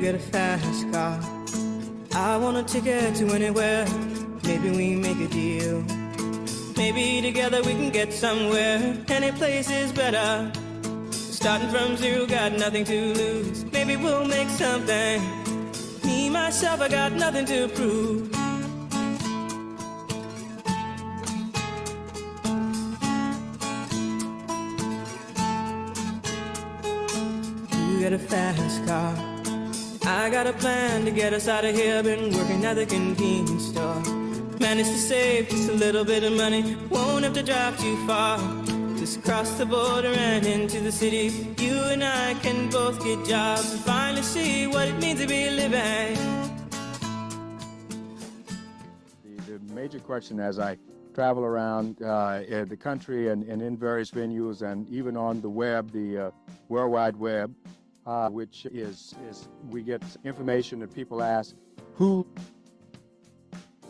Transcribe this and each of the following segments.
get a fast car. I want a ticket to anywhere. Maybe we make a deal. Maybe together we can get somewhere. Any place is better. Starting from zero, got nothing to lose. Maybe we'll make something. Me, myself, I got nothing to prove. You get a fast car. I got a plan to get us out of here. Been working at the convenience store. Managed to save just a little bit of money. Won't have to drive too far. Just cross the border and into the city. You and I can both get jobs and finally see what it means to be living. The major question as I travel around the country and in various venues and even on the web, the World Wide Web, which is we get information that people ask, who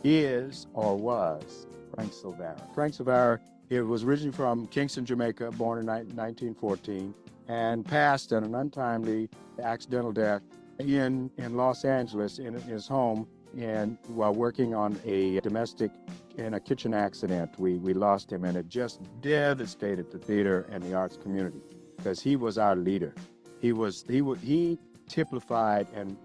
is or was Frank Fsww? Frank Fsww, it was originally from Kingston, Jamaica, born in 1914, and passed an untimely accidental death in Los Angeles in his home, and while working on a kitchen accident. We lost him, and it just devastated the theater and the arts community because he was our leader. He typified and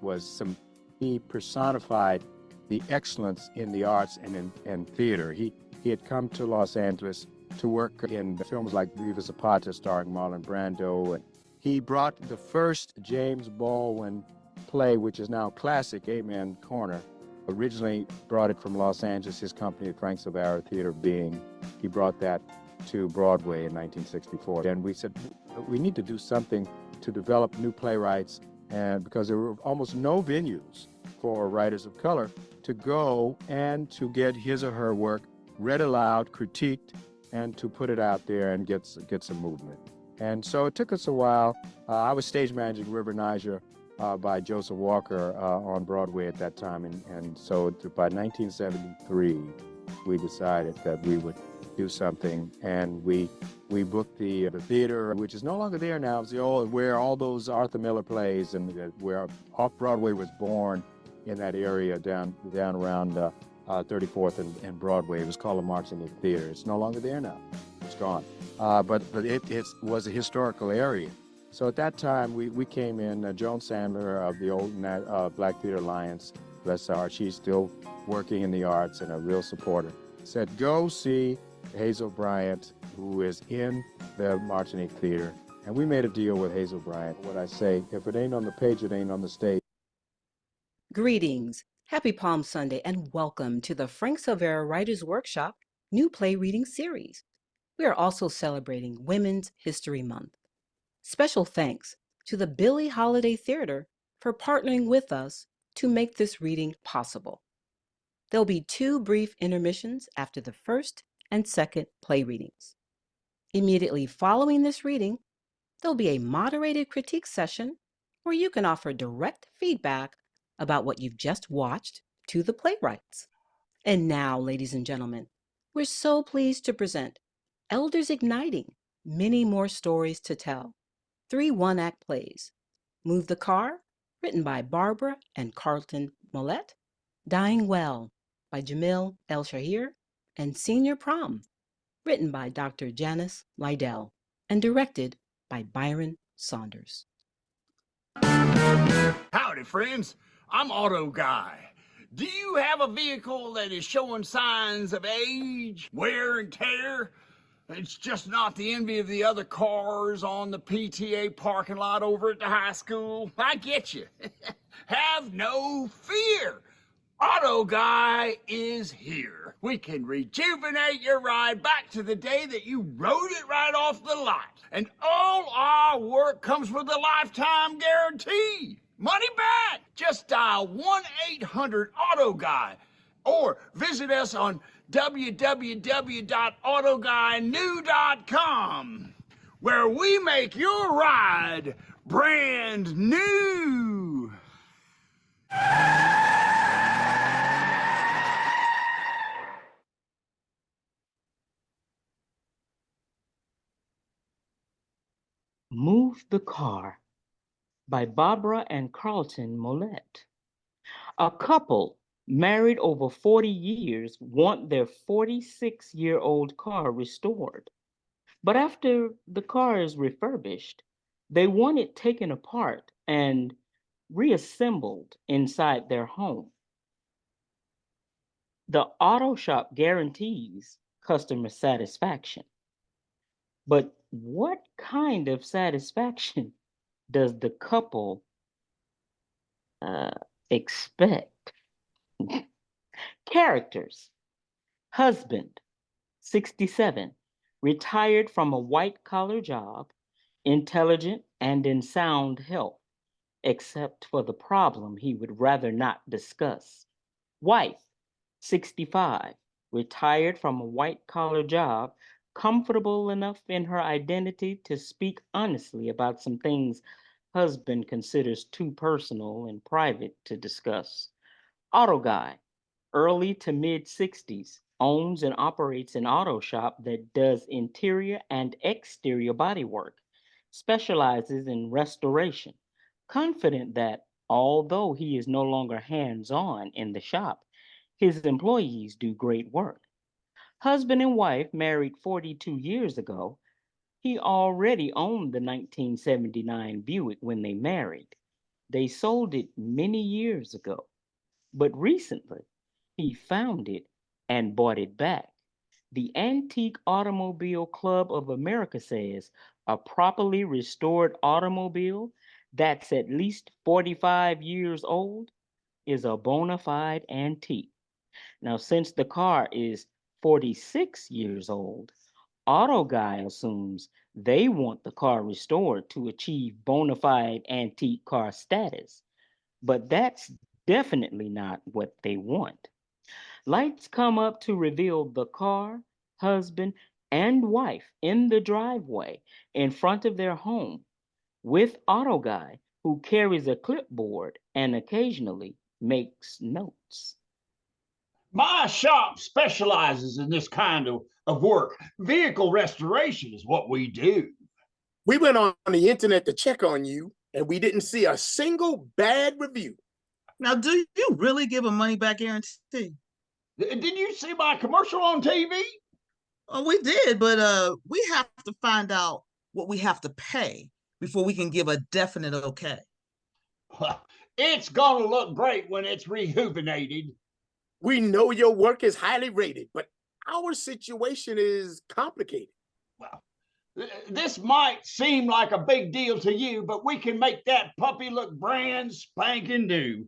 he personified the excellence in the arts and in theater. He had come to Los Angeles to work in films like Viva Zapata, starring Marlon Brando, and he brought the first James Baldwin play, which is now classic, Amen Corner. Originally brought it from Los Angeles, his company, Frank Fsww Theater Being. He brought that to Broadway in 1964. And we said, we need to do something to develop new playwrights, and because there were almost no venues for writers of color to go and to get his or her work read aloud, critiqued, and to put it out there and get some movement. And so it took us a while. I was stage managing River Niger by Joseph Walker on Broadway at that time, and so by 1973 we decided that we would do something, and we booked the theater, which is no longer there now. It's the old, where all those Arthur Miller plays and where Off-Broadway was born in that area down around 34th and Broadway. It was called the Martinique Theater. It's no longer there now. It's gone. But it was a historical area. So at that time, we came in, Joan Sandler of the old Black Theater Alliance, bless her heart, she's still working in the arts and a real supporter, said, go see Hazel Bryant, who is in the Martinique Theater. And we made a deal with Hazel Bryant. What I say, if it ain't on the page, it ain't on the stage. Greetings, happy Palm Sunday, and welcome to the Frank Fsww Writers Workshop New Play Reading Series. We are also celebrating Women's History Month. Special thanks to the Billie Holiday Theater for partnering with us to make this reading possible. There'll be 2 brief intermissions after the first and second play readings. Immediately following this reading, there'll be a moderated critique session where you can offer direct feedback about what you've just watched to the playwrights. And now, ladies and gentlemen, we're so pleased to present Elders Igniting Many More Stories to Tell, 3 one-act plays. Move the Car, written by Barbara and Carlton Molette, Dying Well by Jamil, El-Shair, and Senior Prom, written by Dr. Janice Lydell and directed by Byron Saunders. Howdy, friends. I'm Auto Guy. Do you have a vehicle that is showing signs of age, wear and tear? It's just not the envy of the other cars on the PTA parking lot over at the high school. I get you. Have no fear. Auto Guy is here. We can rejuvenate your ride back to the day that you rode it right off the lot. And all our work comes with a lifetime guarantee. Money back. Just dial 1-800-AUTO-GUY or visit us on www.autoguynew.com, where we make your ride brand new. Move the Car by Barbara and Carlton Molette. A couple married over 40 years want their 46-year-old car restored. But after the car is refurbished, they want it taken apart and reassembled inside their home. The auto shop guarantees customer satisfaction. But what kind of satisfaction does the couple expect? Characters: husband, 67, retired from a white-collar job, intelligent and in sound health, except for the problem he would rather not discuss. Wife, 65, retired from a white-collar job, comfortable enough in her identity to speak honestly about some things husband considers too personal and private to discuss. Auto guy, early to mid 60s, owns and operates an auto shop that does interior and exterior bodywork, specializes in restoration, confident that although he is no longer hands on in the shop, his employees do great work. Husband and wife married 42 years ago. He already owned the 1979 Buick when they married. They sold it many years ago, but recently he found it and bought it back. The Antique Automobile Club of America says a properly restored automobile that's at least 45 years old is a bona fide antique. Now, since the car is 46 years old, Auto Guy assumes they want the car restored to achieve bona fide antique car status, but that's definitely not what they want. Lights come up to reveal the car, husband, and wife in the driveway in front of their home with Auto Guy, who carries a clipboard and occasionally makes notes. My shop specializes in this kind of work. Vehicle restoration is what we do. We went on the internet to check on you, and we didn't see a single bad review. Now, do you really give a money back guarantee? Did you see my commercial on TV? Oh, we did, but we have to find out what we have to pay before we can give a definite okay. Well, it's gonna look great when it's rejuvenated. We know your work is highly rated, but our situation is complicated. Well, this might seem like a big deal to you, but we can make that puppy look brand spanking new.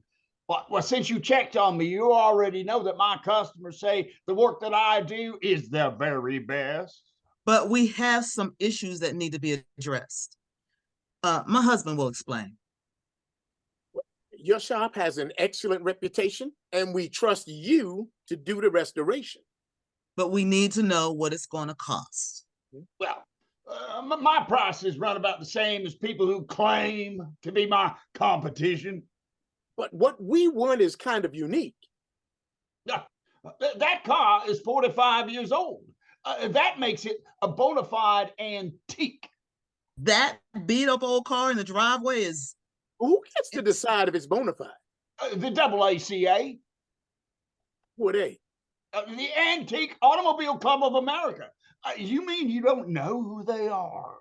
Well, since you checked on me, you already know that my customers say the work that I do is the very best. But we have some issues that need to be addressed. My husband will explain. Your shop has an excellent reputation, and we trust you to do the restoration. But we need to know what it's going to cost. Well, my prices run about the same as people who claim to be my competition. But what we want is kind of unique. That car is 45 years old. That makes it a bona fide antique. That beat up old car in the driveway is... Who gets to decide if it's bona fide? The AACA. Who are they? The Antique Automobile Club of America. You mean you don't know who they are?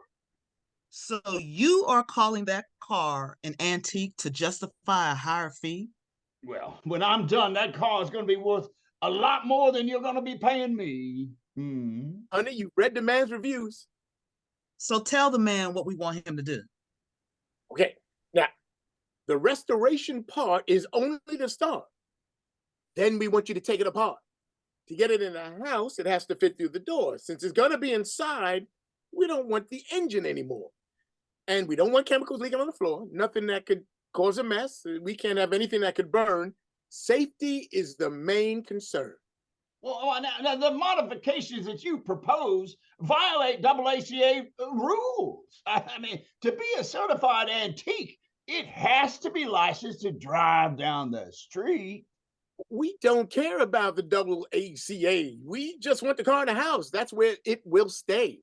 So you are calling that car an antique to justify a higher fee? Well, when I'm done, that car is going to be worth a lot more than you're going to be paying me. Honey, you read the man's reviews. So tell the man what we want him to do. Okay, now, the restoration part is only the start. Then we want you to take it apart. To get it in the house, it has to fit through the door. Since it's going to be inside, we don't want the engine anymore. And we don't want chemicals leaking on the floor, nothing that could cause a mess. We can't have anything that could burn. Safety is the main concern. Well, now the modifications that you propose violate AACA rules. I mean, to be a certified antique, it has to be licensed to drive down the street. We don't care about the AACA. We just want the car in the house. That's where it will stay.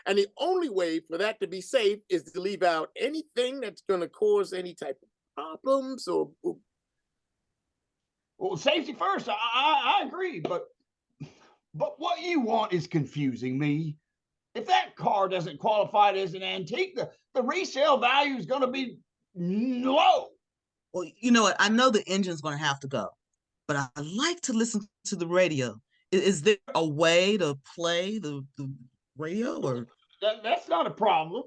And the only way for that to be safe is to leave out anything that's going to cause any type of problems or. Well, safety first. I agree, but what you want is confusing me. If that car doesn't qualify as an antique, the resale value is going to be low. Well, you know what? I know the engine's going to have to go, but I like to listen to the radio. Is there a way to play the radio or? That's not a problem.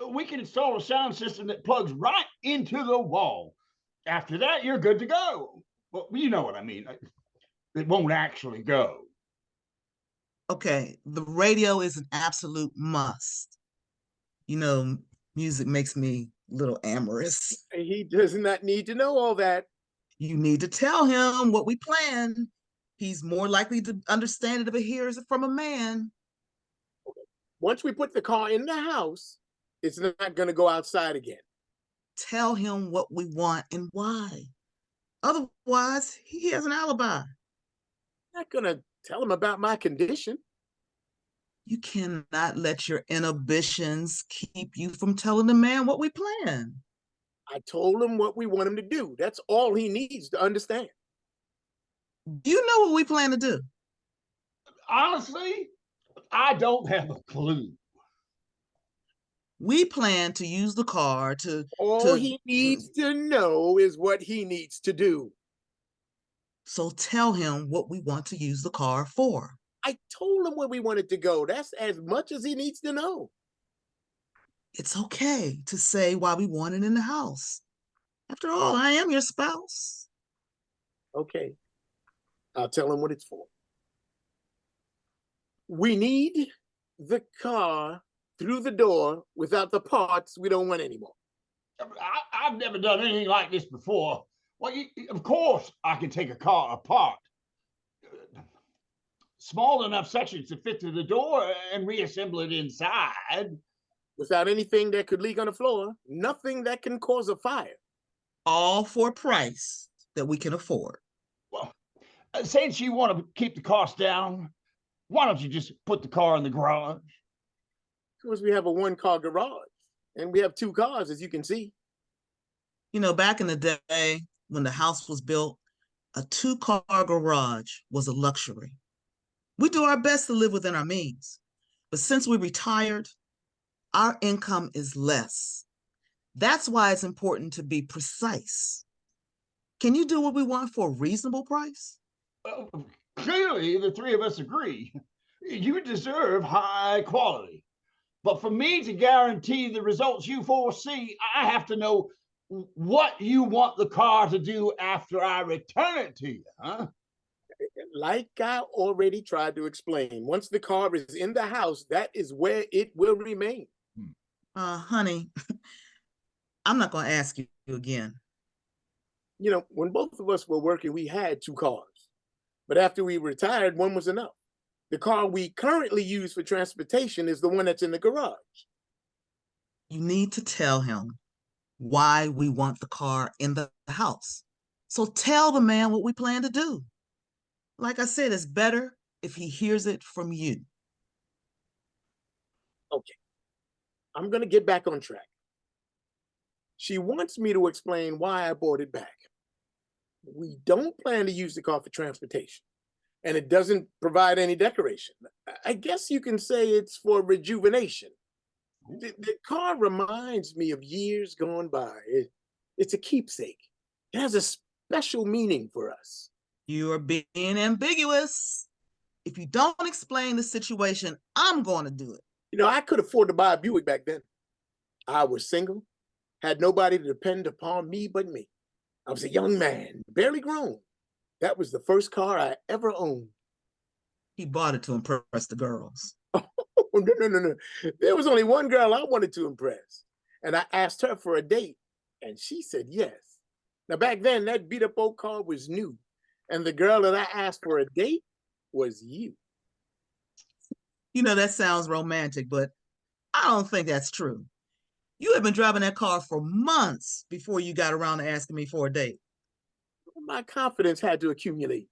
We can install a sound system that plugs right into the wall. After that, you're good to go. Well, you know what I mean. It won't actually go. Okay, the radio is an absolute must. You know, music makes me a little amorous. He does not need to know all that. You need to tell him what we plan. He's more likely to understand it if he hears it from a man. Once we put the car in the house, it's not going to go outside again. Tell him what we want and why. Otherwise, he has an alibi. I'm not going to tell him about my condition. You cannot let your inhibitions keep you from telling the man what we plan. I told him what we want him to do. That's all he needs to understand. Do you know what we plan to do? Honestly, I don't have a clue. We plan to use the car to... All he needs to know is what he needs to do. So tell him what we want to use the car for. I told him where we want it to go. That's as much as he needs to know. It's okay to say why we want it in the house. After all, I am your spouse. Okay. I'll tell him what it's for. We need the car through the door without the parts we don't want anymore. I've never done anything like this before. Well, of course, I can take a car apart. Small enough sections to fit through the door and reassemble it inside. Without anything that could leak on the floor, nothing that can cause a fire. All for a price that we can afford. Well, since you want to keep the cost down, why don't you just put the car in the garage? Because we have a one-car garage, and we have two cars, as you can see. You know, back in the day, when the house was built, a two-car garage was a luxury. We do our best to live within our means, but since we retired, our income is less. That's why it's important to be precise. Can you do what we want for a reasonable price? Clearly, the three of us agree. You deserve high quality. But for me to guarantee the results you foresee, I have to know what you want the car to do after I return it to you, huh? Like I already tried to explain, once the car is in the house, that is where it will remain. Honey, I'm not going to ask you again. You know, when both of us were working, we had two cars. But after we retired, one was enough. The car we currently use for transportation is the one that's in the garage. You need to tell him why we want the car in the house. So tell the man what we plan to do. Like I said, it's better if he hears it from you. Okay, I'm going to get back on track. She wants me to explain why I bought it back. We don't plan to use the car for transportation, and it doesn't provide any decoration. I guess you can say it's for rejuvenation. The car reminds me of years gone by. It's a keepsake. It has a special meaning for us. You are being ambiguous. If you don't explain the situation, I'm going to do it. You know, I could afford to buy a Buick back then. I was single, had nobody to depend upon me but me. I was a young man, barely grown. That was the first car I ever owned. He bought it to impress the girls. Oh, no. There was only one girl I wanted to impress. And I asked her for a date, and she said yes. Now, back then, that beat-up old car was new. And the girl that I asked for a date was you. You know, that sounds romantic, but I don't think that's true. You have been driving that car for months before you got around to asking me for a date. My confidence had to accumulate.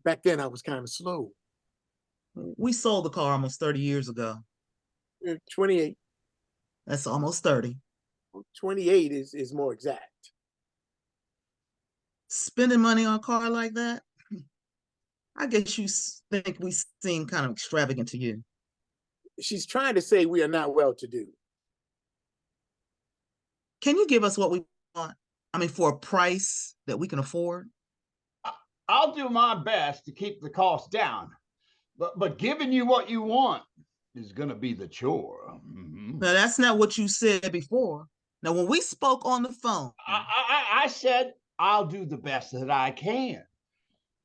Back then, I was kind of slow. We sold the car almost 30 years ago. 28. That's almost 30. 28 is more exact. Spending money on a car like that? I guess you think we seem kind of extravagant to you. She's trying to say we are not well-to-do. Can you give us what we want? I mean, for a price that we can afford? I'll do my best to keep the cost down, but giving you what you want is going to be the chore. Now, that's not what you said before. Now, when we spoke on the phone, I said I'll do the best that I can.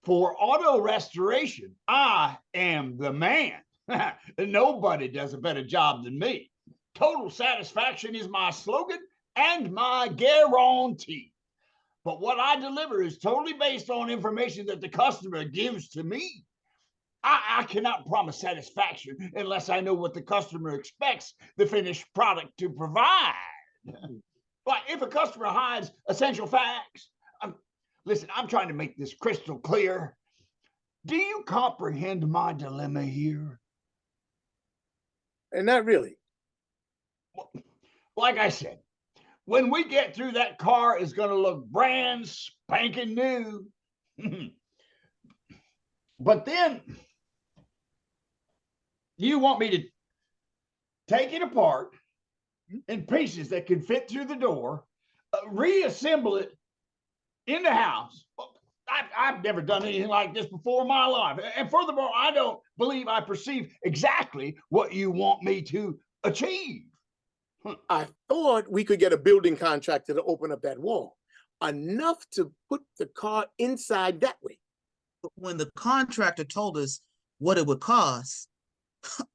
For auto restoration, I am the man. Nobody does a better job than me. Total satisfaction is my slogan and my guarantee. But what I deliver is totally based on information that the customer gives to me. I cannot promise satisfaction unless I know what the customer expects the finished product to provide. But if a customer hides essential facts, listen, I'm trying to make this crystal clear. Do you comprehend my dilemma here? And not really. Like I said, when we get through, that car is going to look brand spanking new. But then you want me to take it apart in pieces that can fit through the door, reassemble it in the house. I've never done anything like this before in my life. And furthermore, I don't believe I perceive exactly what you want me to achieve. I thought we could get a building contractor to open up that wall, enough to put the car inside that way. but when the contractor told us what it would cost,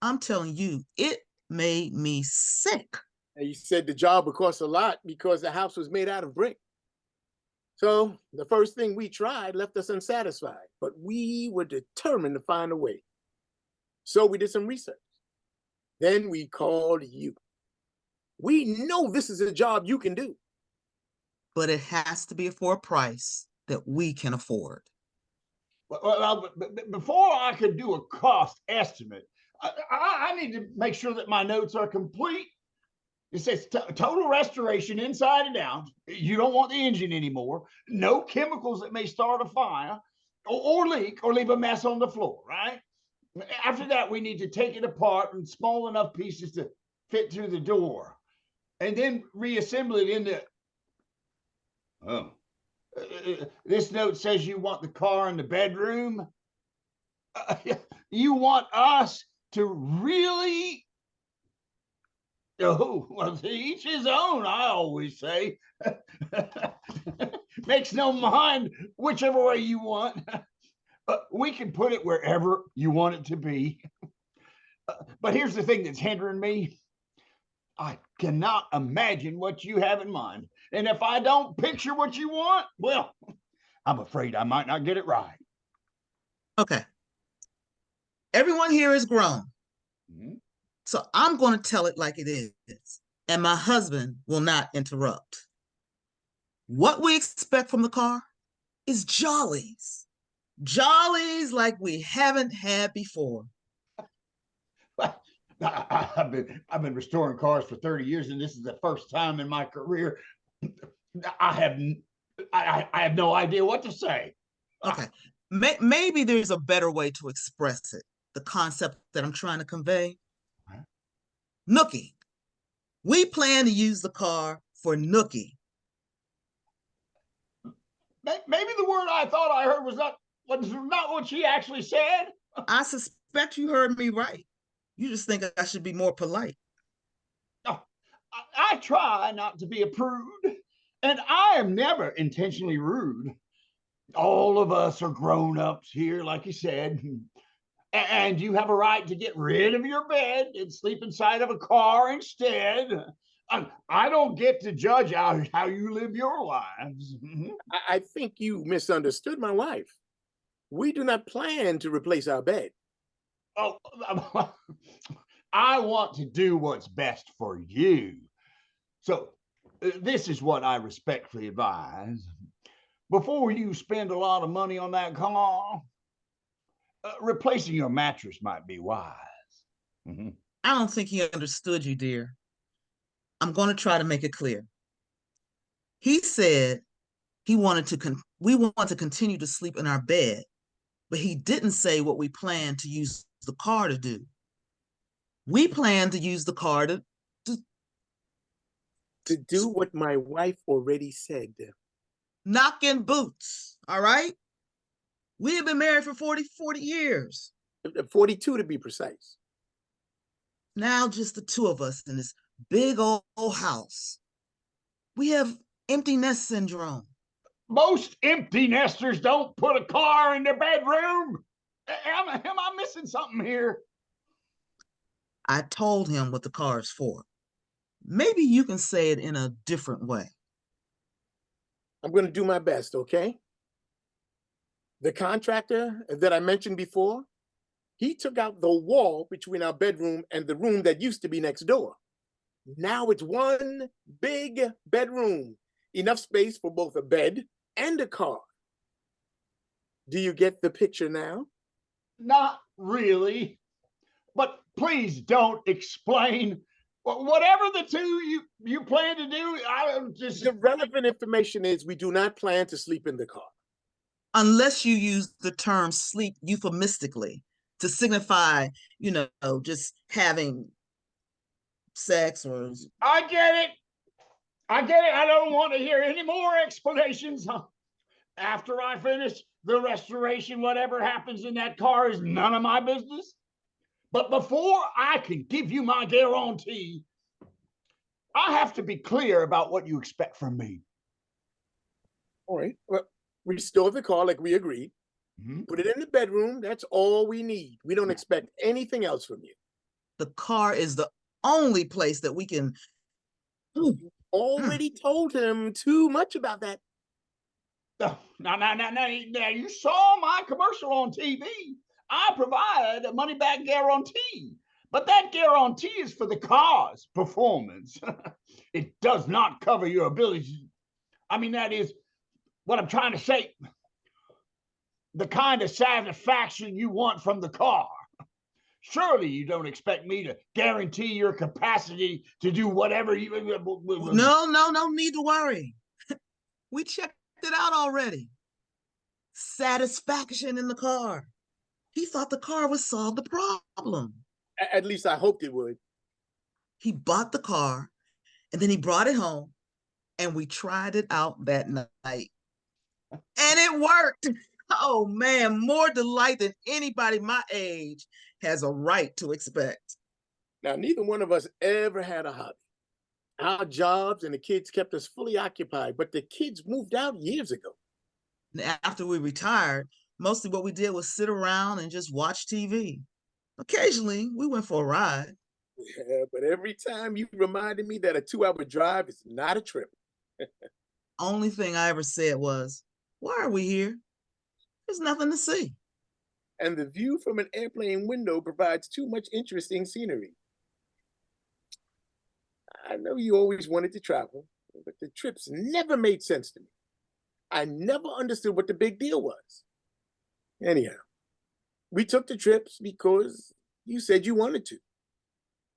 I'm telling you, it made me sick. And you said the job would cost a lot because the house was made out of brick. So the first thing we tried left us unsatisfied, but we were determined to find a way. So we did some research. Then we called you. We know this is a job you can do. But it has to be for a price that we can afford. Well, before I could do a cost estimate, I need to make sure that my notes are complete. It says total restoration inside and out. You don't want the engine anymore. No chemicals that may start a fire or leak or leave a mess on the floor, right? After that, we need to take it apart in small enough pieces to fit through the door and then reassemble it into. Oh, this note says you want the car in the bedroom. You want us to really. Oh, well, to each his own, I always say. Makes no mind whichever way you want. We can put it wherever you want it to be. But here's the thing that's hindering me. I cannot imagine what you have in mind. And if I don't picture what you want, well, I'm afraid I might not get it right. Okay. Everyone here is grown. Mm-hmm. So I'm going to tell it like it is. And my husband will not interrupt. What we expect from the car is jollies. Jollies like we haven't had before. I've been restoring cars for 30 years, and this is the first time in my career I have no idea what to say. Okay, maybe there's a better way to express it. The concept that I'm trying to convey. Nookie. We plan to use the car for Nookie. Maybe the word I thought I heard was not what she actually said. I suspect you heard me right. You just think I should be more polite. No, I try not to be a prude, and I am never intentionally rude. All of us are grown-ups here, like you said, and you have a right to get rid of your bed and sleep inside of a car instead. I don't get to judge how you live your lives. I think you misunderstood my wife. We do not plan to replace our bed. Oh, I want to do what's best for you. So this is what I respectfully advise. Before you spend a lot of money on that car, replacing your mattress might be wise. Mm-hmm. I don't think he understood you, dear. I'm going to try to make it clear. He said we want to continue to sleep in our bed, but he didn't say what we plan to use the car to do. We plan to use the car to do what my wife already said. knock in boots, all right? We have been married for 40 years. 42 to be precise. Now just the two of us in this big old house. We have empty nest syndrome. Most empty nesters don't put a car in their bedroom. Am I missing something here? I told him what the car is for. Maybe you can say it in a different way. I'm going to do my best, okay? The contractor that I mentioned before, he took out the wall between our bedroom and the room that used to be next door. Now it's one big bedroom, enough space for both a bed and a car. Do you get the picture now? Not really. But please don't explain. Whatever the two you plan to do, I don't just... The relevant information is we do not plan to sleep in the car. Unless you use the term sleep euphemistically to signify, just having sex or... I get it. I don't want to hear any more explanations. After I finish the restoration, whatever happens in that car is none of my business. But before I can give you my guarantee, I have to be clear about what you expect from me. All right. Well, restore the car like we agreed. Mm-hmm. Put it in the bedroom. That's all we need. We don't expect anything else from you. The car is the only place that we can... You already told him too much about that. Now, you saw my commercial on TV. I provide a money-back guarantee, but that guarantee is for the car's performance. It does not cover your ability. That is what I'm trying to say. The kind of satisfaction you want from the car. Surely you don't expect me to guarantee your capacity to do whatever you... No need to worry. We checked it out already. Satisfaction in the car. He thought the car would solve the problem. At least I hoped it would. He bought the car, and then he brought it home, and we tried it out that night. And it worked. Oh, man, more delight than anybody my age has a right to expect. Now, neither one of us ever had a hobby. Our jobs and the kids kept us fully occupied, but the kids moved out years ago. After we retired, mostly what we did was sit around and just watch TV. Occasionally, we went for a ride. Yeah, but every time you reminded me that a 2-hour drive is not a trip. Only thing I ever said was, why are we here? There's nothing to see. And the view from an airplane window provides too much interesting scenery. I know you always wanted to travel, but the trips never made sense to me. I never understood what the big deal was. Anyhow, we took the trips because you said you wanted to.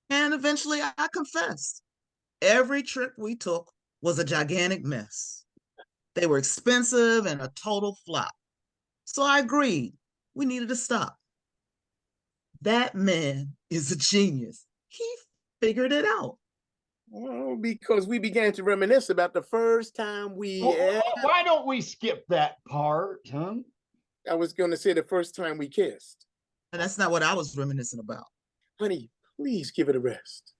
And eventually I confessed. Every trip we took was a gigantic mess. They were expensive and a total flop. So I agreed we needed to stop. That man is a genius. He figured it out. Well, because we began to reminisce about the first time we... Why don't we skip that part, huh? I was going to say the first time we kissed. And that's not what I was reminiscing about. Honey, please give it a rest.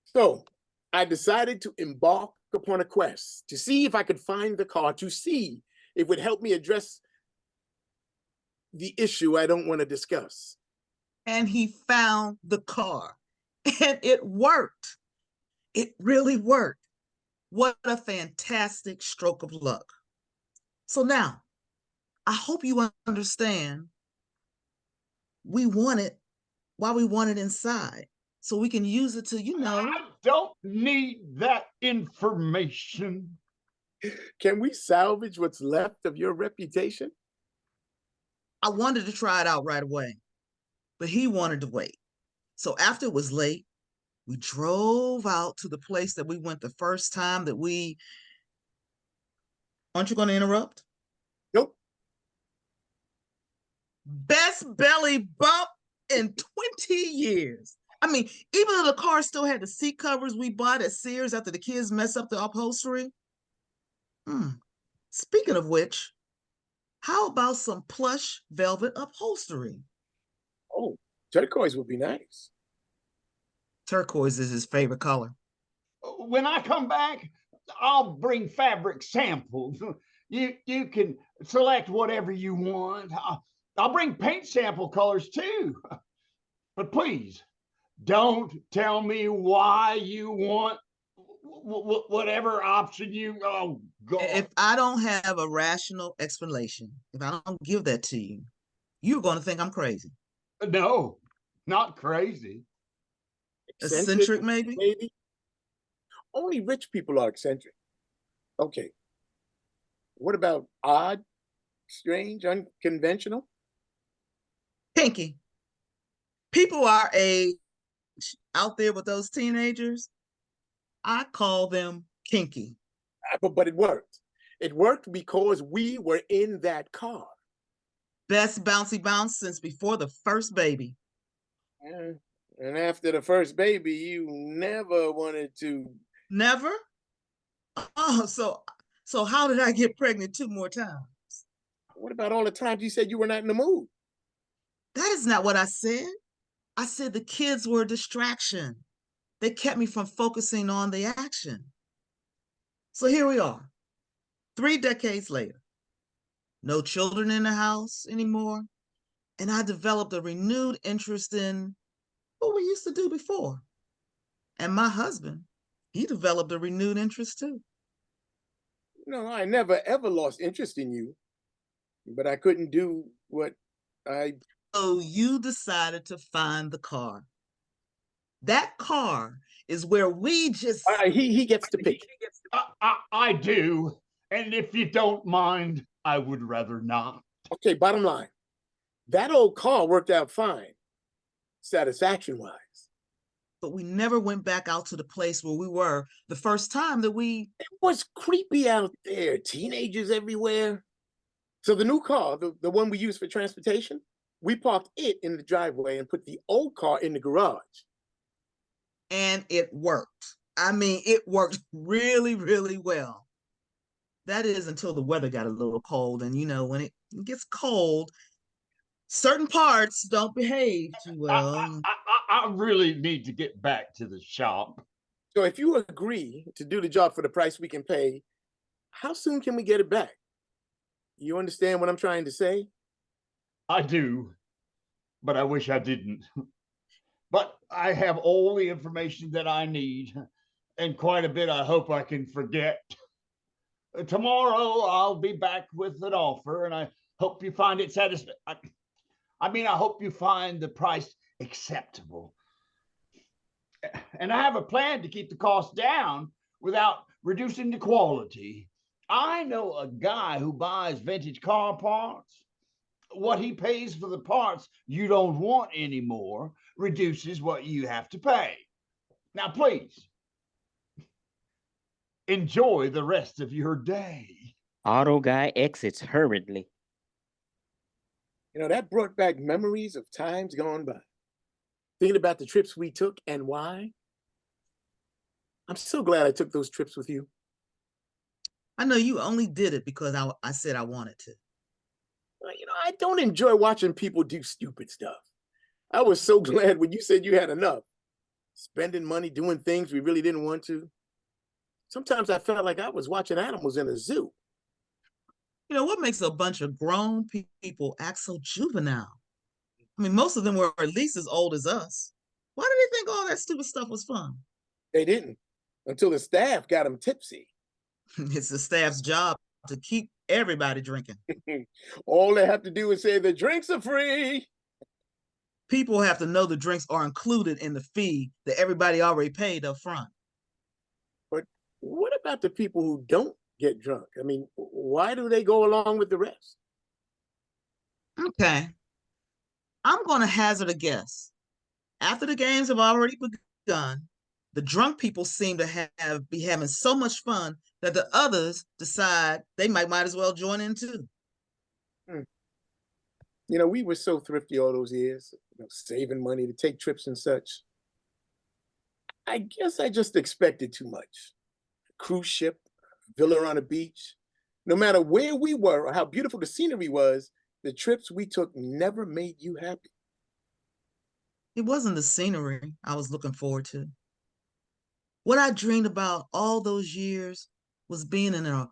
So I decided to embark upon a quest to see if I could find the car, to see if it would help me address the issue I don't want to discuss. And he found the car. And it worked. It really worked. What a fantastic stroke of luck. So now, I hope you understand we want it while we want it inside, so we can use it to, I don't need that information. Can we salvage what's left of your reputation? I wanted to try it out right away, but he wanted to wait. So after it was late, we drove out to the place that we went the first time that we, aren't you going to interrupt? Nope. Best belly bump in 20 years. I mean, even though the car still had the seat covers we bought at Sears after the kids messed up the upholstery. Speaking of which, how about some plush velvet upholstery? Oh, turquoise would be nice. Turquoise is his favorite color. When I come back, I'll bring fabric samples. You can select whatever you want. I'll bring paint sample colors too. But please, don't tell me why you want whatever option you. Oh God! If I don't have a rational explanation, if I don't give that to you, you're going to think I'm crazy. No, not crazy. Eccentric, maybe? Maybe. Only rich people are eccentric. Okay. What about odd, strange, unconventional? Pinky. People our age out there with those teenagers, I call them kinky. But it worked. It worked because we were in that car. Best bouncy bounce since before the first baby. And after the first baby, you never wanted to. Never? Oh, so how did I get pregnant 2 more times? What about all the times you said you were not in the mood? That is not what I said. I said the kids were a distraction. They kept me from focusing on the action. So here we are, 3 decades later. No children in the house anymore. And I developed a renewed interest in what we used to do before. And my husband, he developed a renewed interest too. No, I never ever lost interest in you, but I couldn't do what I. So you decided to find the car. That car is where we just. He gets to pick. I do. And if you don't mind, I would rather not. Okay, bottom line. That old car worked out fine, satisfaction-wise. But we never went back out to the place where we were the first time that we. It was creepy out there, teenagers everywhere. So the new car, the one we use for transportation, we parked it in the driveway and put the old car in the garage. And it worked. I mean, it worked really, really well. That is until the weather got a little cold. And, you know, when it gets cold, certain parts don't behave too well. I really need to get back to the shop. So if you agree to do the job for the price we can pay, how soon can we get it back? You understand what I'm trying to say? I do, but I wish I didn't. But I have all the information that I need, and quite a bit I hope I can forget. Tomorrow I'll be back with an offer, and I hope you find it satisfactory. I hope you find the price acceptable. And I have a plan to keep the cost down without reducing the quality. I know a guy who buys vintage car parts. What he pays for the parts you don't want anymore reduces what you have to pay. Now, please, enjoy the rest of your day. Auto guy exits hurriedly. You know, that brought back memories of times gone by. Thinking about the trips we took and why. I'm so glad I took those trips with you. I know you only did it because I said I wanted to. You know, I don't enjoy watching people do stupid stuff. I was so glad when you said you had enough. Spending money doing things we really didn't want to. Sometimes I felt like I was watching animals in a zoo. You know, what makes a bunch of grown people act so juvenile? I mean, most of them were at least as old as us. Why did they think all that stupid stuff was fun? They didn't, until the staff got them tipsy. It's the staff's job to keep everybody drinking. All they have to do is say the drinks are free. People have to know the drinks are included in the fee that everybody already paid up front. But what about the people who don't get drunk? I mean, why do they go along with the rest? Okay. I'm going to hazard a guess. After the games have already begun, the drunk people seem to be having so much fun that the others decide they might as well join in too. You know, we were so thrifty all those years, saving money to take trips and such. I guess I just expected too much. Cruise ship, villa on a beach. No matter where we were or how beautiful the scenery was, the trips we took never made you happy. It wasn't the scenery I was looking forward to. What I dreamed about all those years was being in a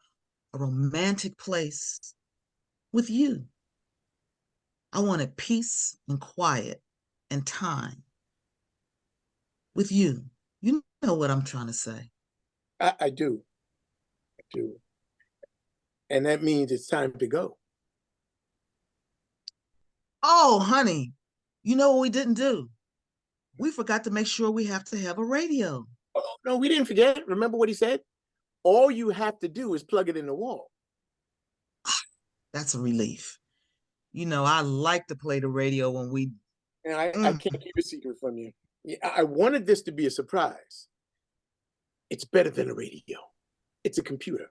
romantic place with you. I wanted peace and quiet and time with you. You know what I'm trying to say. I do. I do. And that means it's time to go. Oh, honey, you know what we didn't do? We forgot to make sure we have to have a radio. Oh, no, we didn't forget. Remember what he said? All you have to do is plug it in the wall. That's a relief. You know, I like to play the radio when we... And I can't keep a secret from you. I wanted this to be a surprise. It's better than a radio. It's a computer.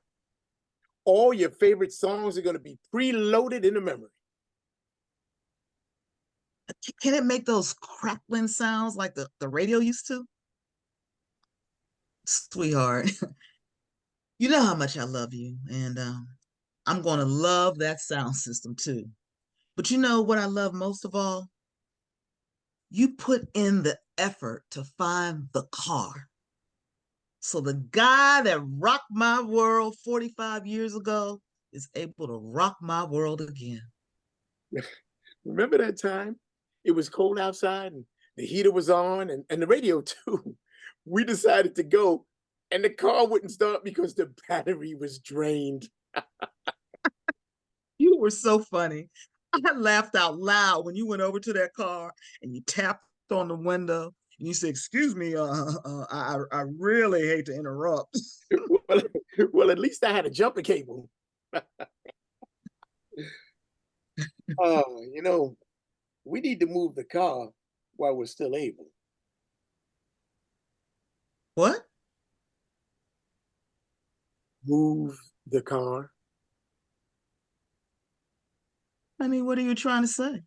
All your favorite songs are going to be preloaded into memory. Can it make those crackling sounds like the radio used to? Sweetheart, you know how much I love you, and I'm going to love that sound system too. But you know what I love most of all? You put in the effort to find the car. So the guy that rocked my world 45 years ago is able to rock my world again. Remember that time? It was cold outside and the heater was on and the radio too. We decided to go and the car wouldn't start because the battery was drained. You were so funny. I laughed out loud when you went over to that car and you tapped on the window and you said, "Excuse me, I really hate to interrupt." well, at least I had a jumper cable. Oh, we need to move the car while we're still able. What? Move the car. I mean, what are you trying to say?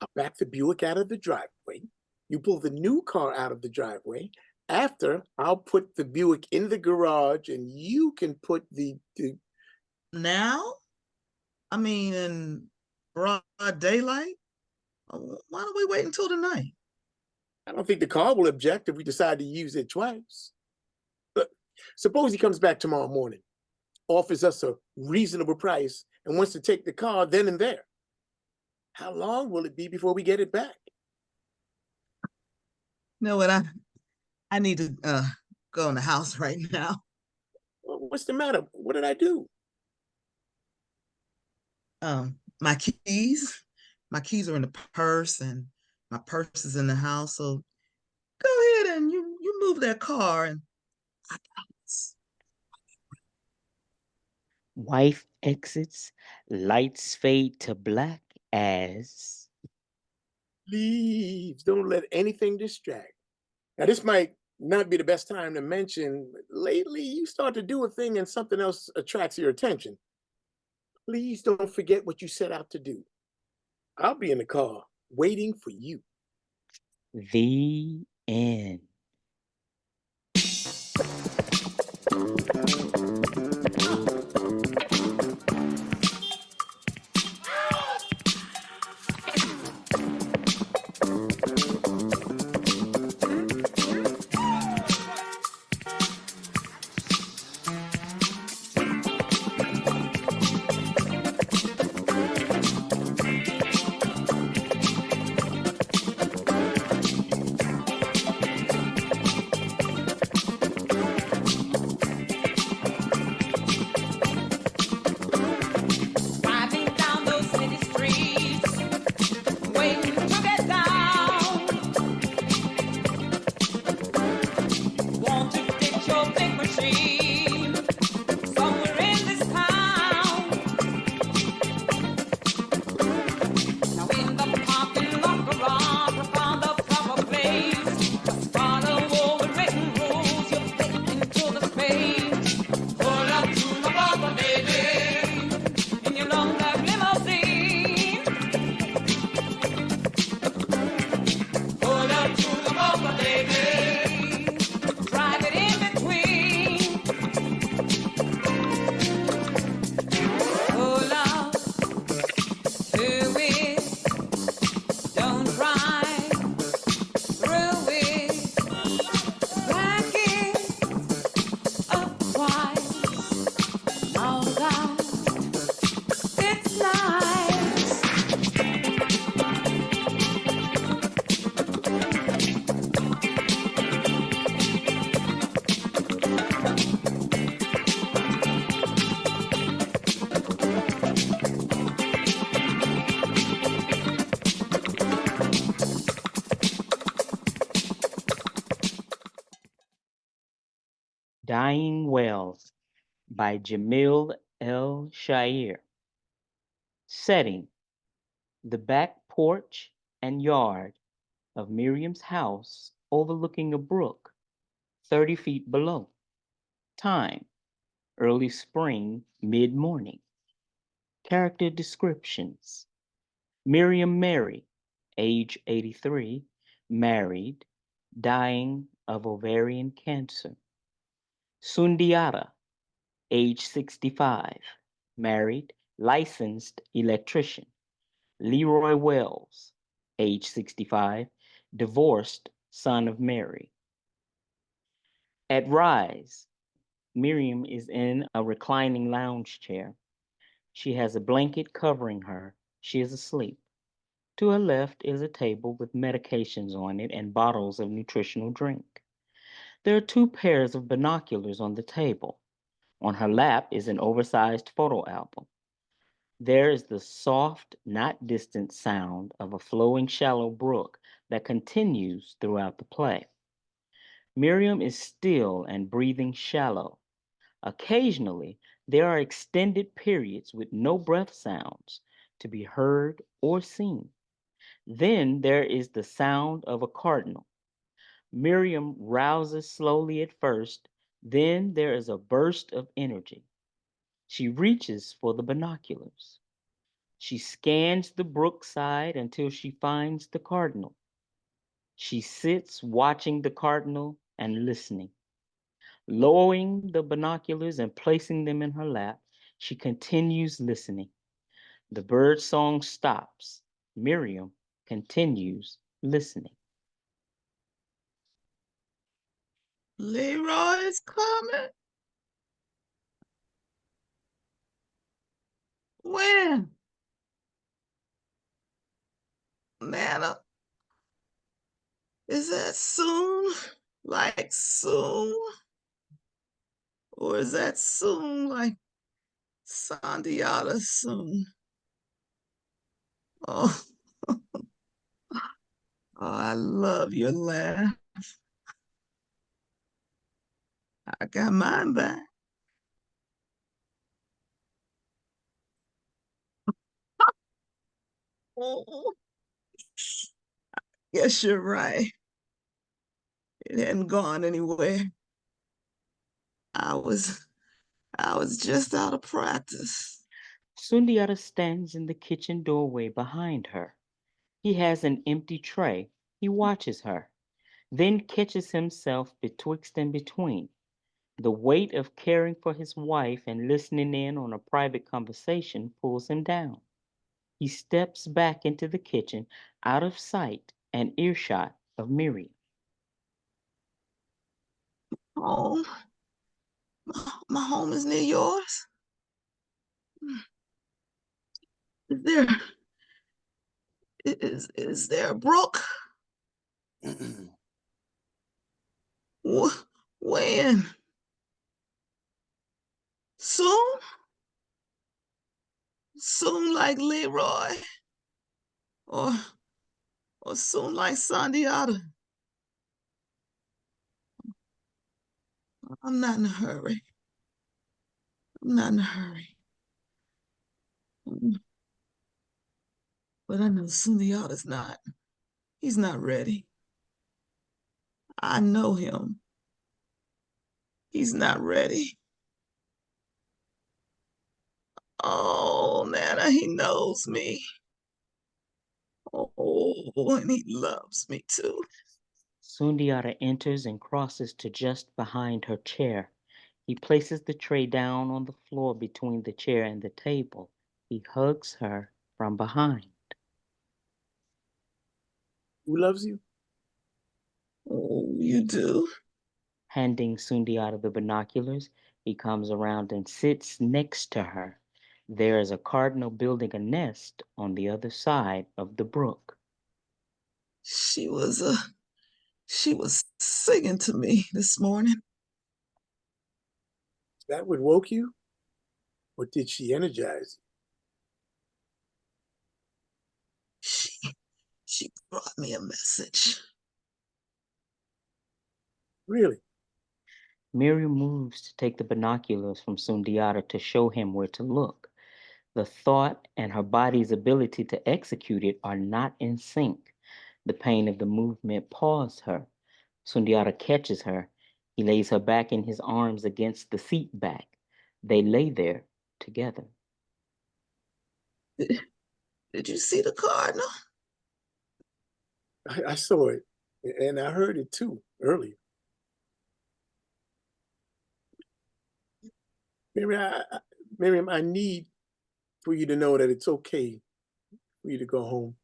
I'll back the Buick out of the driveway. You pull the new car out of the driveway. After, I'll put the Buick in the garage and you can put the... Now? I mean, in broad daylight? Why don't we wait until tonight? I don't think the car will object if we decide to use it twice. Look, suppose he comes back tomorrow morning, offers us a reasonable price, and wants to take the car then and there. How long will it be before we get it back? You know what? I need to go in the house right now. Well, what's the matter? What did I do? My keys. My keys are in the purse, and my purse is in the house. So go ahead and you move that car, and I promise. Wife exits, lights fade to black as... Please don't let anything distract. Now, this might not be the best time to mention, but lately you start to do a thing and something else attracts your attention. Please don't forget what you set out to do. I'll be in the car waiting for you. The end. Dying Wells by Jamil El-Shair. Setting: the back porch and yard of Miriam's house overlooking a brook 30 feet below. Time: early spring, mid-morning. Character descriptions: Miriam Mary, age 83, married, dying of ovarian cancer. Sundiata, age 65, married, licensed electrician. LeRoi Wells, age 65, divorced, son of Mary. At Rise, Miriam is in a reclining lounge chair. She has a blanket covering her. She is asleep. To her left is a table with medications on it and bottles of nutritional drink. There are two pairs of binoculars on the table. On her lap is an oversized photo album. There is the soft, not distant sound of a flowing shallow brook that continues throughout the play. Miriam is still and breathing shallow. Occasionally, there are extended periods with no breath sounds to be heard or seen. Then there is the sound of a cardinal. Miriam rouses slowly at first, then there is a burst of energy. She reaches for the binoculars. She scans the brook side until she finds the cardinal. She sits watching the cardinal and listening. Lowering the binoculars and placing them in her lap, she continues listening. The bird song stops. Miriam continues listening. LeRoi is coming. When? Nana, is that soon? Like soon? Or is that soon like Sundiata soon? Oh, oh, I love your laugh. I got mine back. Oh, yes, you're right. It hadn't gone anywhere. I was just out of practice. Sundiata stands in the kitchen doorway behind her. He has an empty tray. He watches her, then catches himself betwixt and between. The weight of caring for his wife and listening in on a private conversation pulls him down. He steps back into the kitchen, out of sight and earshot of Miriam. Home? My home is near yours? Is there is there a brook? When? Soon? Soon like LeRoi? Or or soon like Sundiata? I'm not in a hurry. I'm not in a hurry. But I know Sundiata's not. He's not ready. I know him. He's not ready. Oh, Nana, he knows me. Oh, and he loves me too. Sundiata enters and crosses to just behind her chair. He places the tray down on the floor between the chair and the table. He hugs her from behind. Who loves you? Oh, you do? Handing Sundiata the binoculars, he comes around and sits next to her. There is a cardinal building a nest on the other side of the brook. She was singing to me this morning. That what woke you? Or did she energize She brought me a message. you? Really? Miriam moves to take the binoculars from Sundiata to show him where to look. The thought and her body's ability to execute it are not in sync. The pain of the movement paws her. Sundiata catches her. He lays her back in his arms against the seat back. They lay there together. Did you see the cardinal? I saw it, and I heard it too earlier. Miriam, I need for you to know that it's okay for you to go home.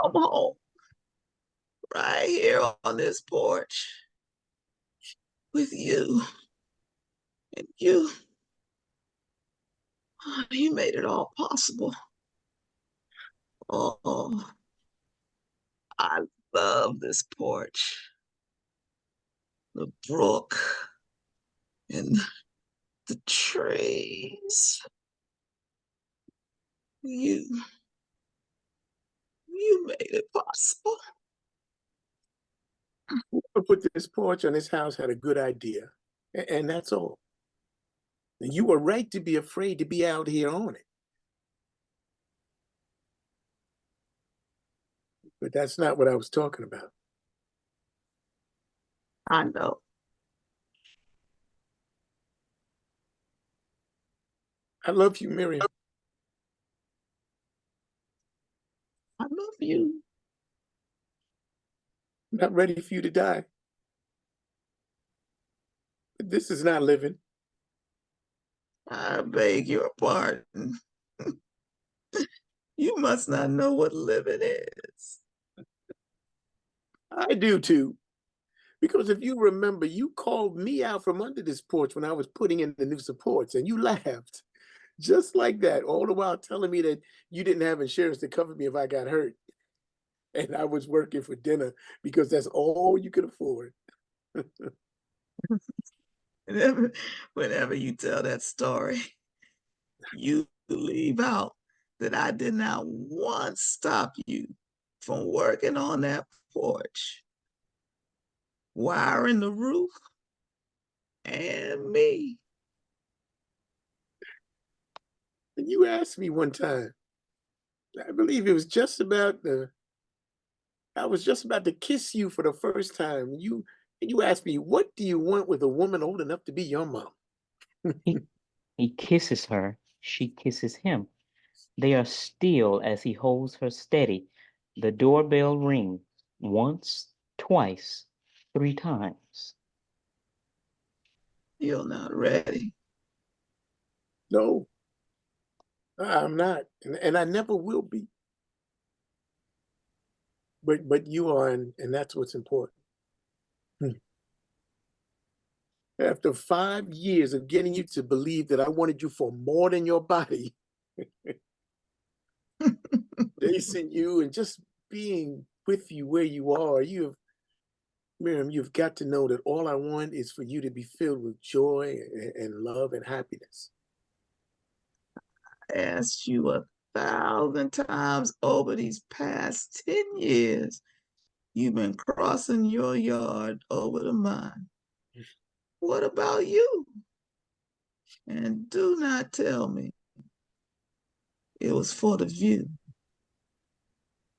I'm home. Right here on this porch. With you. And you. Oh, you made it all possible. Oh, I love this porch. The brook and the trees. You made it possible. Whoever put this porch on this house had a good idea, and that's all. And you were right to be afraid to be out here on it. But that's not what I was talking about. I know. I love you, Miriam. I love you. I'm not ready for you to die. But this is not living. I beg your pardon. You must not know what living is. I do too. Because if you remember, you called me out from under this porch when I was putting in the new supports, and you laughed. Just like that, all the while telling me that you didn't have insurance to cover me if I got hurt. And I was working for dinner because that's all you could afford. Whenever you tell that story, you leave out that I did not once stop you from working on that porch, wiring the roof, and me. And you asked me one time, I believe it was just about I was just about to kiss you for the first time. You asked me, what do you want with a woman old enough to be your mom? He kisses her. She kisses him. They are still as he holds her steady. The doorbell rings once, twice, 3 times. You're not ready. No, I'm not. And I never will be. But you are, and that's what's important. After 5 years of getting you to believe that I wanted you for more than your body, chasing you and just being with you where you are, Miriam, you've got to know that all I want is for you to be filled with joy and love and happiness. I asked you 1,000 times over these past 10 years. You've been crossing your yard over to mine. What about you? And do not tell me it was for the view.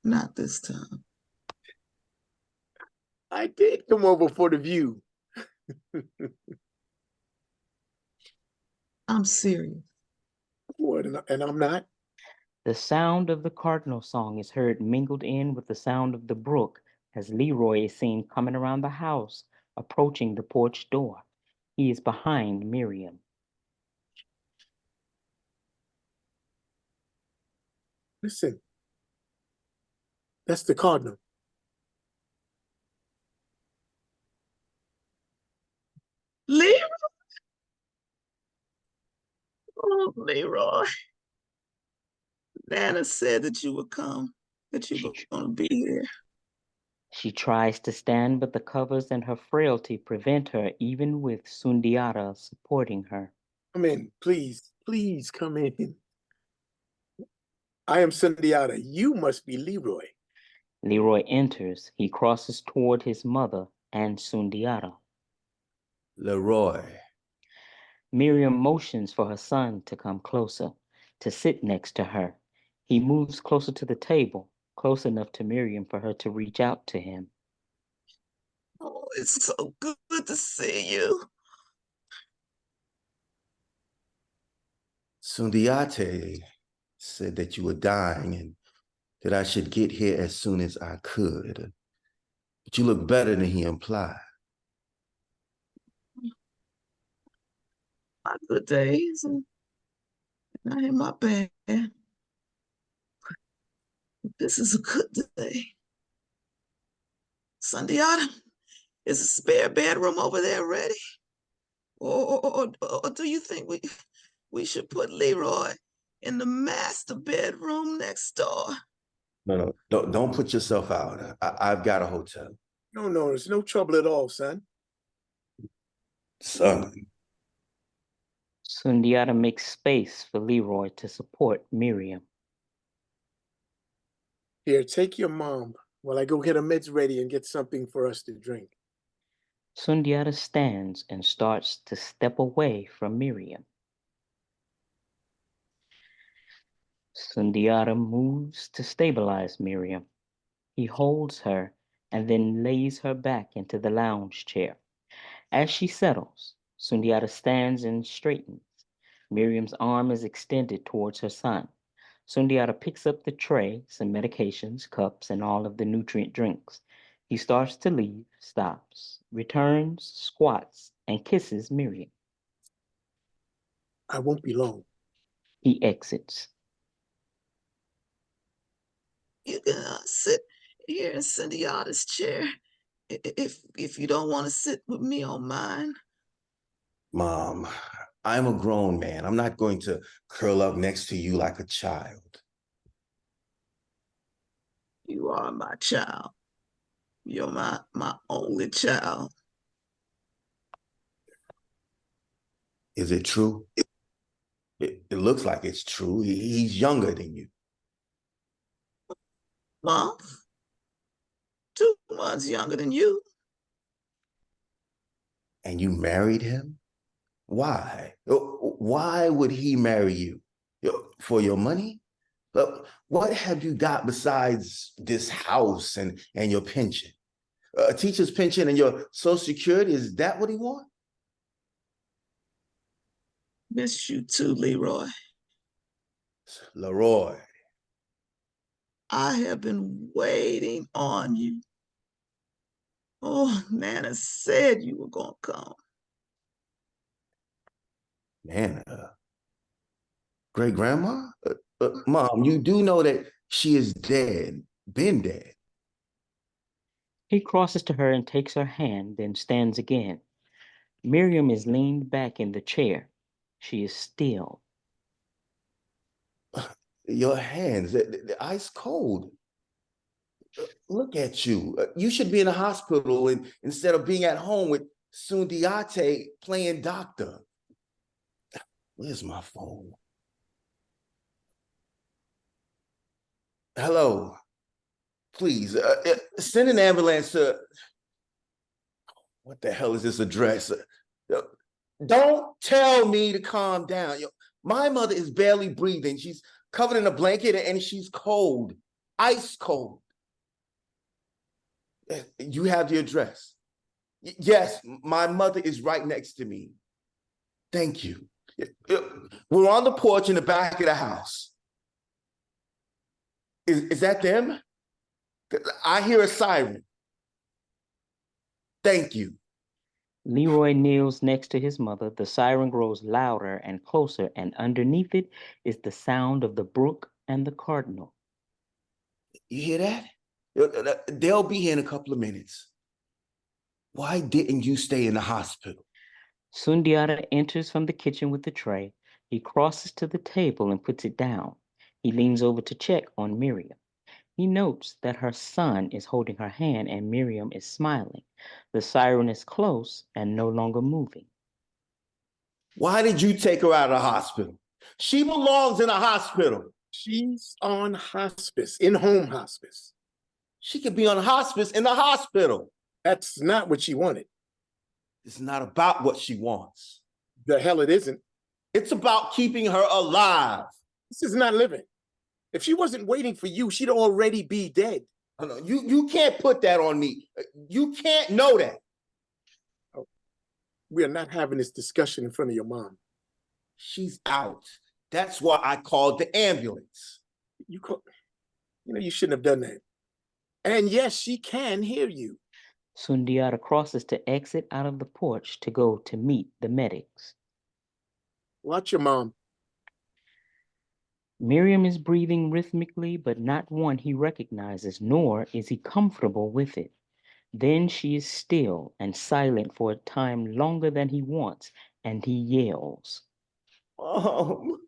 Not this time. I did come over for the view. I'm serious. What, and I'm not? The sound of the cardinal song is heard mingled in with the sound of the brook as LeRoi is seen coming around the house, approaching the porch door. He is behind Miriam. Listen, that's the cardinal. LeRoi? Oh, LeRoi. Nana said that you would come, that you were going to be here. She tries to stand, but the covers and her frailty prevent her, even with Sundiata supporting her. Come in, please, please come in. I am Sundiata. You must be LeRoi. LeRoi enters. He crosses toward his mother and Sundiata. LeRoi. Miriam motions for her son to come closer, to sit next to her. He moves closer to the table, close enough to Miriam for her to reach out to him. Oh, it's so good to see you. Sundiata said that you were dying and that I should get here as soon as I could. But you look better than he implied. My good days, and I had my bad. This is a good day. Sundiata, is a spare bedroom over there ready? Or do you think we should put LeRoi in the master bedroom next door? No, don't put yourself out. I've got a hotel. No, there's no trouble at all, son. Son. Sundiata makes space for LeRoi to support Miriam. Here, take your mom while I go get her meds ready and get something for us to drink. Sundiata stands and starts to step away from Miriam. Sundiata moves to stabilize Miriam. He holds her and then lays her back into the lounge chair. As she settles, Sundiata stands and straightens. Miriam's arm is extended towards her son. Sundiata picks up the tray, some medications, cups, and all of the nutrient drinks. He starts to leave, stops, returns, squats, and kisses Miriam. I won't be long. He exits. You can sit here in Sundiata's chair if you don't want to sit with me on mine. Mom, I'm a grown man. I'm not going to curl up next to you like a child. You are my child. You're my only child. Is it true? It looks like it's true. He's younger than you. Month? 2 months younger than you. And you married him? Why? Why would he marry you? For your money? What have you got besides this house and your pension? A teacher's pension and your Social Security, is that what he wants? Miss you too, LeRoi. LeRoi. I have been waiting on you. Oh, Nana said you were going to come. Nana? Great-grandma? Mom, you do know that she is dead, been dead. He crosses to her and takes her hand, then stands again. Miriam is leaned back in the chair. She is still. Your hands, they're ice cold. Look at you. You should be in a hospital instead of being at home with Sundiata playing doctor. Where's my phone? Hello. Please, send an ambulance to... What the hell is this address? Don't tell me to calm down. My mother is barely breathing. She's covered in a blanket and she's cold, ice cold. You have the address. Yes, my mother is right next to me. Thank you. We're on the porch in the back of the house. Is that them? I hear a siren. Thank you. LeRoi kneels next to his mother. The siren grows louder and closer, and underneath it is the sound of the brook and the cardinal. You hear that? They'll be here in a couple of minutes. Why didn't you stay in the hospital? Sundiata enters from the kitchen with the tray. He crosses to the table and puts it down. He leans over to check on Miriam. He notes that her son is holding her hand and Miriam is smiling. The siren is close and no longer moving. Why did you take her out of the hospital? She belongs in a hospital. She's on hospice, in-home hospice. She could be on hospice in the hospital. That's not what she wanted. It's not about what she wants. The hell it isn't. It's about keeping her alive. This is not living. If she wasn't waiting for you, she'd already be dead. Oh, no, you can't put that on me. You can't know that. Oh, we are not having this discussion in front of your mom. She's out. That's why I called the ambulance. You shouldn't have done that. And yes, she can hear you. Sundiata crosses to exit out of the porch to go to meet the medics. Watch your mom. Miriam is breathing rhythmically, but not one he recognizes, nor is he comfortable with it. Then she is still and silent for a time longer than he wants, and he yells. Mom.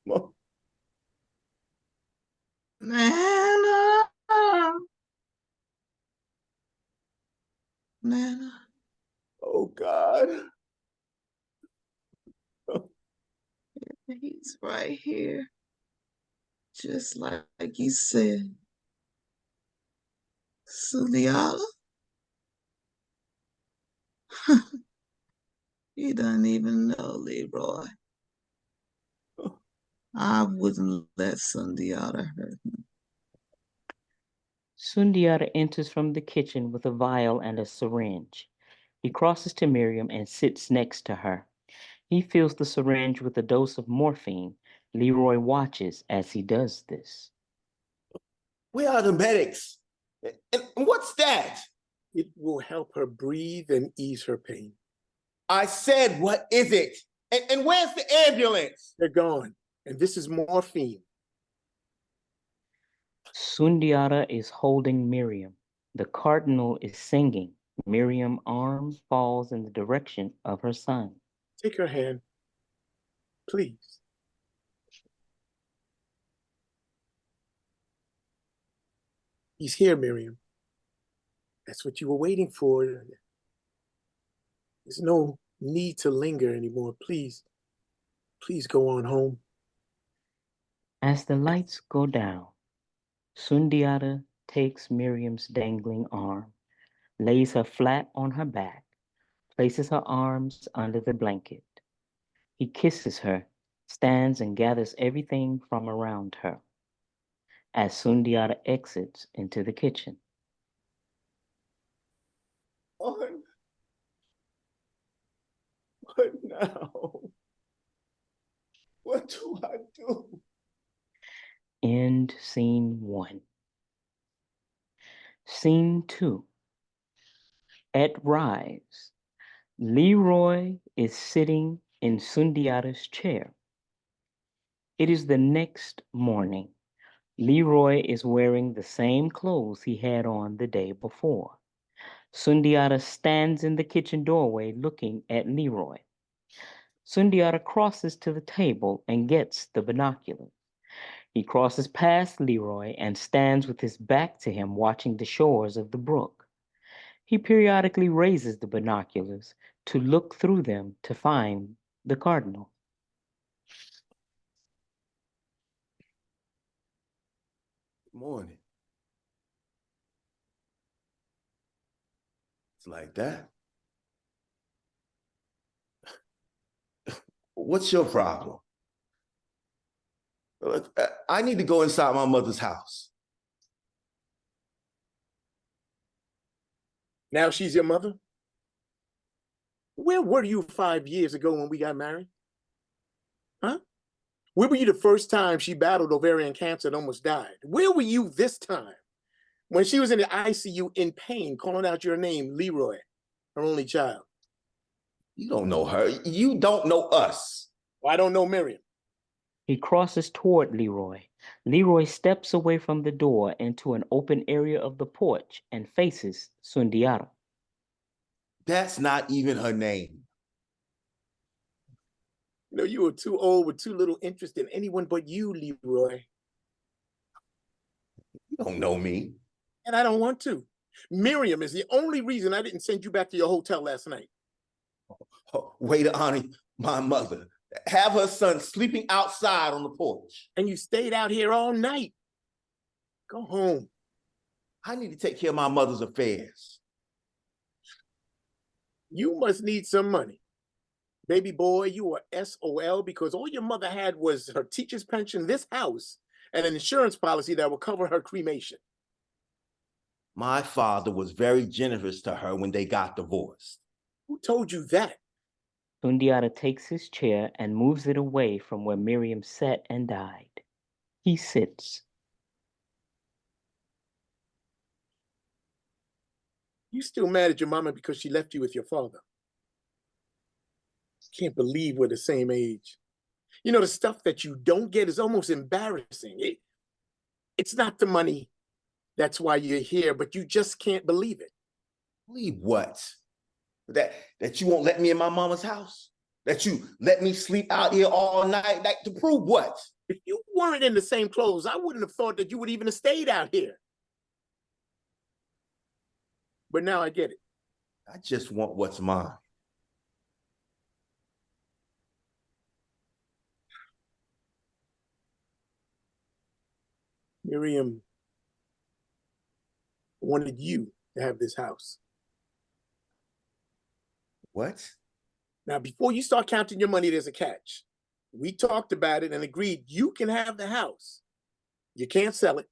Mom. Nana. Nana. Oh, God. He's right here. Just like you said. Sundiata? He doesn't even know LeRoi. I wouldn't let Sundiata hurt him. Sundiata enters from the kitchen with a vial and a syringe. He crosses to Miriam and sits next to her. He fills the syringe with a dose of morphine. LeRoi watches as he does this. Where are the medics? And what's that? It will help her breathe and ease her pain. I said, what is it? And where's the ambulance? They're gone. And this is morphine. Sundiata is holding Miriam. The cardinal is singing. Miriam's arm falls in the direction of her son. Take her hand, please. He's here, Miriam. That's what you were waiting for. There's no need to linger anymore. Please go on home. As the lights go down, Sundiata takes Miriam's dangling arm, lays her flat on her back, places her arms under the blanket. He kisses her, stands and gathers everything from around her. As Sundiata exits into the kitchen. What now? What do I do? End scene 1. Scene 2. At Rise, LeRoi is sitting in Sundiata's chair. It is the next morning. LeRoi is wearing the same clothes he had on the day before. Sundiata stands in the kitchen doorway looking at LeRoi. Sundiata crosses to the table and gets the binoculars. He crosses past LeRoi and stands with his back to him watching the shores of the brook. He periodically raises the binoculars to look through them to find the cardinal. Good morning. It's like that. What's your problem? I need to go inside my mother's house. Now she's your mother? Where were you 5 years ago when we got married? Huh? Where were you the first time she battled ovarian cancer and almost died? Where were you this time? When she was in the ICU in pain, calling out your name, LeRoi, her only child. You don't know her. You don't know us. Well, I don't know Miriam. He crosses toward LeRoi. LeRoi steps away from the door into an open area of the porch and faces Sundiata. That's not even her name. You know, you were too old with too little interest in anyone but you, LeRoi. You don't know me. And I don't want to. Miriam is the only reason I didn't send you back to your hotel last night. Way to honor my mother. Have her son sleeping outside on the porch. And you stayed out here all night. Go home. I need to take care of my mother's affairs. You must need some money. Baby boy, you are SOL because all your mother had was her teacher's pension, this house, and an insurance policy that will cover her cremation. My father was very generous to her when they got divorced. Who told you that? Sundiata takes his chair and moves it away from where Miriam sat and died. He sits. You still mad at your mama because she left you with your father. Can't believe we're the same age. You know, the stuff that you don't get is almost embarrassing. It's not the money. That's why you're here, but you just can't believe it. Believe what? That you won't let me in my mama's house? That you let me sleep out here all night? Like, to prove what? If you weren't in the same clothes, I wouldn't have thought that you would even have stayed out here. But now I get it. I just want what's mine. Miriam wanted you to have this house. What? Now, before you start counting your money, there's a catch. We talked about it and agreed you can have the house. You can't sell it.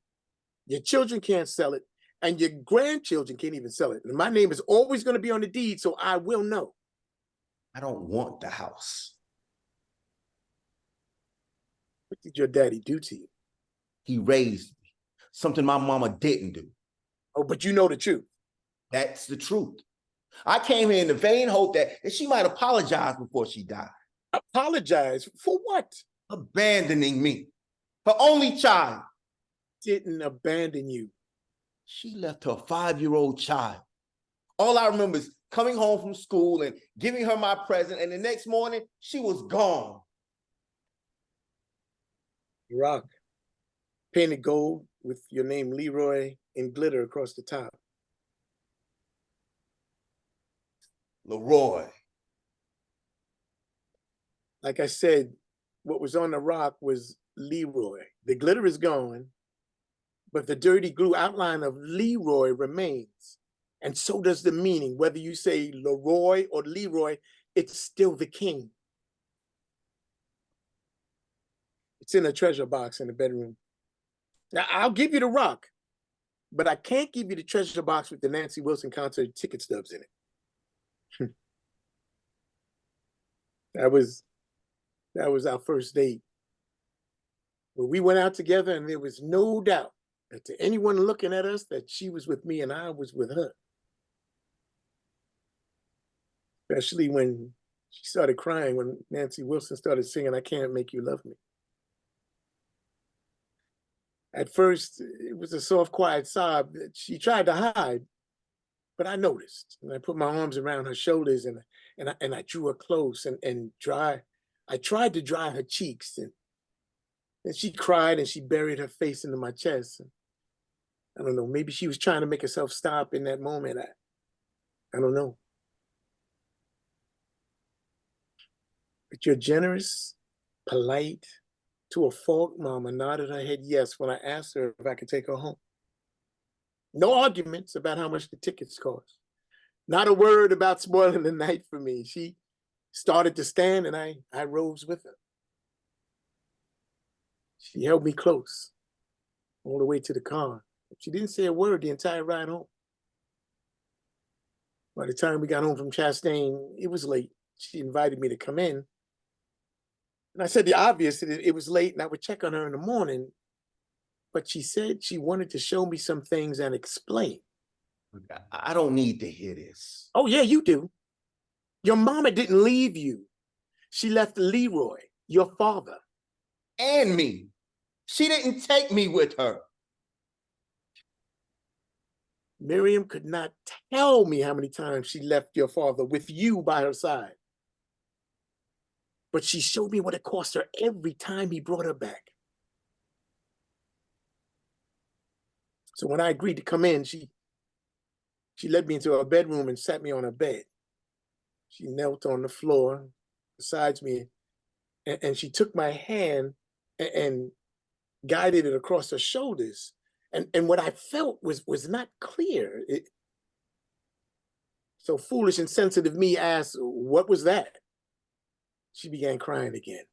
Your children can't sell it. And your grandchildren can't even sell it. And my name is always going to be on the deed, so I will know. I don't want the house. What did your daddy do to you? He raised me, something my mama didn't do. Oh, but you know the truth. That's the truth. I came here in the vain hope that she might apologize before she died. Apologize? For what? Abandoning me, her only child. Didn't abandon you. She left her 5-year-old child. All I remember is coming home from school and giving her my present, and the next morning, she was gone. Rock, painted gold with your name LeRoi in glitter across the top. LeRoi. Like I said, what was on the rock was LeRoi. The glitter is gone, but the dirty glue outline of LeRoi remains. And so does the meaning. Whether you say LeRoi or LeRoi, it's still the king. It's in a treasure box in the bedroom. Now, I'll give you the rock, but I can't give you the treasure box with the Nancy Wilson concert ticket stubs in it. That was our first date. Well, we went out together and there was no doubt that to anyone looking at us that she was with me and I was with her. Especially when she started crying when Nancy Wilson started singing, "I Can't Make You Love Me." At first, it was a soft, quiet sob that she tried to hide, but I noticed. And I put my arms around her shoulders and I drew her close and I tried to dry her cheeks. And she cried and she buried her face into my chest. And I don't know, maybe she was trying to make herself stop in that moment. I don't know. But your generous, polite, to a fault mama nodded her head yes when I asked her if I could take her home. No arguments about how much the tickets cost. Not a word about spoiling the night for me. She started to stand and I rose with her. She held me close all the way to the car. She didn't say a word the entire ride home. By the time we got home from Chastain, it was late. She invited me to come in. And I said the obvious, it was late and I would check on her in the morning. But she said she wanted to show me some things and explain. I don't need to hear this. Oh, yeah, you do. Your mama didn't leave you. She left LeRoi, your father. And me. She didn't take me with her. Miriam could not tell me how many times she left your father with you by her side. But she showed me what it cost her every time he brought her back. So when I agreed to come in, she led me into her bedroom and sat me on her bed. She knelt on the floor beside me, and she took my hand and guided it across her shoulders And what I felt was not clear. So foolish and sensitive me asked, "What was that?" She began crying again.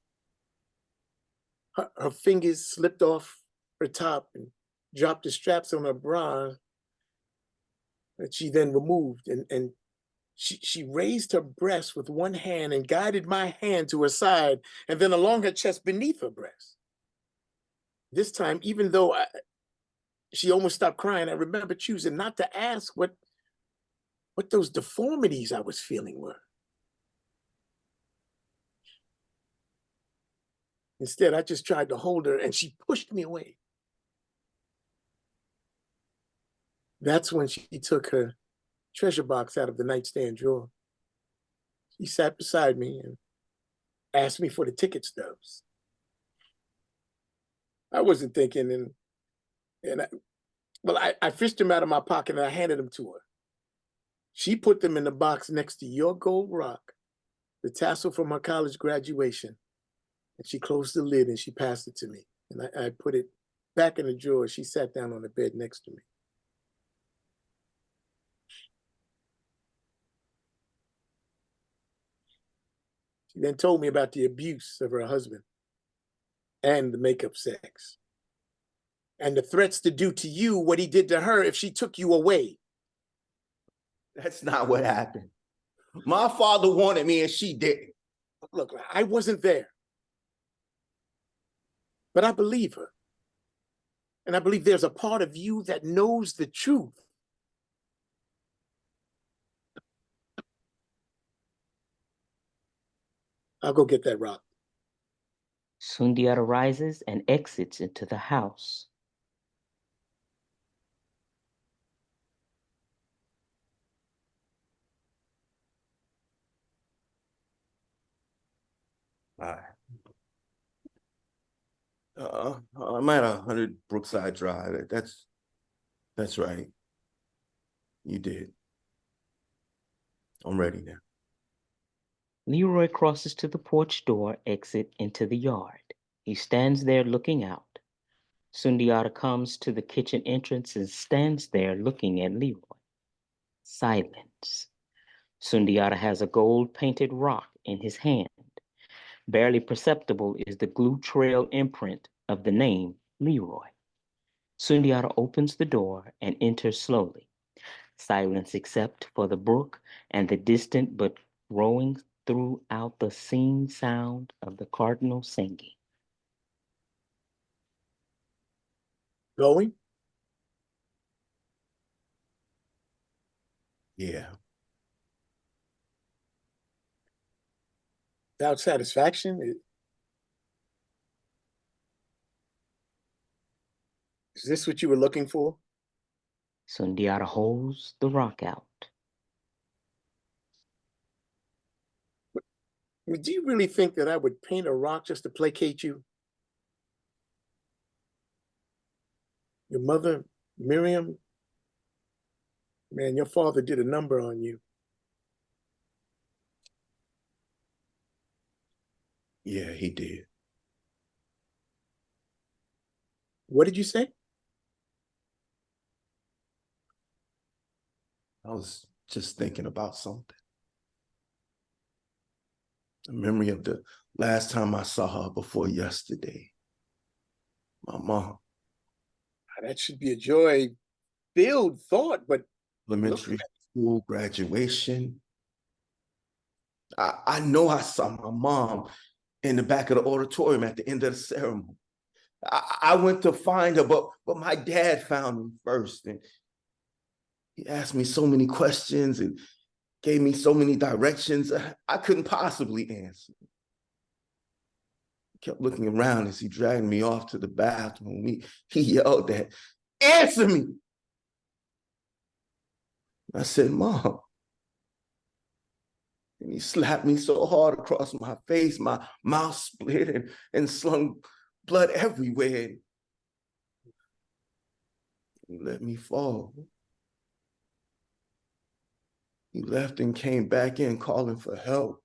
Her fingers slipped off her top and dropped the straps on her bra that she then removed. And she raised her breast with one hand and guided my hand to her side and then along her chest beneath her breast. This time, even though she almost stopped crying, I remember choosing not to ask what those deformities I was feeling were. Instead, I just tried to hold her and she pushed me away. That's when she took her treasure box out of the nightstand drawer. She sat beside me and asked me for the ticket stubs. I wasn't thinking, I fished them out of my pocket and I handed them to her. She put them in the box next to your gold rock, the tassel from her college graduation, and she closed the lid and she passed it to me. And I put it back in the drawer. She sat down on the bed next to me. She then told me about the abuse of her husband and the makeup sex and the threats to do to you what he did to her if she took you away. That's not what happened. My father wanted me and she didn't. Look, I wasn't there. But I believe her. And I believe there's a part of you that knows the truth. I'll go get that rock. Sundiata rises and exits into the house. I'm at 100 Brookside Drive. That's right. You did. I'm ready now. LeRoi crosses to the porch door, exit into the yard. He stands there looking out. Sundiata comes to the kitchen entrance and stands there looking at LeRoi. Silence. Sundiata has a gold-painted rock in his hand. Barely perceptible is the glue trail imprint of the name LeRoi. Sundiata opens the door and enters slowly. Silence except for the brook and the distant but growing throughout the scene sound of the cardinal singing. Going? Yeah. Without satisfaction? Is this what you were looking for? Sundiata holds the rock out. Do you really think that I would paint a rock just to placate you? Your mother, Miriam, man, your father did a number on you. Yeah, he did. What did you say? I was just thinking about something. The memory of the last time I saw her before yesterday. My mom. That should be a joy-filled thought, but Elementary school graduation. I know I saw my mom in the back of the auditorium at the end of the ceremony. I went to find her, but my dad found me first. And he asked me so many questions and gave me so many directions I couldn't possibly answer. He kept looking around as he dragged me off to the bathroom. He yelled at, "Answer me!" I said, "Mom." And he slapped me so hard across my face, my mouth split and slung blood everywhere. He let me fall. He left and came back in calling for help.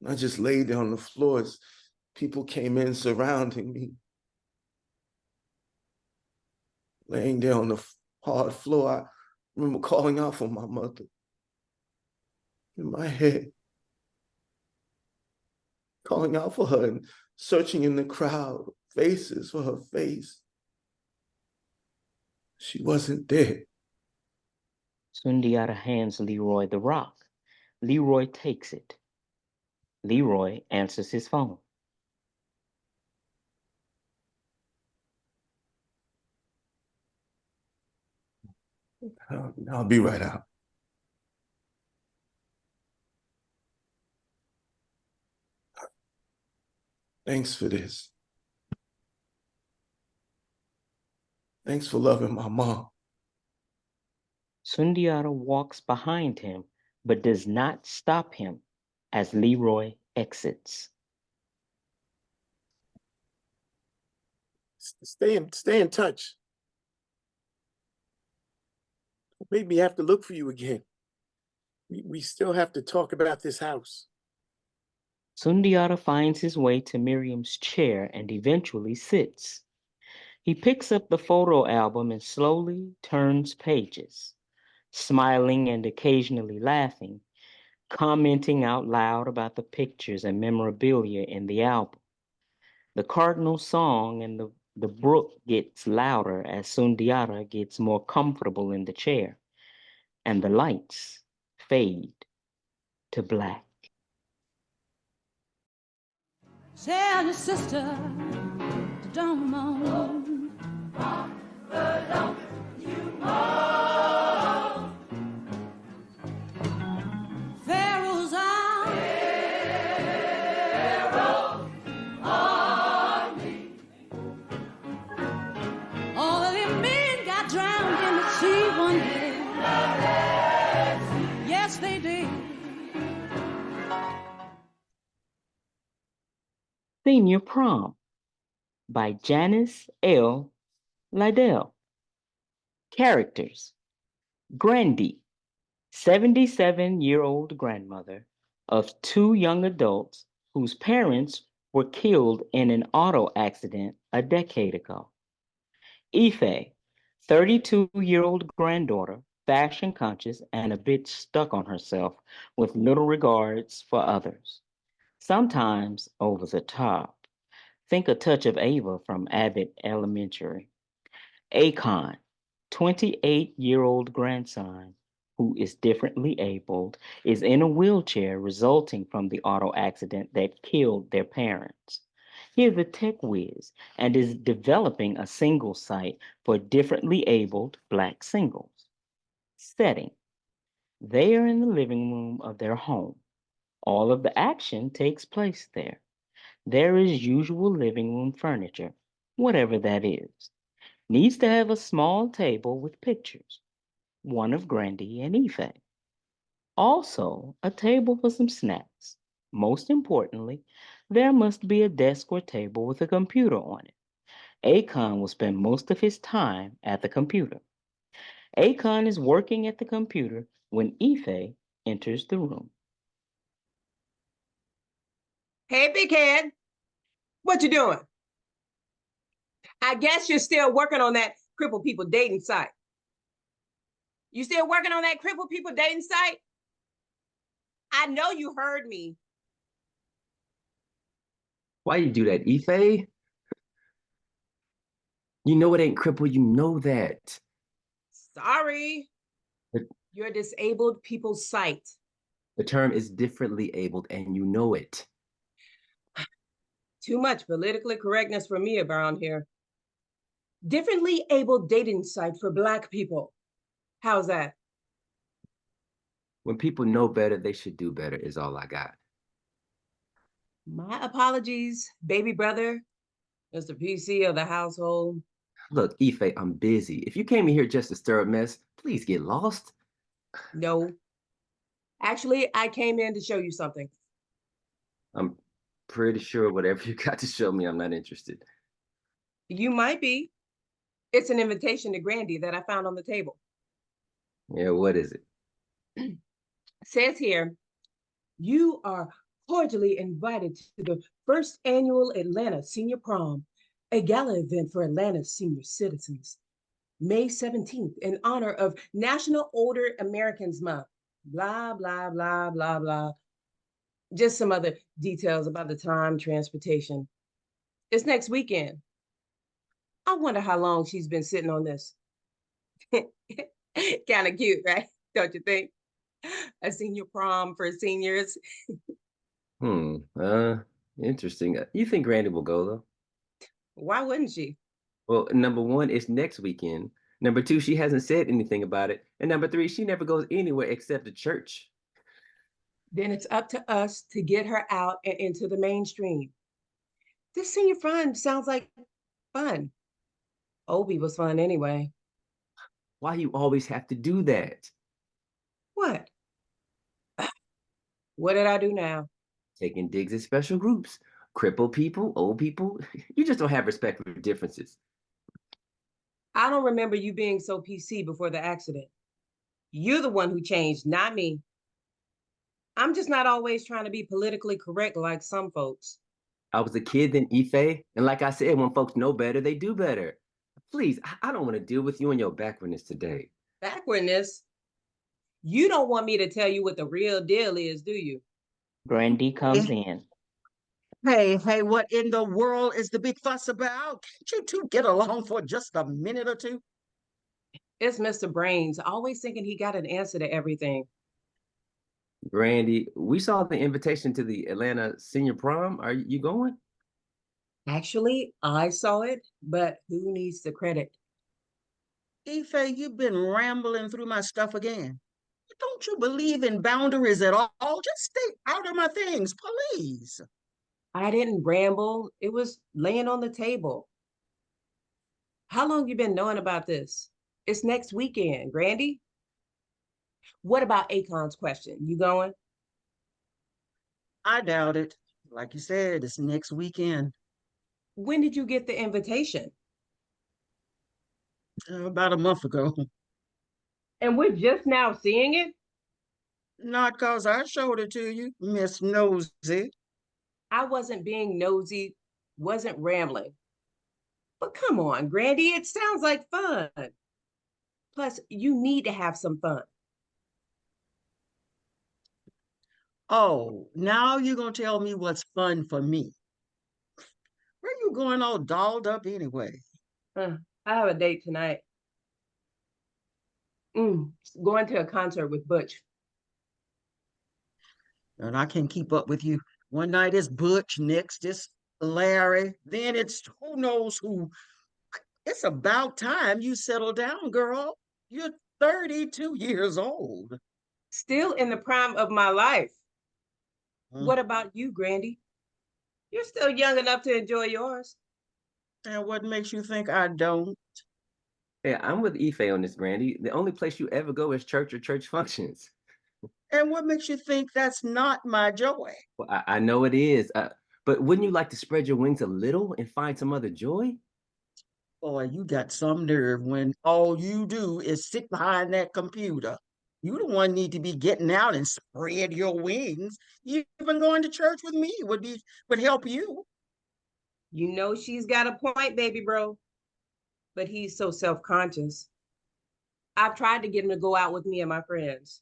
I just laid there on the floor as people came in surrounding me. laying there on the hard floor, I remember calling out for my mother. In my head, calling out for her and searching in the crowd, faces for her face. She wasn't there. Sundiata hands LeRoi the rock. LeRoi takes it. LeRoi answers his phone. I'll be right out. Thanks for this. Thanks for loving my mom. Sundiata walks behind him, but does not stop him as LeRoi exits. Stay in touch. Don't make me have to look for you again. We still have to talk about this house. Sundiata finds his way to Miriam's chair and eventually sits. He picks up the photo album and slowly turns pages, smiling and occasionally laughing, commenting out loud about the pictures and memorabilia in the album. The cardinal song and the brook gets louder as Sundiata gets more comfortable in the chair, and the lights fade to black. Tell your sister, don't moan. Pharaoh's army. All of them men got drowned in the sea one day. Yes, they did. Senior Prom by Janice L. Liddell. Characters: Grandy, 77-year-old grandmother of 2 young adults whose parents were killed in an auto accident a decade ago. Ife, 32-year-old granddaughter, fashion conscious and a bit stuck on herself with little regards for others. Sometimes over the top. Think a touch of Ava from Abbott Elementary. Akon, 28-year-old grandson who is differently abled, is in a wheelchair resulting from the auto accident that killed their parents. He is a tech whiz and is developing a single site for differently abled Black singles. Setting: they are in the living room of their home. All of the action takes place there. There is usual living room furniture, whatever that is. Needs to have a small table with pictures, one of Grandy and Ife. Also, a table for some snacks. Most importantly, there must be a desk or table with a computer on it. Akon will spend most of his time at the computer. Akon is working at the computer when Ife enters the room. Hey, big head, what you doing? I guess you're still working on that crippled people dating site. You still working on that crippled people dating site? I know you heard me. Why you do that, Ife? You know it ain't crippled, you know that. Sorry. But you're a disabled people's site. the term is differently abled and you know it. Too much politically correctness for me around here. Differently abled dating site for Black people. How's that? When people know better, they should do better is all I got. My apologies, baby brother, Mr. PC of the household. Look, Ife, I'm busy. If you came in here just to stir a mess, please get lost. No. Actually, I came in to show you something. I'm pretty sure whatever you got to show me, I'm not interested. You might be. It's an invitation to Grandy that I found on the table. Yeah, what is it? Says here, you are cordially invited to the first annual Atlanta Senior Prom, a gala event for Atlanta's senior citizens. May 17th, in honor of National Older Americans Month. Blah, blah, blah, blah, blah. Just some other details about the time, transportation. It's next weekend. I wonder how long she's been sitting on this. Kind of cute, right? Don't you think? A senior prom for seniors. Hmm. Interesting. You think Granny will go though? Why wouldn't she? Well, number one, it's next weekend. Number two, she hasn't said anything about it. And number three, she never goes anywhere except to church. Then it's up to us to get her out and into the mainstream. This senior fun sounds like fun. Obi was fun anyway. Why you always have to do that? What? What did I do now? Taking digs at special groups, crippled people, old people. You just don't have respect for differences. I don't remember you being so PC before the accident. You're the one who changed, not me. I'm just not always trying to be politically correct like some folks. I was a kid then, Ife, and like I said, when folks know better, they do better. Please, I don't want to deal with you and your backwardness today. Backwardness? You don't want me to tell you what the real deal is, do you? Brandy comes in. Hey, what in the world is the big fuss about? Can't you two get along for just a minute or two? It's Mr. Brains, always thinking he got an answer to everything. Brandy, we saw the invitation to the Atlanta senior prom. Are you going? Actually, I saw it, but who needs the credit? Ife, you've been rambling through my stuff again. Don't you believe in boundaries at all? Just stay out of my things, please. I didn't ramble. It was laying on the table. How long you been knowing about this? It's next weekend, Grandy. What about Akon's question? You going? I doubt it. Like you said, it's next weekend. When did you get the invitation? About a month ago. And we're just now seeing it? Not cause I showed it to you, Miss Nosy. I wasn't being nosy, wasn't rambling. But come on, Grandy, it sounds like fun. Plus, you need to have some fun. Oh, now you're gonna tell me what's fun for me. Where you going all dolled up anyway? I have a date tonight. Going to a concert with Butch. And I can't keep up with you. One night it's Butch, next it's Larry, then it's who knows who. It's about time you settle down, girl. You're 32 years old. Still in the prime of my life. What about you, Grandy? You're still young enough to enjoy yours. And what makes you think I don't? Yeah, I'm with Ife on this, Grandy. The only place you ever go is church or church functions. And what makes you think that's not my joy? Well, I know it is. But wouldn't you like to spread your wings a little and find some other joy? Boy, you got some nerve when all you do is sit behind that computer. You the one need to be getting out and spread your wings. Even going to church with me would help you. You know she's got a point, baby bro. But he's so self-conscious. I've tried to get him to go out with me and my friends.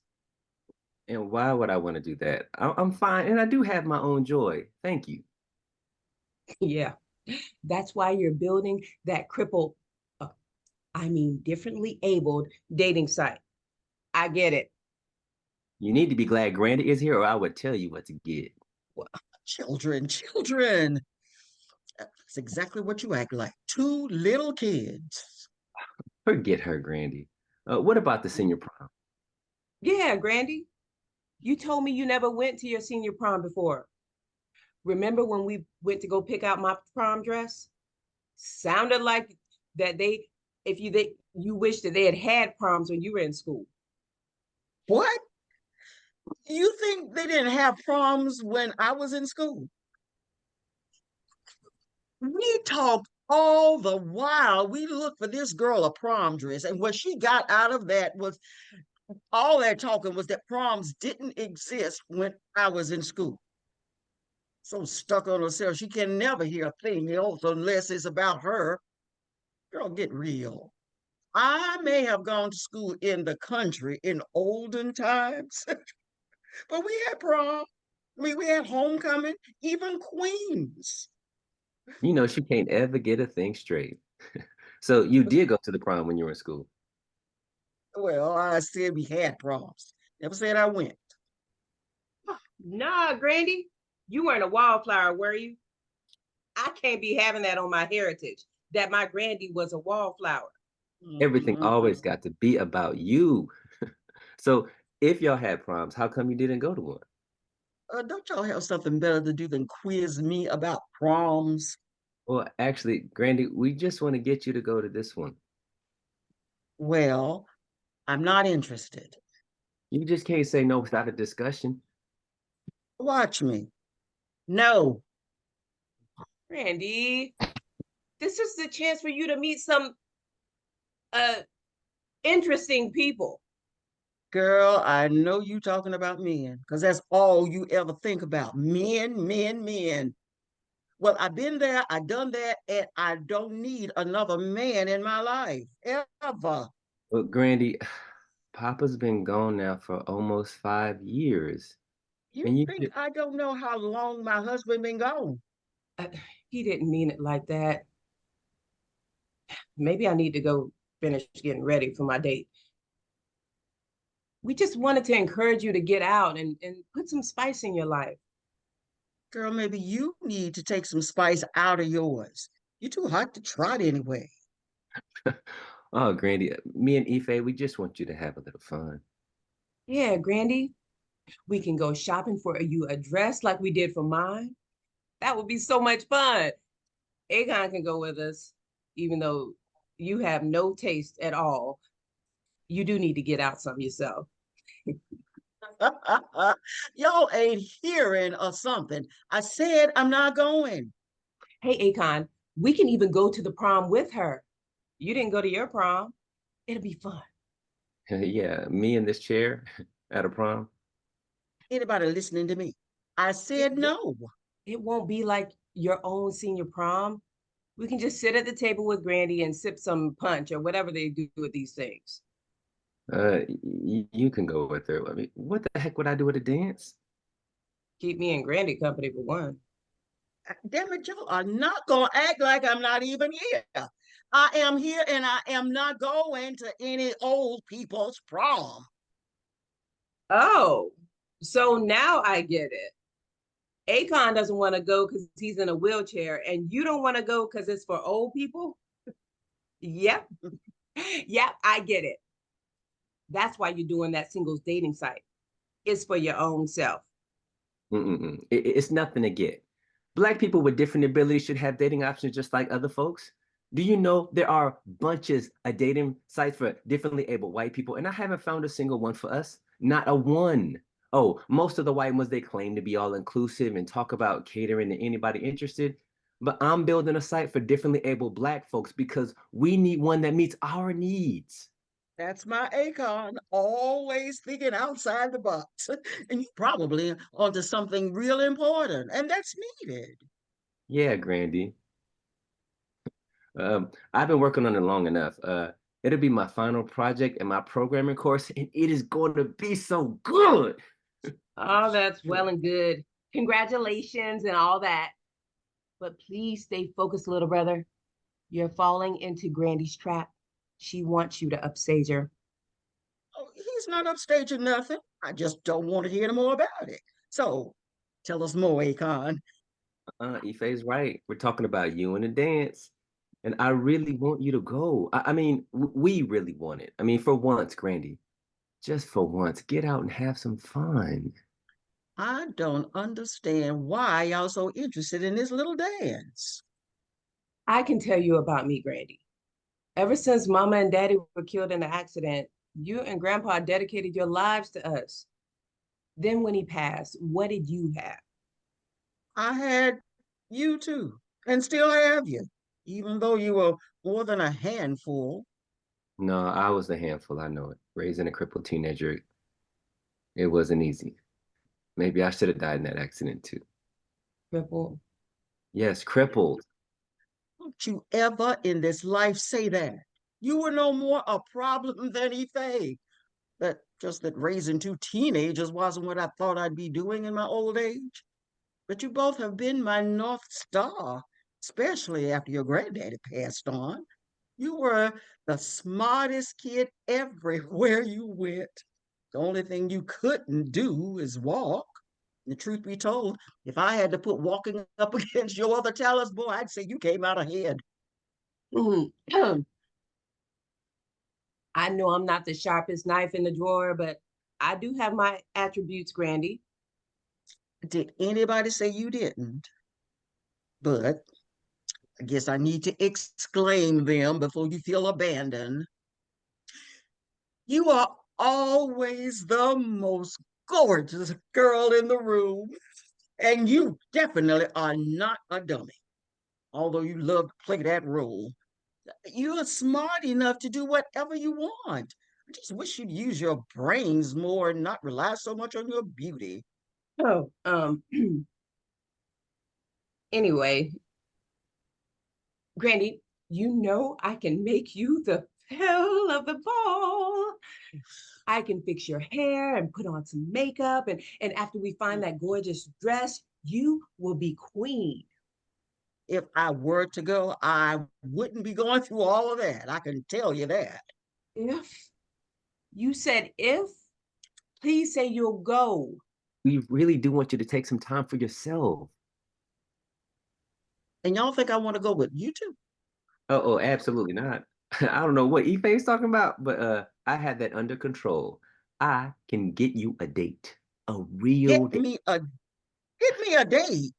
And why would I want to do that? I'm fine, and I do have my own joy. Thank you. Yeah, that's why you're building that differently abled dating site. I get it. You need to be glad Grandy is here, or I would tell you what to get. Well, children. That's exactly what you act like. Two little kids. Forget her, Grandy. What about the senior prom? Yeah, Grandy. You told me you never went to your senior prom before. Remember when we went to go pick out my prom dress? Sounded like that you wish that they had proms when you were in school. What? You think they didn't have proms when I was in school? We talked all the while. We looked for this girl a prom dress, and what she got out of that was all that talking was that proms didn't exist when I was in school. So stuck on herself, she can never hear a thing else unless it's about her. Girl, get real. I may have gone to school in the country in olden times, but we had prom. I mean, we had homecoming, even queens. You know, she can't ever get a thing straight. So you did go to the prom when you were in school. Well, I said we had proms. Never said I went. Nah, Grandy, you weren't a wallflower, were you? I can't be having that on my heritage, that my Grandy was a wallflower. Everything always Mm-mm. got to be about you. So if y'all had proms, how come you didn't go to one? Don't y'all have something better to do than quiz me about proms? Well, actually, Grandy, we just want to get you to go to this one. Well, I'm not interested. You just can't say no without a discussion. Watch me. No. Grandy, this is the chance for you to meet some uh interesting people. Girl, I know you talking about men, because that's all you ever think about. Men, men, men. Well, I've been there, I done that, and I don't need another man in my life. Ever. But Grandy, Papa's been gone now for almost 5 years. You And you think should, I don't know how long my husband been gone? Uh, he didn't mean it like that. Maybe I need to go finish getting ready for my date. We just wanted to encourage you to get out and put some spice in your life. Girl, maybe you need to take some spice out of yours. You're too hot to trot anyway. oh, Grandy, me and Ife, we just want you to have a little fun. Yeah, Grandy, we can go shopping for you a dress like we did for mine. That would be so much fun. Aegon can go with us, even though you have no taste at all. You do need to get out some yourself. Y'all ain't hearing or something. I said I'm not going. Hey, Akon, we can even go to the prom with her. You didn't go to your prom. It'll be fun. Yeah, me in this chair at a prom. Anybody listening to me? I It, said no. it won't be like your own senior prom. We can just sit at the table with Grandy and sip some punch or whatever they do with these things. You can go with her. I mean, what the heck would I do at a dance? Keep me and Grandy company for one. Damn it, y'all are not gonna act like I'm not even here. I am here and I am not going to any old people's prom. Oh, so now I get it. Akon doesn't want to go because he's in a wheelchair, and you don't want to go because it's for old people? Yep. Yep, I get it. That's why you're doing that singles dating site. It's for your own self. It's nothing to get. Black people with different abilities should have dating options just like other folks. Do you know there are bunches of dating sites for differently able white people, and I haven't found a single one for us? Not a one. Oh, most of the white ones, they claim to be all inclusive and talk about catering to anybody interested. But I'm building a site for differently able Black folks because we need one that meets our needs. That's my Akon, always thinking outside the box. And you probably onto something real important, and that's needed. Yeah, Grandy. I've been working on it long enough. It'll be my final project in my programming course, and it is going to be so good. Oh, that's well and good. Congratulations and all that. But please stay focused, little brother. You're falling into Grandy's trap. She wants you to upstage her. Oh, he's not upstaging nothing. I just don't want to hear no more about it. So tell us more, Akon. Ife's right. We're talking about you and the dance. And I really want you to go. I mean, we really want it. I mean, for once, Grandy, just for once, get out and have some fun. I don't understand why y'all so interested in this little dance. I can tell you about me, Grandy. Ever since Mama and Daddy were killed in the accident, you and Grandpa dedicated your lives to us. Then when he passed, what did you have? I had you too, and still have you, even though you were more than a handful. No, I was a handful. I know it. Raising a crippled teenager, it wasn't easy. Maybe I should have died in that accident too. Crippled. Yes, crippled. Don't you ever in this life say that. You were no more a problem than Ife. That raising two teenagers wasn't what I thought I'd be doing in my old age. But you both have been my North Star, especially after your granddaddy passed on. You were the smartest kid everywhere you went. The only thing you couldn't do is walk. And the truth be told, if I had to put walking up against your other talents, boy, I'd say you came out ahead. I know I'm not the sharpest knife in the drawer, but I do have my attributes, Grandy. Did anybody say you didn't? But I guess I need to exclaim them before you feel abandoned. You are always the most gorgeous girl in the room, and you definitely are not a dummy, although you love to play that role. You're smart enough to do whatever you want. I just wish you'd use your brains more and not rely so much on your beauty. Oh, anyway, Grandy, you know I can make you the belle of the ball. I can fix your hair and put on some makeup, and after we find that gorgeous dress, you will be queen. If I were to go, I wouldn't be going through all of that. I can tell you that. If you said if, please say you'll go. We really do want you to take some time for yourself. And y'all think I want to go with you two? Oh, absolutely not. I don't know what Ife's talking about, but I had that under control. I can get you a date, a real Get me a date.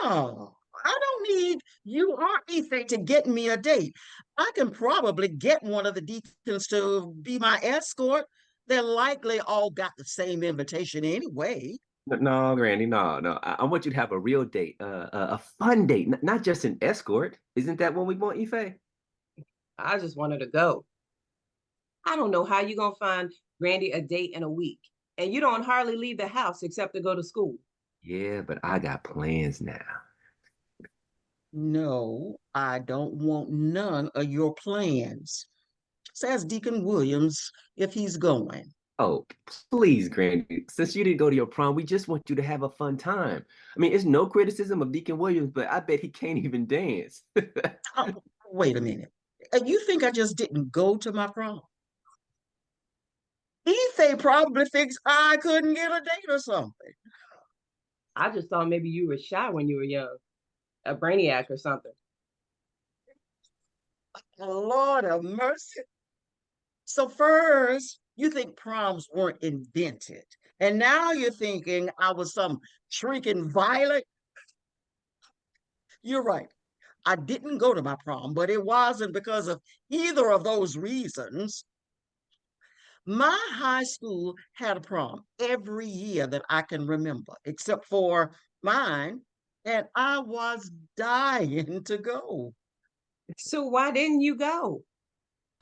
No, I don't need you or anything to get me a date. I can probably get one of the deacons to be my escort. They're likely all got the same invitation anyway. No, Granny, no. I want you to have a real date, a fun date, not just an escort. Isn't that what we want, Ife? I just wanted to go. I don't know how you're going to find Grandy a date in a week. And you don't hardly leave the house except to go to school. Yeah, but I got plans now. No, I don't want none of your plans. Says Deacon Williams if he's going. Oh, please, Granny. Since you didn't go to your prom, we just want you to have a fun time. I mean, it's no criticism of Deacon Williams, but I bet he can't even dance. Oh, wait a minute. You think I just didn't go to my prom? Ife probably thinks I couldn't get a date or something. I just thought maybe you were shy when you were young, a brainiac or something. Lord of mercy. So first, you think proms weren't invented, and now you're thinking I was some shrieking violet. You're right. I didn't go to my prom, but it wasn't because of either of those reasons. My high school had a prom every year that I can remember, except for mine, and I was dying to go. So why didn't you go?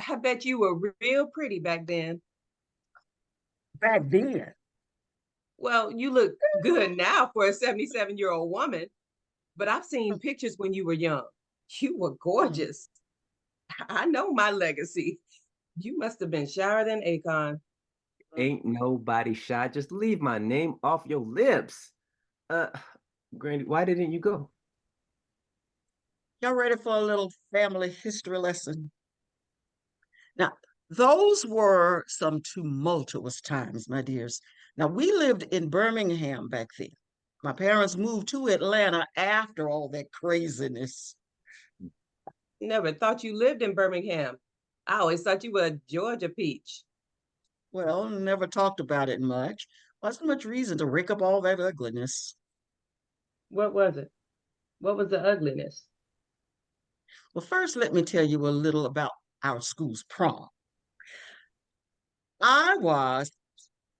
I bet you were real pretty back then. Back then. Well, you look good now for a 77-year-old woman, but I've seen pictures when you were young. You were gorgeous. I know my legacy. You must have been shyer than Akon. Ain't nobody shy. Just leave my name off your lips. Granny, why didn't you go? Y'all ready for a little family history lesson? Now, those were some tumultuous times, my dears. Now, we lived in Birmingham back then. My parents moved to Atlanta after all that craziness. Never thought you lived in Birmingham. I always thought you were a Georgia peach. Well, never talked about it much. Wasn't much reason to rake up all that ugliness. What was it? What was the ugliness? Well, first, let me tell you a little about our school's prom. I was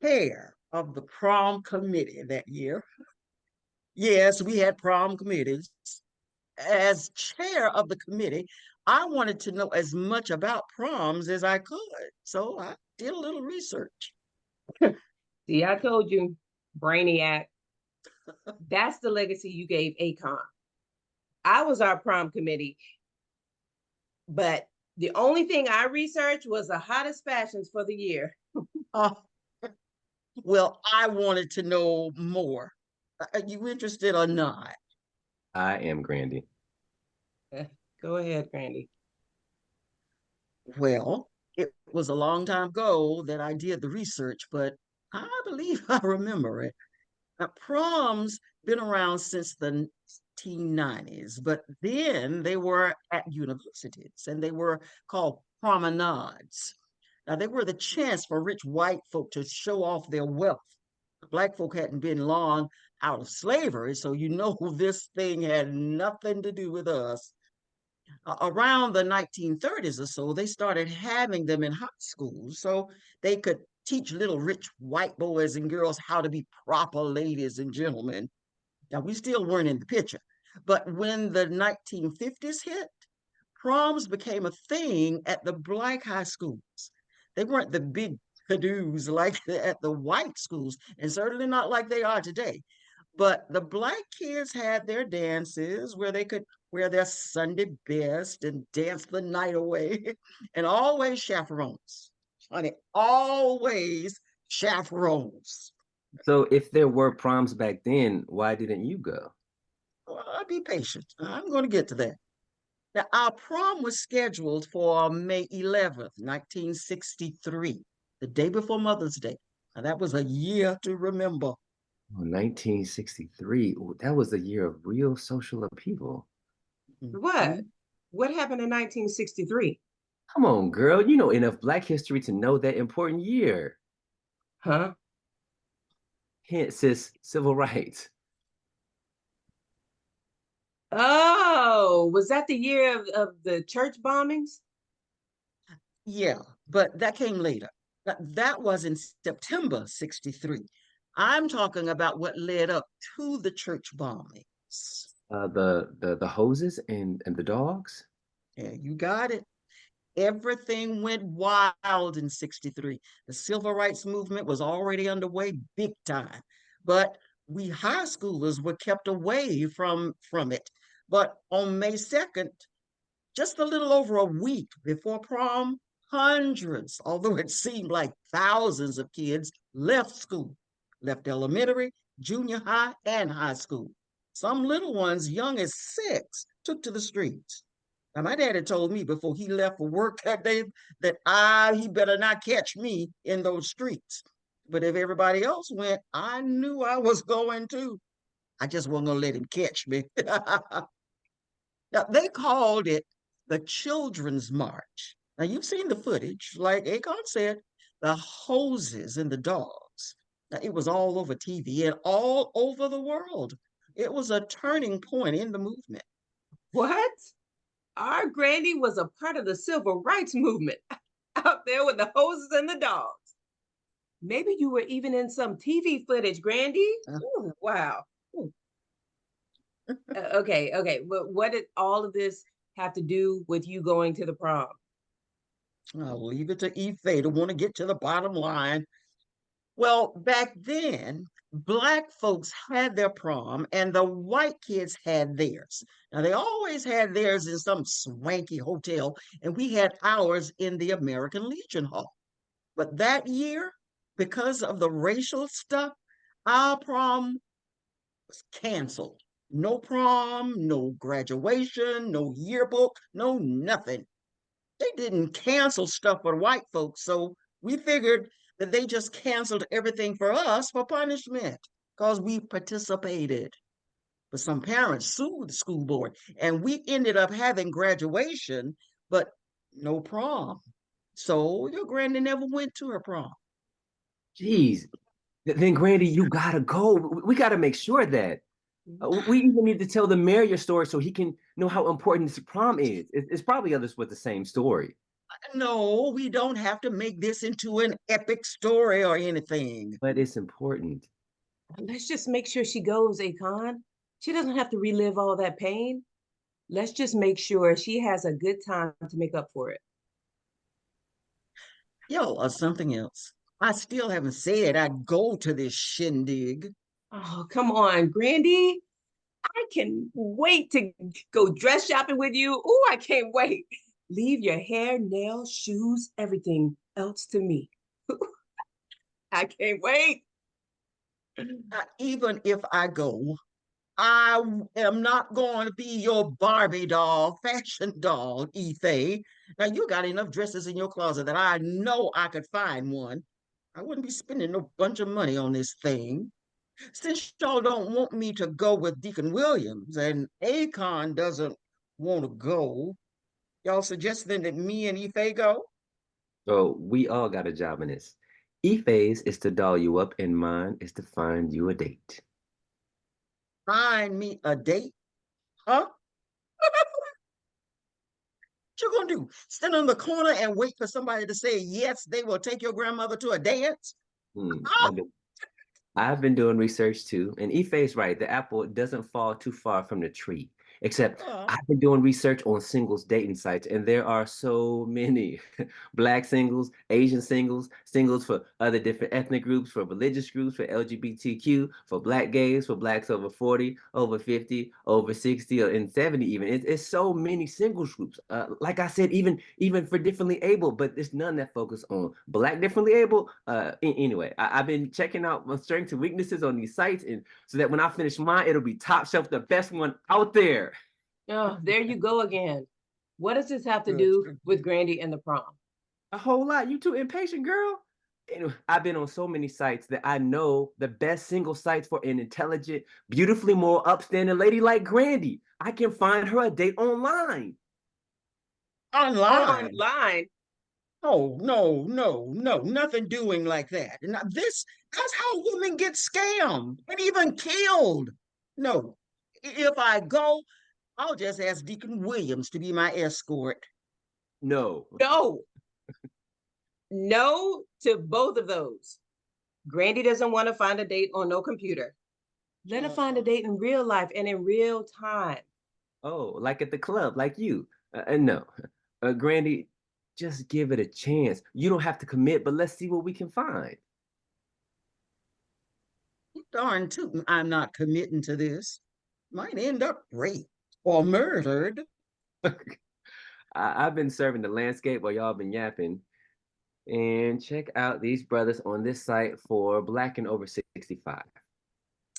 chair of the prom committee that year. Yes, we had prom committees. As chair of the committee, I wanted to know as much about proms as I could. So I did a little research. See, I told you, brainiac. That's the legacy you gave Akon. I was our prom committee, but The only thing I researched was the hottest fashions for the year. Oh, well, I wanted to know more. Are you interested or not? I am, Grandy. Go ahead, Grandy. Well, it was a long time ago that I did the research, but I believe I remember it. Now, prom's been around since the 1990s, but then they were at universities and they were called promenades. Now, they were the chance for rich white folk to show off their wealth. Black folk hadn't been long out of slavery, so you know this thing had nothing to do with us. Around the 1930s or so, they started having them in high schools so they could teach little rich white boys and girls how to be proper ladies and gentlemen. Now, we still weren't in the picture, but when the 1950s hit, proms became a thing at the black high schools. They weren't the big to-dos like at the white schools, and certainly not like they are today. But the black kids had their dances where they could wear their Sunday best and dance the night away, and always chaperones. Honey, always chaperones. So if there were proms back then, why didn't you go? Well, I'll be patient. I'm going to get to that. Now, our prom was scheduled for May 11th, 1963, the day before Mother's Day. Now, that was a year to remember. Oh, 1963. Ooh, that was a year of real social upheaval. What? What happened in 1963? Come on, girl. You know enough Black history to know that important year. Huh? Hence, sis, civil rights. Oh, was that the year of the church bombings? Yeah, but that came later. That was in September 63. I'm talking about what led up to the church bombings. The hoses and the dogs. Yeah, you got it. Everything went wild in 63. The civil rights movement was already underway big time, but we high schoolers were kept away from it. But on May 2nd, just a little over a week before prom, hundreds, although it seemed like thousands of kids left school, left elementary, junior high, and high school. Some little ones, young as 6, took to the streets. Now, my dad had told me before he left for work that day that he better not catch me in those streets. But if everybody else went, I knew I was going too. I just wasn't going to let him catch me. Now, they called it the Children's March. Now, you've seen the footage. Like Akon said, the hoses and the dogs. Now, it was all over TV and all over the world. It was a turning point in the movement. What? Our Grandy was a part of the civil rights movement out there with the hoses and the dogs. Maybe you were even in some TV footage, Grandy. Ooh, wow. Ooh. Okay. But what did all of this have to do with you going to the prom? I'll leave it to Ife to want to get to the bottom line. Well, back then, Black folks had their prom and the white kids had theirs. Now, they always had theirs in some swanky hotel, and we had ours in the American Legion Hall. But that year, because of the racial stuff, our prom was canceled. No prom, no graduation, no yearbook, no nothing. They didn't cancel stuff for white folks, so we figured that they just canceled everything for us for punishment because we participated. But some parents sued the school board, and we ended up having graduation, but no prom. So your granny never went to her prom. Jeez. Then, Grandy, you gotta go. We gotta make sure that. We even need to tell the mayor your story so he can know how important this prom is. It's probably others with the same story. No, we don't have to make this into an epic story or anything. But it's important. Let's just make sure she goes, Akon. She doesn't have to relive all that pain. Let's just make sure she has a good time to make up for it. Yo, or something else. I still haven't said I'd go to this shindig. Oh, come on, Grandy. I can wait to go dress shopping with you. Oh, I can't wait. Leave your hair, nails, shoes, everything else to me. I can't wait. Even if I go, I am not going to be your Barbie doll, fashion doll, Ife. Now, you got enough dresses in your closet that I know I could find one. I wouldn't be spending no bunch of money on this thing. Since y'all don't want me to go with Deacon Williams and Akon doesn't want to go, y'all suggesting that me and Ife go? So we all got a job in this. Ife's is to doll you up, and mine is to find you a date. Find me a date? Huh? What you gonna do? Stand on the corner and wait for somebody to say yes, they will take your grandmother to a dance? I've been, I've been doing research too, and Ife's right. The apple doesn't fall too far from the tree. Except I've been doing research on singles dating sites, and there are so many Black singles, Asian singles, singles for other different ethnic groups, for religious groups, for LGBTQ, for Black gays, for Blacks over 40, over 50, over 60, and 70 even. It's so many singles groups. Like I said, even for differently able, but there's none that focus on Black differently able. Anyway, I've been checking out my strengths and weaknesses on these sites, and so that when I finish mine, it'll be top shelf, the best one out there. Oh, there you go again. What does this have to do with Grandy and the prom? A whole lot. You too impatient, girl. Anyway, I've been on so many sites that I know the best single sites for an intelligent, beautifully more upstanding lady like Grandy. I can find her a date online. Online? Online? Oh, no, nothing doing like that. Now, that's how women get scammed and even killed. No, if I go, I'll just ask Deacon Williams to be my escort. No. No. No to both of those. Grandy doesn't want to find a date on no computer. Let her find a date in real life and in real time. Oh, like at the club, like you. No. Grandy, just give it a chance. You don't have to commit, but let's see what we can find. Darn tootin', I'm not committing to this. Might end up raped or murdered. I've been serving the landscape while y'all been yapping. And check out these brothers on this site for Black and over 65.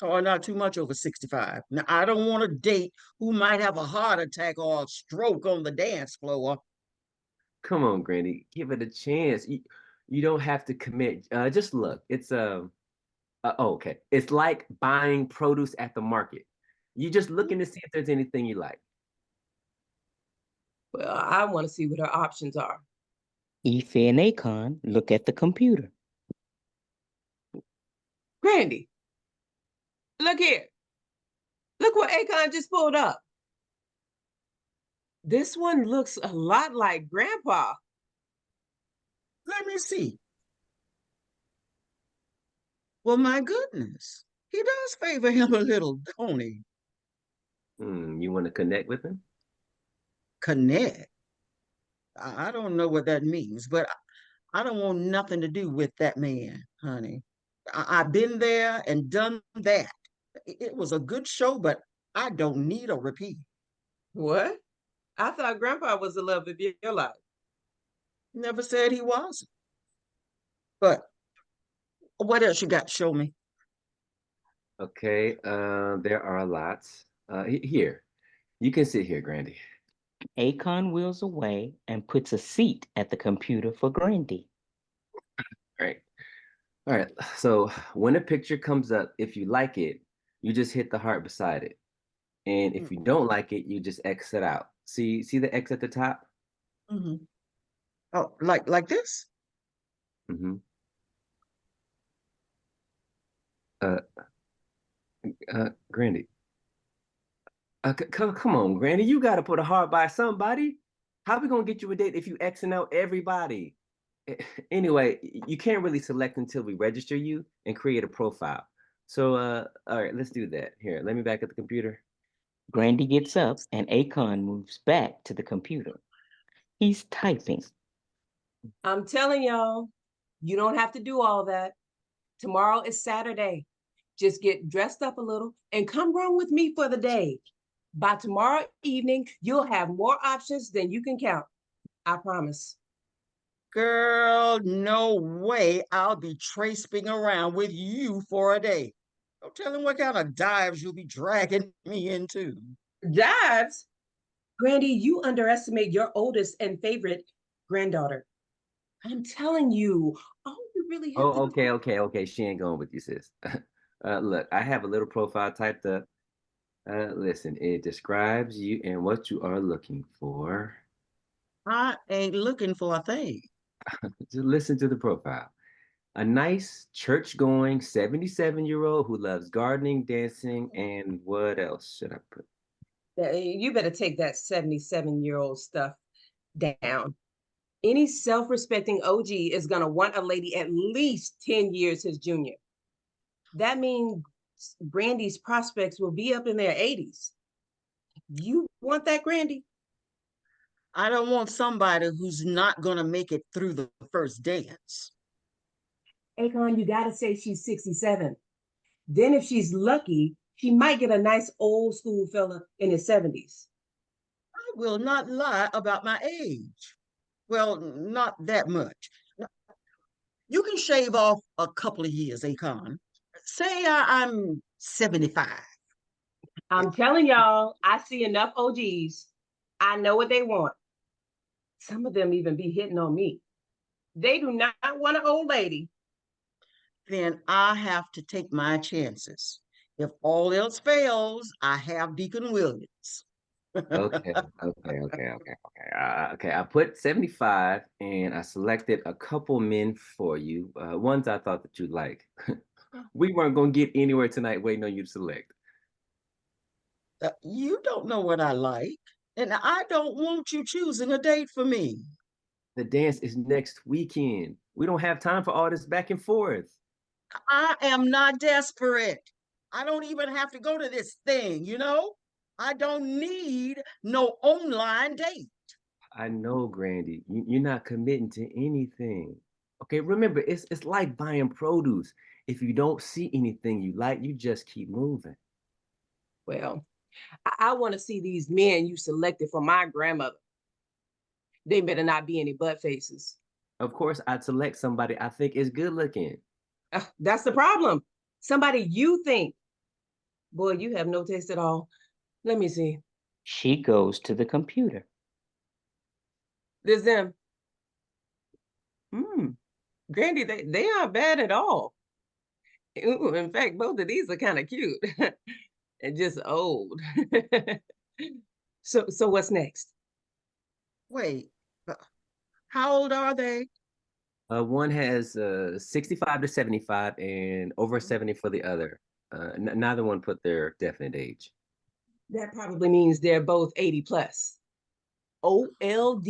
Or not too much over 65. Now, I don't want to date who might have a heart attack or a stroke on the dance floor. Come on, Granny, give it a chance. You don't have to commit. Just look. It's okay. It's like buying produce at the market. You just looking to see if there's anything you like. Well, I want to see what her options are. Ife and Akon look at the computer. Grandy, look here. Look what Akon just pulled up. This one looks a lot like Grandpa. Let me see. Well, my goodness. He does favor him a little, don't he? You want to connect with him? Connect? I don't know what that means, but I don't want nothing to do with that man, honey. I've been there and done that. It was a good show, but I don't need a repeat. What? I thought Grandpa was the love of your life. Never said he wasn't. But what else you got to show me? Okay, there are lots. Here, you can sit here, Grandy. Akon wheels away and puts a seat at the computer for Grandy. All right. So when a picture comes up, if you like it, you just hit the heart beside it. And if you don't like it, you just X it out. See the X at the top? Mm-hmm. Oh, like this? Mm-hmm. Grandy. Come on, Grandy. You got to put a heart by somebody. How we going to get you a date if you Xing out everybody? Anyway, you can't really select until we register you and create a profile. So, all right, let's do that. Here, let me back at the computer. Grandy gets up and Akon moves back to the computer. He's typing. I'm telling y'all, you don't have to do all that. Tomorrow is Saturday. Just get dressed up a little and come run with me for the day. By tomorrow evening, you'll have more options than you can count. I promise. Girl, no way I'll be tracing around with you for a day. Don't tell him what kind of dives you'll be dragging me into. Dives? Grandy, you underestimate your oldest and favorite granddaughter. I'm telling you, all you really have Oh, to do. okay. She ain't going with you, sis. Look, I have a little profile typed up. Listen, it describes you and what you are looking for. I ain't looking for a thing. Just listen to the profile. A nice church-going 77-year-old who loves gardening, dancing, and what else should I put? You better take that 77-year-old stuff down. Any self-respecting OG is going to want a lady at least 10 years his junior. That means Brandy's prospects will be up in their 80s. You want that, Grandy? I don't want somebody who's not going to make it through the first dance. Akon, you got to say she's 67. Then if she's lucky, she might get a nice old school fella in his 70s. I will not lie about my age. Well, not that much. You can shave off a couple of years, Akon. Say I'm 75. I'm telling y'all, I see enough OGs. I know what they want. Some of them even be hitting on me. They do not want an old lady. Then I have to take my chances. If all else fails, I have Deacon Williams. Okay. Okay, I put 75 and I selected a couple men for you. Ones I thought that you'd like. We weren't going to get anywhere tonight waiting on you to select. You don't know what I like, and I don't want you choosing a date for me. The dance is next weekend. We don't have time for all this back and forth. I am not desperate. I don't even have to go to this thing, you know? I don't need no online date. I know, Grandy, you're not committing to anything. Okay, remember, it's like buying produce. If you don't see anything you like, you just keep moving. Well, I want to see these men you selected for my grandmother. They better not be any butt faces. Of course, I'd select somebody I think is good looking. That's the problem. Somebody you think. Boy, you have no taste at all. Let me see. She goes to the computer. This them. Grandy, they aren't bad at all. Ooh, in fact, both of these are kind of cute and just old. So what's next? Wait, how old are they? One has 65 to 75 and over 70 for the other. Neither one put their definite age. That probably means they're both 80 plus. OLD.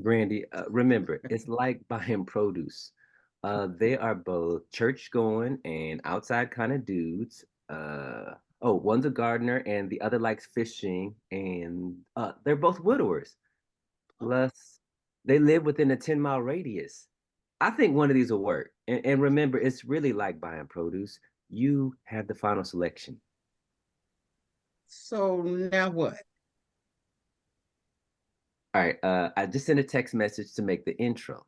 Grandy, remember, it's like buying produce. They are both church going and outside kind of dudes. One's a gardener and the other likes fishing, and they're both widowers. Plus, they live within a 10-mile radius. I think one of these will work. And remember, it's really like buying produce. You have the final selection. So now what? All right, I just sent a text message to make the intro.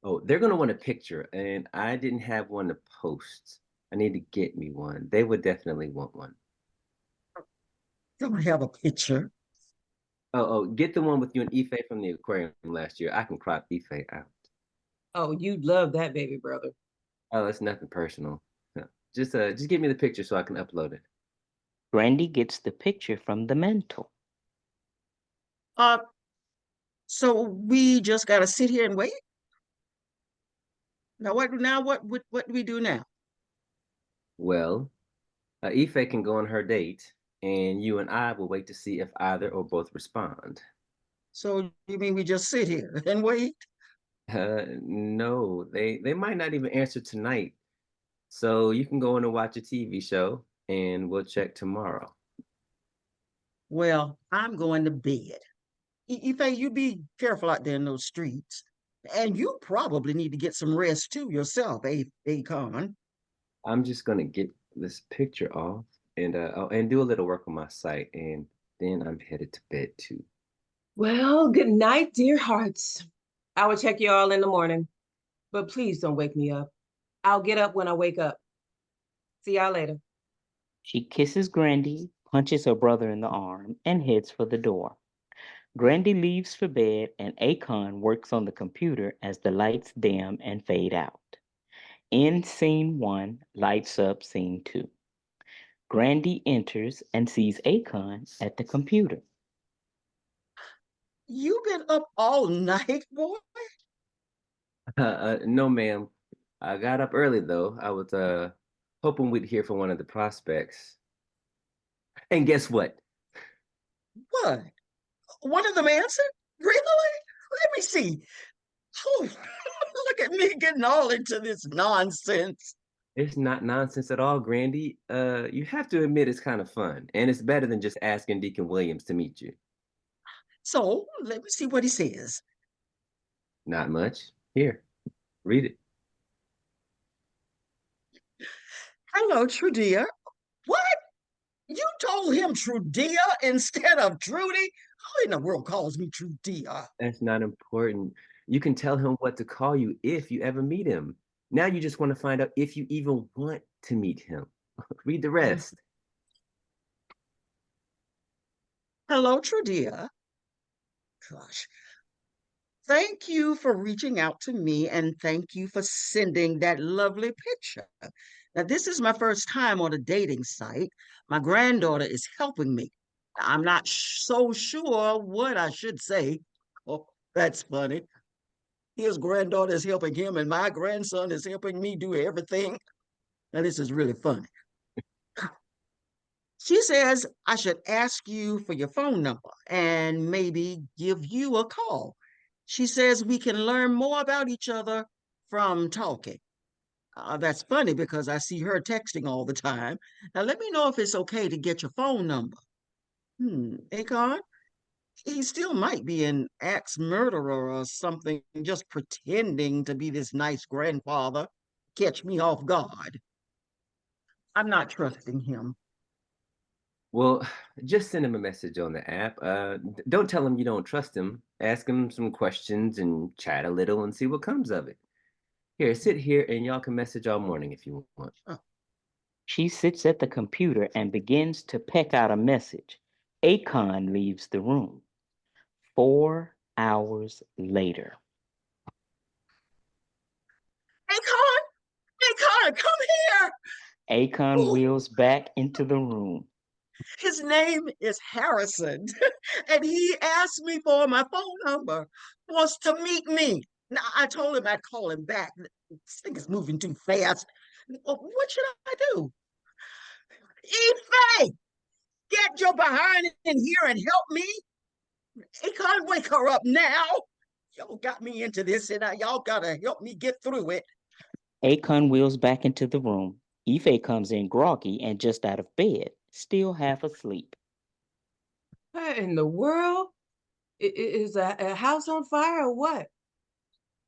Oh, they're gonna want a picture, and I didn't have one to post. I need to get me one. They would definitely want one. Don't have a picture. Oh, get the one with you and Ife from the aquarium last year. I can crop Ife out. Oh, you'd love that baby brother. Oh, it's nothing personal. No. Just give me the picture so I can upload it. Brandy gets the picture from the mantle. So we just gotta sit here and wait? What do we do now? Well, Ife can go on her date, and you and I will wait to see if either or both respond. So you mean we just sit here and wait? No, they might not even answer tonight. So you can go in and watch a TV show, and we'll check tomorrow. Well, I'm going to bed. Ife, you be careful out there in those streets. And you probably need to get some rest too yourself, Akon. I'm just gonna get this picture off and do a little work on my site, and then I'm headed to bed too. Well, good night, dear hearts. I will check you all in the morning, but please don't wake me up. I'll get up when I wake up. See y'all later. She kisses Grandy, punches her brother in the arm, and heads for the door. Grandy leaves for bed, and Akon works on the computer as the lights dim and fade out. In scene 1, lights up scene 2. Grandy enters and sees Akon at the computer. You been up all night, boy? No, ma'am. I got up early though. I was hoping we'd hear from one of the prospects. And guess what? What? One of them answered? Really? Let me see. Oh, look at me getting all into this nonsense. It's not nonsense at all, Grandy. You have to admit it's kind of fun, and it's better than just asking Deacon Williams to meet you. So let me see what he says. Not much. Here, read it. Hello, Trudia. What? You told him Trudia instead of Trudy? Who in the world calls me Trudia? That's not important. You can tell him what to call you if you ever meet him. Now you just want to find out if you even want to meet him. Read the rest. Hello, Trudia. Gosh. Thank you for reaching out to me and thank you for sending that lovely picture. Now, this is my first time on a dating site. My granddaughter is helping me. I'm not so sure what I should say. Oh, that's funny. His granddaughter is helping him, and my grandson is helping me do everything. Now, this is really funny. She says I should ask you for your phone number and maybe give you a call. She says we can learn more about each other from talking. That's funny because I see her texting all the time. Now, let me know if it's okay to get your phone number. Akon? He still might be an axe murderer or something, just pretending to be this nice grandfather. Catch me off guard. I'm not trusting him. Well, just send him a message on the app. Don't tell him you don't trust him. Ask him some questions and chat a little and see what comes of it. Here, sit here and y'all can message all morning if you want. She sits at the computer and begins to peck out a message. Akon leaves the room. 4 hours later. Akon! Akon, come here! Akon wheels back into the room. His name is Harrison, and he asked me for my phone number, wants to meet me. Now, I told him I'd call him back. This thing is moving too fast. What should I do? Ife! Get your behind in here and help me. He can't wake her up now. Y'all got me into this, and y'all gotta help me get through it. Akon wheels back into the room. Ife comes in groggy and just out of bed, still half asleep. What in the world? Is a house on fire or what?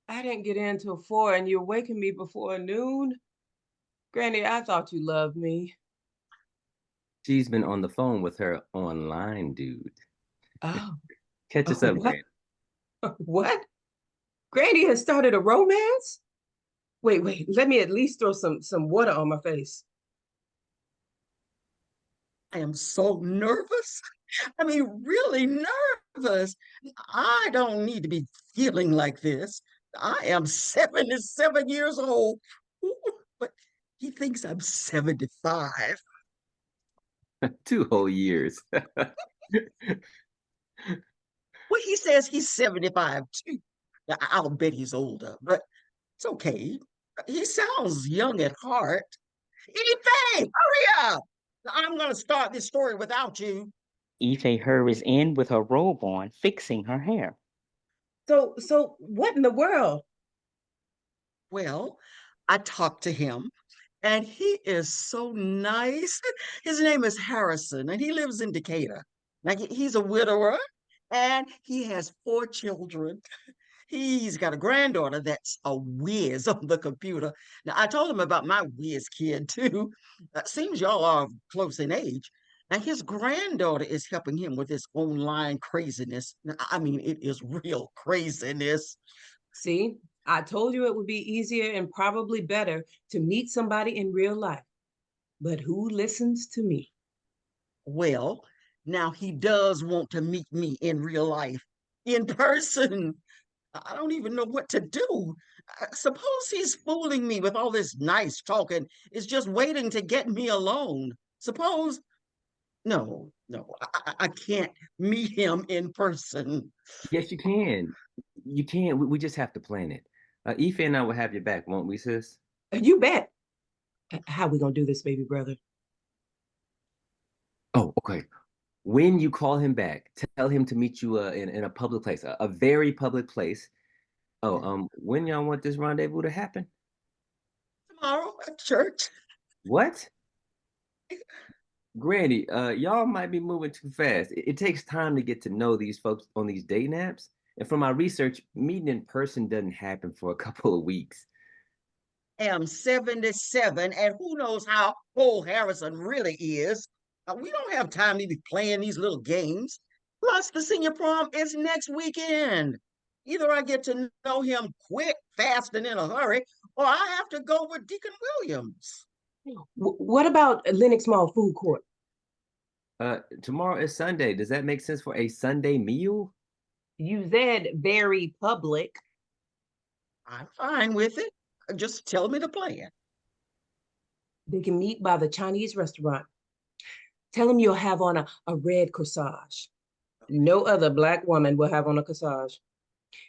I didn't get in till 4 and you're waking me before noon? Granny, I thought you loved me. She's been on the phone with her online dude. Oh. Catch us up, What? Granny. What? Granny has started a romance? Wait, let me at least throw some water on my face. I am so nervous. I mean, really nervous. I don't need to be feeling like this. I am 77 years old, but he thinks I'm 75. 2 whole years. Well, he says he's 75 too. I'll bet he's older, but it's okay. He sounds young at heart. Ife, hurry up! I'm going to start this story without you. Ife hurries in with her robe on, fixing her hair. So what in the world? Well, I talked to him, and he is so nice. His name is Harrison, and he lives in Decatur. Now, he's a widower, and he has 4 children. He's got a granddaughter that's a whiz on the computer. Now, I told him about my whiz kid, too. Seems y'all are close in age. And his granddaughter is helping him with his online craziness. Now, I mean, it is real craziness. See, I told you it would be easier and probably better to meet somebody in real life. But who listens to me? Well, now he does want to meet me in real life, in person. I don't even know what to do. Suppose he's fooling me with all this nice talk and is just waiting to get me alone. Suppose, no, I can't meet him in person. Yes, you can. You can. We just have to plan it. Ife and I will have your back, won't we, sis? You bet. How we gonna do this, baby brother? Oh, okay. When you call him back, tell him to meet you in a public place, a very public place. Oh, when y'all want this rendezvous to happen? Tomorrow at church. What? Granny, y'all might be moving too fast. It takes time to get to know these folks on these dating apps. And from my research, meeting in person doesn't happen for a couple of weeks. Am 77, and who knows how old Harrison really is. We don't have time to be playing these little games. Plus, the senior prom is next weekend. Either I get to know him quick, fast, and in a hurry, or I have to go with Deacon Williams. What about Lennox Mall food court? Tomorrow is Sunday. Does that make sense for a Sunday meal? You said very public. I'm fine with it. Just tell me the plan. They can meet by the Chinese restaurant. Tell him you'll have on a red corsage. No other Black woman will have on a corsage.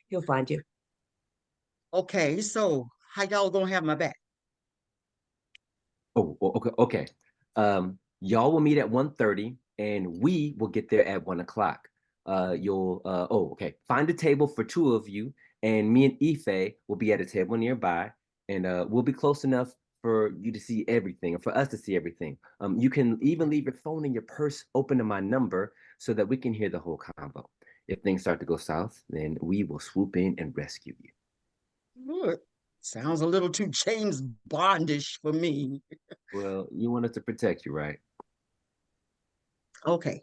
He'll find you. Okay, so how y'all gonna have my back? Oh, okay. Y'all will meet at 1:30 and we will get there at 1 o'clock. Okay. Find a table for two of you, and me and Ife will be at a table nearby, and we'll be close enough for you to see everything, or for us to see everything. You can even leave your phone and your purse open to my number so that we can hear the whole convo. If things start to go south, then we will swoop in and rescue you. Look, sounds a little too James Bondish for me. Well, you want us to protect you, right? Okay,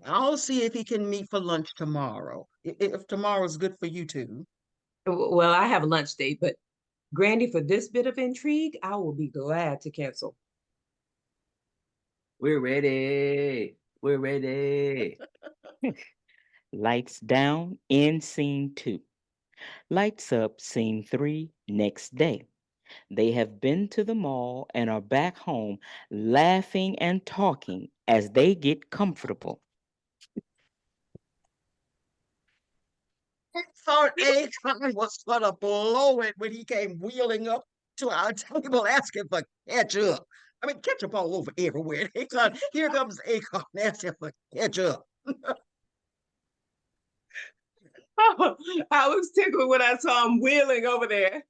I'll see if he can meet for lunch tomorrow. If tomorrow's good for you two. Well, I have a lunch date, but Grandy, for this bit of intrigue, I will be glad to cancel. We're ready. We're ready. Lights down, end scene 2. Lights up, scene 3, next day. They have been to the mall and are back home laughing and talking as they get comfortable. I thought Akon was gonna blow it when he came wheeling up to our table asking for ketchup. I mean, ketchup all over everywhere. Akon, here comes Akon asking for ketchup. I was tickled when I saw him wheeling over there.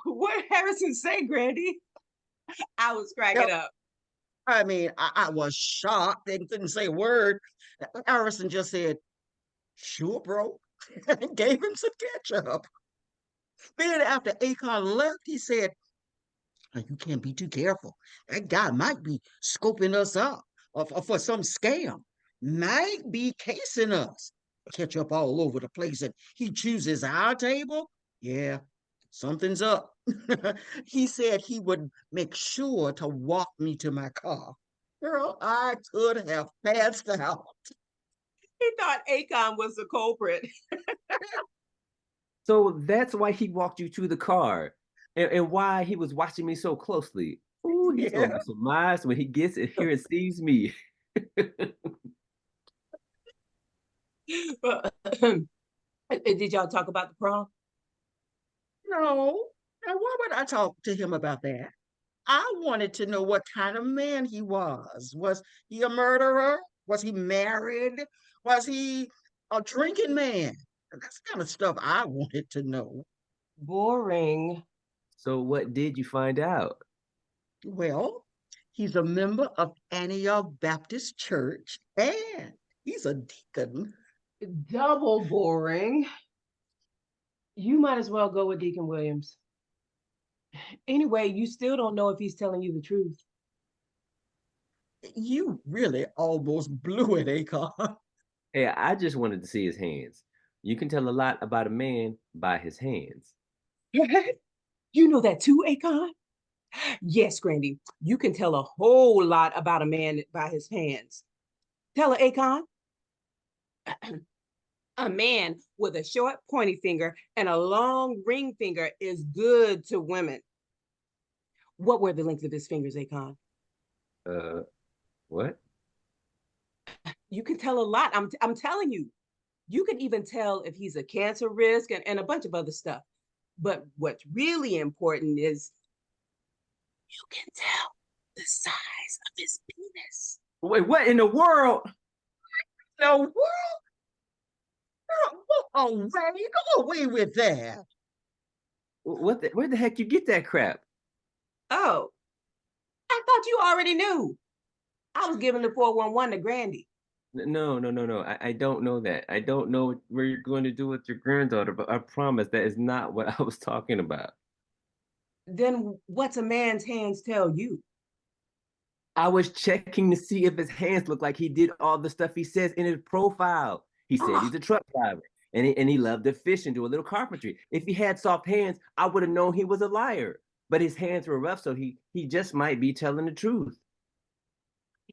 What did Harrison say, Grandy? I was cracking up. I mean, I was shocked and couldn't say a word. Harrison just said, "Sure, bro," and gave him some ketchup. Then after Akon left, he said, "You can't be too careful. That guy might be scoping us out for some scam. Might be casing us. Ketchup all over the place, and he chooses our table? Yeah, something's up." He said he would make sure to walk me to my car. Girl, I could have passed out. He thought Akon was the culprit. So that's why he walked you to the car, and why he was watching me so closely. Ooh, he's gonna be surprised when he gets in here and sees me. Did y'all talk about the prom? No. Now, why would I talk to him about that? I wanted to know what kind of man he was. Was he a murderer? Was he married? Was he a drinking man? That's the kind of stuff I wanted to know. Boring. So what did you find out? Well, he's a member of Antioch Baptist Church, and he's a deacon. Double boring. You might as well go with Deacon Williams. Anyway, you still don't know if he's telling you the truth. You really almost blew it, Akon. Hey, I just wanted to see his hands. You can tell a lot about a man by his hands. You know that too, Akon? Yes, Grandy. You can tell a whole lot about a man by his hands. Tell her, Akon. A man with a short pointy finger and a long ring finger is good to women. What were the length of his fingers, Akon? What? You can tell a lot. I'm telling you. You can even tell if he's a cancer risk and a bunch of other stuff. But what's really important is you can tell the size of his penis. Wait, what in the world? The world? Go away. Go away with that. Where the heck you get that crap? Oh, I thought you already knew. I was giving the 411 to Grandy. No. I don't know that. I don't know where you're going to do with your granddaughter, but I promise that is not what I was talking about. Then what's a man's hands tell you? I was checking to see if his hands look like he did all the stuff he says in his profile. He said he's a truck driver and he loved to fish and do a little carpentry. If he had soft hands, I would have known he was a liar. But his hands were rough, so he just might be telling the truth.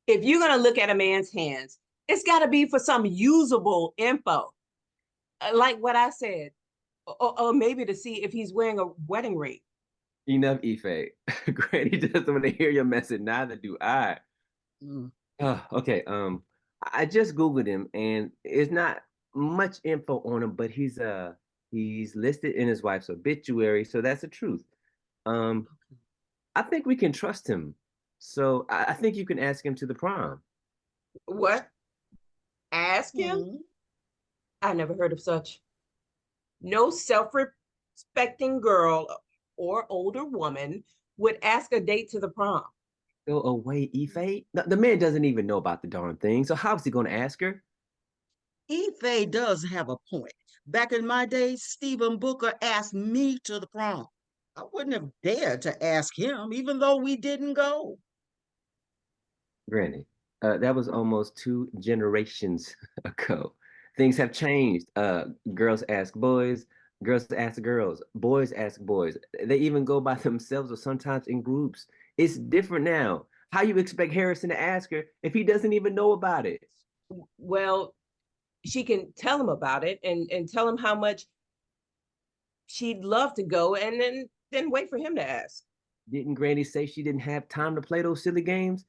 If you're going to look at a man's hands, it's got to be for some usable info. Like what I said. Or maybe to see if he's wearing a wedding ring. Enough, Ife. Granny doesn't want to hear your message, neither do I. Okay, I just Googled him and it's not much info on him, but he's listed in his wife's obituary, so that's the truth. I think we can trust him. So I think you can ask him to the prom. What? Ask him? I never heard of such. No self-respecting girl or older woman would ask a date to the prom. Go away, Ife. The man doesn't even know about the darn thing, so how's he going to ask her? Ife does have a point. Back in my days, Stephen Booker asked me to the prom. I wouldn't have dared to ask him, even though we didn't go. Granny, that was almost 2 generations ago. Things have changed. Girls ask boys, girls ask girls, boys ask boys. They even go by themselves or sometimes in groups. It's different now. How you expect Harrison to ask her if he doesn't even know about it? Well, she can tell him about it and tell him how much she'd love to go and then wait for him to ask. Didn't Granny say she didn't have time to play those silly games?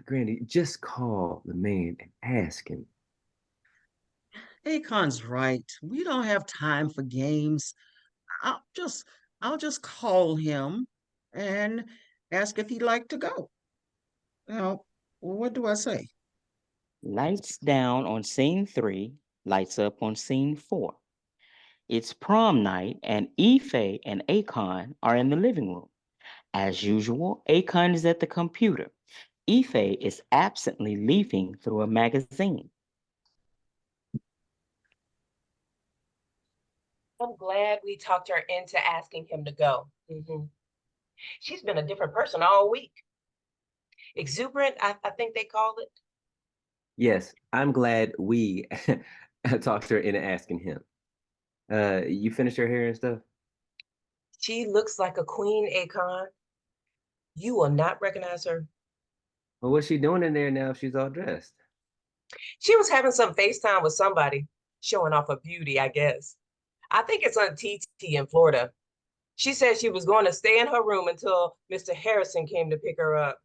Granny, just call the man and ask him. Akon's right. We don't have time for games. I'll just call him and ask if he'd like to go. Now, what do I say? Lights down on scene 3, lights up on scene 4. It's prom night, and Ife and Akon are in the living room. As usual, Akon is at the computer. Ife is absently leafing through a magazine. I'm glad we talked her into asking him to go. She's been a different person all week. Exuberant, I think they called it. Yes, I'm glad we talked her into asking him. You finished her hair and stuff? She looks like a queen, Akon. You will not recognize her. Well, what's she doing in there now if she's all dressed? She was having some FaceTime with somebody, showing off her beauty, I guess. I think it's on TT in Florida. She said she was going to stay in her room until Mr. Harrison came to pick her up.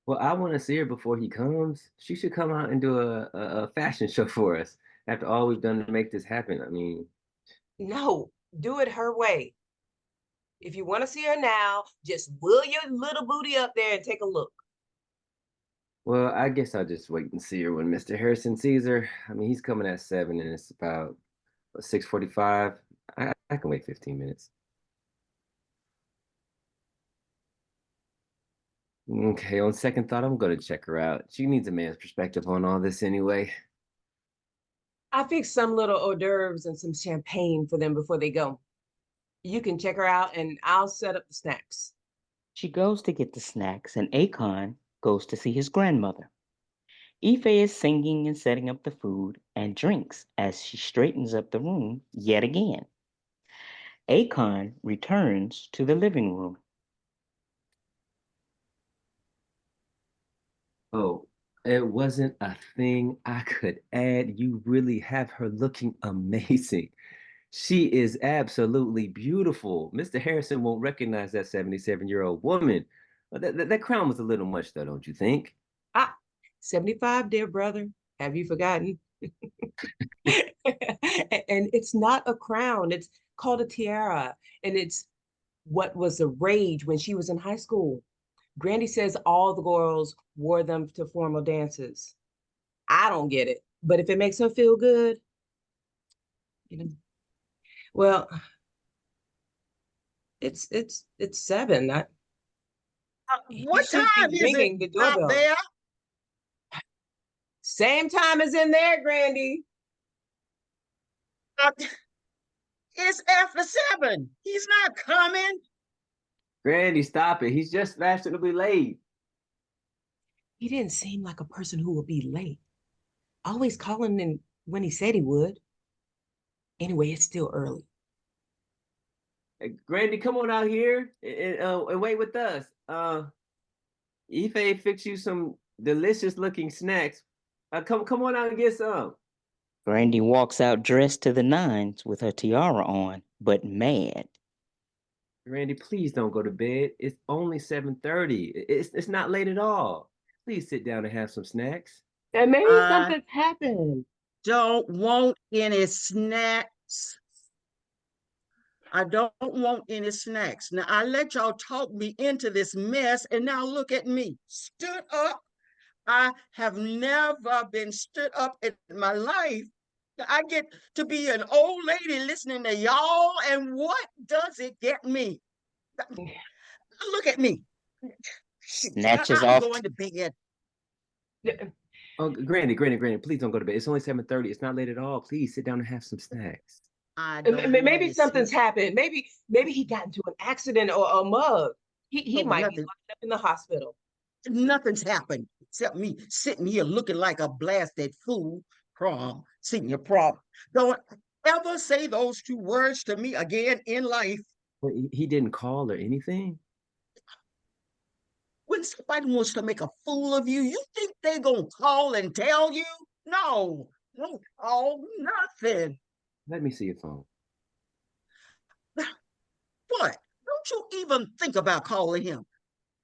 Well, I want to see her before he comes. She should come out and do a fashion show for us after all we've done to make this happen. I mean, no, do it her way. If you want to see her now, just wheel your little booty up there and take a look. Well, I guess I'll just wait and see her when Mr. Harrison sees her. I mean, he's coming at 7 and it's about 6:45. I can wait 15 minutes. Okay, on second thought, I'm going to check her out. She needs a man's perspective on all this anyway. I fixed some little hors d'oeuvres and some champagne for them before they go. You can check her out and I'll set up the snacks. She goes to get the snacks, and Akon goes to see his grandmother. Ife is singing and setting up the food and drinks as she straightens up the room yet again. Akon returns to the living room. Oh, it wasn't a thing I could add. You really have her looking amazing. She is absolutely beautiful. Mr. Harrison won't recognize that 77-year-old woman. That crown was a little much, though, don't you think? Ah, 75, dear brother. Have you forgotten? And it's not a crown. It's called a tiara. And it's what was the rage when she was in high school. Grandy says all the girls wore them to formal dances. I don't get it. But if it makes her feel good, you know, well, it's 7. He What should be time is it ringing the out doorbell. there? Same time as in there, Grandy. Uh, it's after 7. He's not coming. Grandy, stop it. He's just fashionably late. He didn't seem like a person who would be late. Always calling in when he said he would. Anyway, it's still early. Hey, Grandy, come on out here and wait with us. Ife fix you some delicious looking snacks. Come on out and get some. Grandy walks out dressed to the nines with her tiara on, but mad. Grandy, please don't go to bed. It's only 7:30. It's not late at all. Please sit down and have some snacks. And maybe I something's happened. don't want any snacks. I don't want any snacks. Now, I let y'all talk me into this mess, and now look at me, stood up. I have never been stood up in my life. I get to be an old lady listening to y'all, and what does it get me? Look at me. Snatches I'm off. going to bed. Oh, Grandy, please don't go to bed. It's only 7:30. It's not late at all. Please sit down and have some snacks. I don't want Maybe any something's snacks. happened. Maybe he got into an accident or a mug. He Oh, might be nothing. locked up in the hospital. Nothing's happened except me sitting here looking like a blasted fool. Prom, senior prom. Don't ever say those 2 words to me again in life. But he didn't call or anything. When somebody wants to make a fool of you, you think they gonna call and tell you? No, no call, nothing. Let me see your phone. What? Don't you even think about calling him.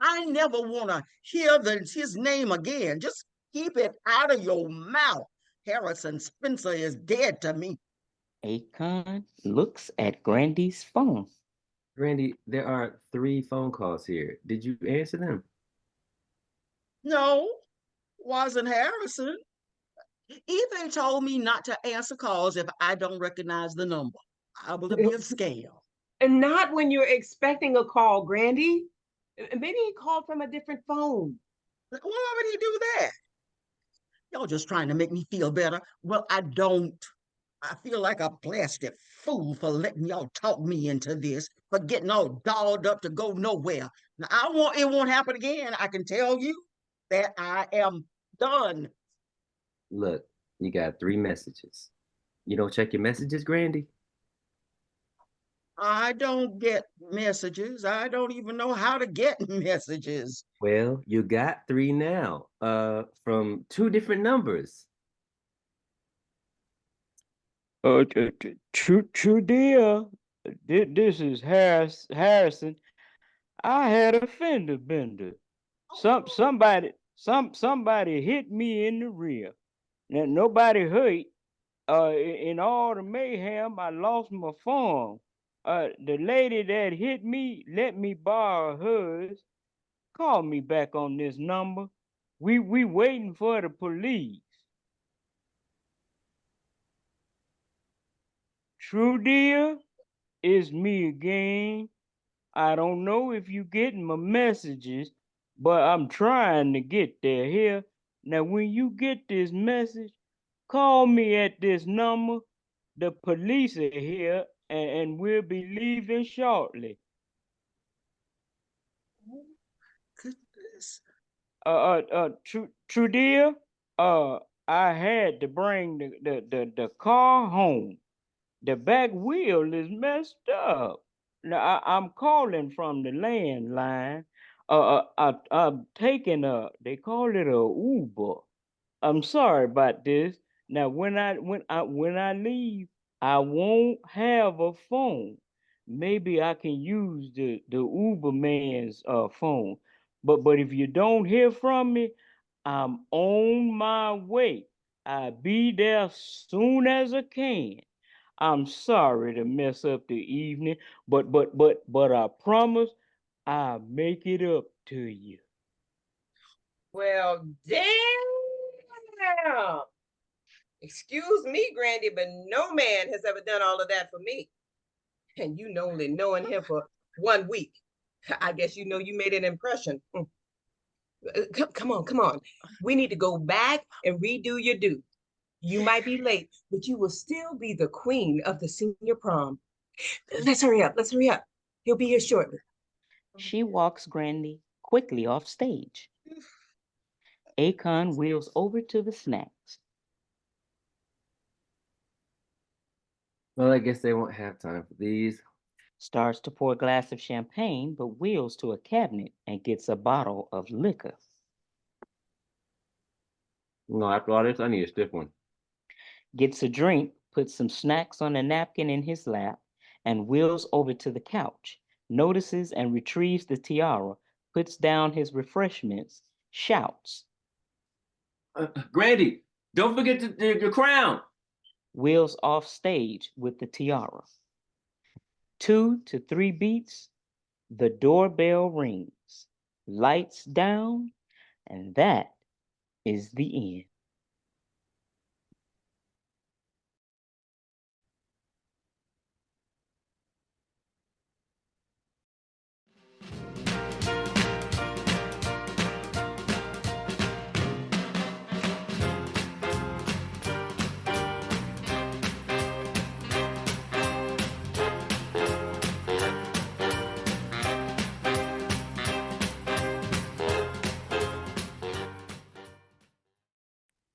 I never want to hear his name again. Just keep it out of your mouth. Harrison Spencer is dead to me. Akon looks at Grandy's phone. Grandy, there are 3 phone calls here. Did you answer them? No, wasn't Harrison. Ethan told me not to answer calls if I don't recognize the number. I will be a scam. And not when you're expecting a call, Grandy. Maybe he called from a different phone. Why would he do that? Y'all just trying to make me feel better. Well, I don't. I feel like a blasted fool for letting y'all talk me into this, for getting all dolled up to go nowhere. Now, it won't happen again. I can tell you that I am done. Look, you got 3 messages. You don't check your messages, Grandy? I don't get messages. I don't even know how to get messages. Well, you got 3 now, from 2 different numbers. True deal. This is Harrison. I had a fender bender. Somebody hit me in the rear. Now, nobody hurt. In all the mayhem, I lost my phone. The lady that hit me let me borrow hers. Call me back on this number. We waiting for the police. True dear, it's me again. I don't know if you getting my messages, but I'm trying to get there here. Now, when you get this message, call me at this number. The police are here and we'll be leaving shortly. Goodness. Trudeau, I had to bring the car home. The back wheel is messed up. Now I'm calling from the landline. I'm taking they call it a Uber. I'm sorry about this. Now when I leave, I won't have a phone. Maybe I can use the Uber man's phone. But if you don't hear from me, I'm on my way. I'll be there soon as I can. I'm sorry to mess up the evening, but I promise I'll make it up to you. Well, damn. Excuse me, Grandy, but no man has ever done all of that for me. And you know, only knowing him for 1 week. I guess you know you made an impression. Come on, come on. We need to go back and redo your due. You might be late, but you will still be the queen of the senior prom. Let's hurry up. Let's hurry up. He'll be here shortly. She walks Grandy quickly off stage. Akon wheels over to the snacks. Well, I guess they won't have time for these. Starts to pour a glass of champagne, but wheels to a cabinet and gets a bottle of liquor. No, after all this, I need a stiff one. Gets a drink, puts some snacks on a napkin in his lap, and wheels over to the couch. Notices and retrieves the tiara, puts down his refreshments, shouts. Grandy, don't forget your crown. Wheels off stage with the tiara. 2 to 3 beats, the doorbell rings. Lights down, and that is the end.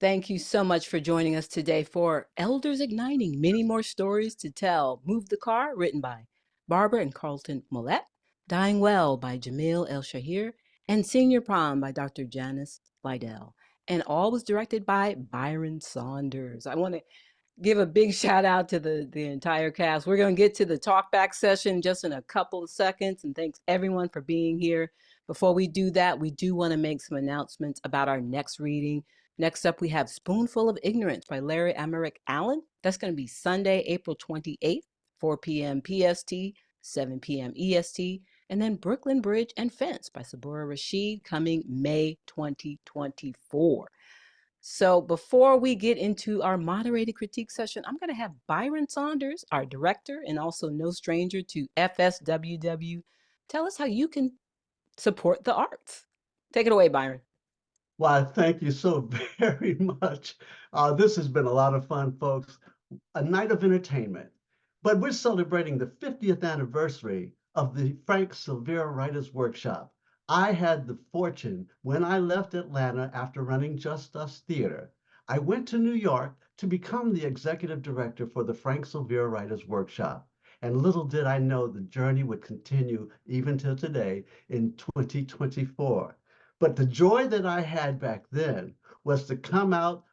Thank you so much for joining us today for Elders Igniting, Many More Stories to Tell. Move the Car, written by Barbara and Carlton Molette, Dying Well by Jamil El-Shair, and Senior Prom by Dr. Janice Lydell. And all was directed by Byron Saunders. I want to give a big shout out to the entire cast. We're going to get to the talkback session just in a couple of seconds, and thanks everyone for being here. Before we do that, we do want to make some announcements about our next reading. Next up, we have Spoonful of Ignorance by Larry Emmerich Allen. That's going to be Sunday, April 28th, 4 p.m. PST, 7 p.m. EST. And then Brooklyn Bridge and Fence by Sabura Rashid, coming May 2024. So before we get into our moderated critique session, I'm going to have Byron Saunders, our director and also no stranger to FSWW, tell us how you can support the arts. Take it away, Byron. Well, thank you so very much. This has been a lot of fun, folks. A night of entertainment. But we're celebrating the 50th anniversary of the Frank Silvera Writers Workshop. I had the fortune, when I left Atlanta after running Just Us Theater, I went to New York to become the executive director for the Frank Silvera Writers Workshop. And little did I know the journey would continue even till today in 2024. But the joy that I had back then was to come out.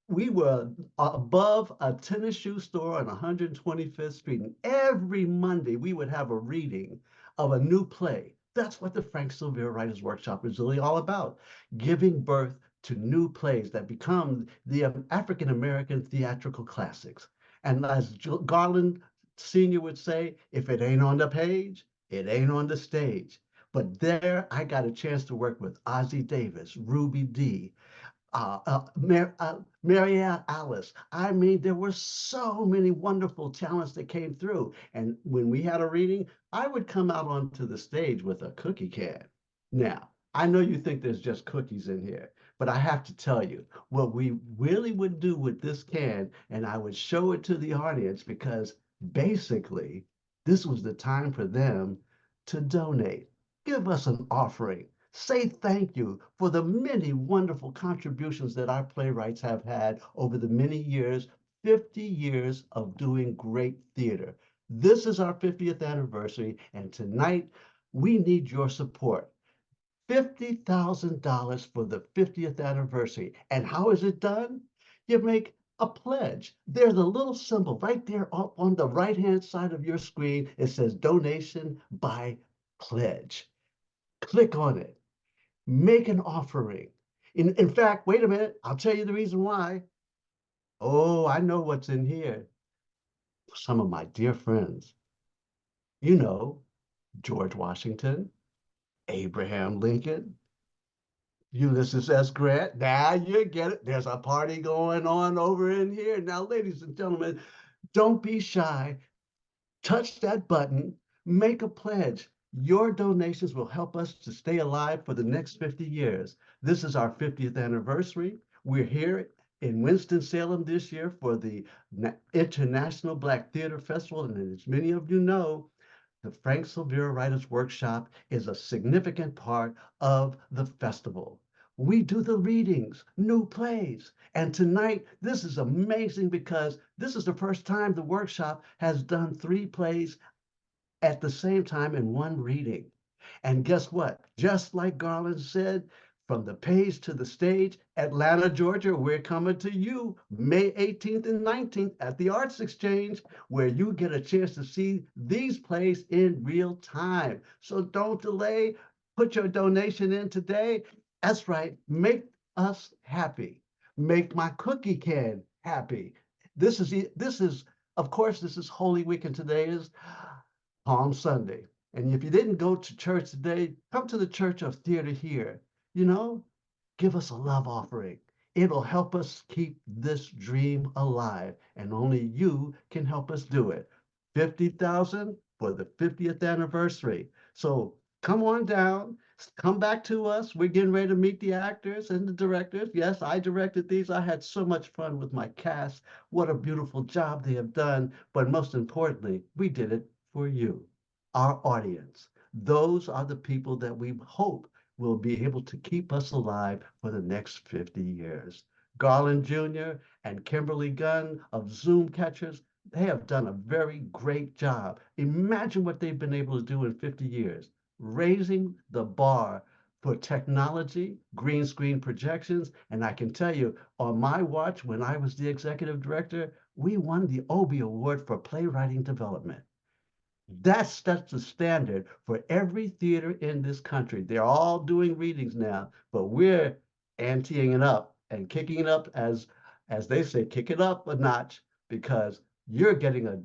We were above a tennis shoe store on 125th Street, and every Monday we would have a reading of a new play. That's what the Frank Silvera Writers Workshop is really all about, giving birth to new plays that become the African American theatrical classics. And as Garland Sr. would say, if it ain't on the page, it ain't on the stage. But there I got a chance to work with Ozzie Davis, Ruby Dee, Mary Alice. I mean, there were so many wonderful talents that came through. And when we had a reading, I would come out onto the stage with a cookie can. Now, I know you think there's just cookies in here, but I have to tell you, what we really would do with this can, and I would show it to the audience because basically, this was the time for them to donate. Give us an offering. Say thank you for the many wonderful contributions that our playwrights have had over the many years, 50 years of doing great theater. This is our 50th anniversary, and tonight we need your support. $50,000 for the 50th anniversary. And how is it done? You make a pledge. There's a little symbol right there up on the right-hand side of your screen. It says donation by pledge. Click on it. Make an offering. In fact, wait a minute, I'll tell you the reason why. Oh, I know what's in here. Some of my dear friends. You know, George Washington, Abraham Lincoln, Ulysses S. Grant. Now you get it. There's a party going on over in here. Now, ladies and gentlemen, don't be shy. Touch that button, make a pledge. Your donations will help us to stay alive for the next 50 years. This is our 50th anniversary. We're here in Winston-Salem this year for the International Black Theater Festival. And as many of you know, the Frank Silvera Writers Workshop is a significant part of the festival. We do the readings, new plays. And tonight, this is amazing because this is the first time the workshop has done 3 plays at the same time in one reading. And guess what? Just like Garland said, from the page to the stage, Atlanta, Georgia, we're coming to you May 18th and 19th at the Arts Exchange, where you get a chance to see these plays in real time. So don't delay. Put your donation in today. That's right. Make us happy. Make my cookie can happy. This is, of course, this is Holy Week, and today is Palm Sunday. And if you didn't go to church today, come to the Church of Theater here. You know, give us a love offering. It'll help us keep this dream alive, and only you can help us do it. 50,000 for the 50th anniversary. So come on down, come back to us. We're getting ready to meet the actors and the directors. Yes, I directed these. I had so much fun with my cast. What a beautiful job they have done. But most importantly, we did it for you, our audience. Those are the people that we hope will be able to keep us alive for the next 50 years. Garland Jr. and Kimberly Gunn of Zoomcatchers, they have done a very great job. Imagine what they've been able to do in 50 years, raising the bar for technology, green screen projections. And I can tell you, on my watch, when I was the executive director, we won the Obie Award for playwriting development. That sets the standard for every theater in this country. They're all doing readings now, but we're anteing it up and kicking it up, as they say, kick it up a notch, because you're getting a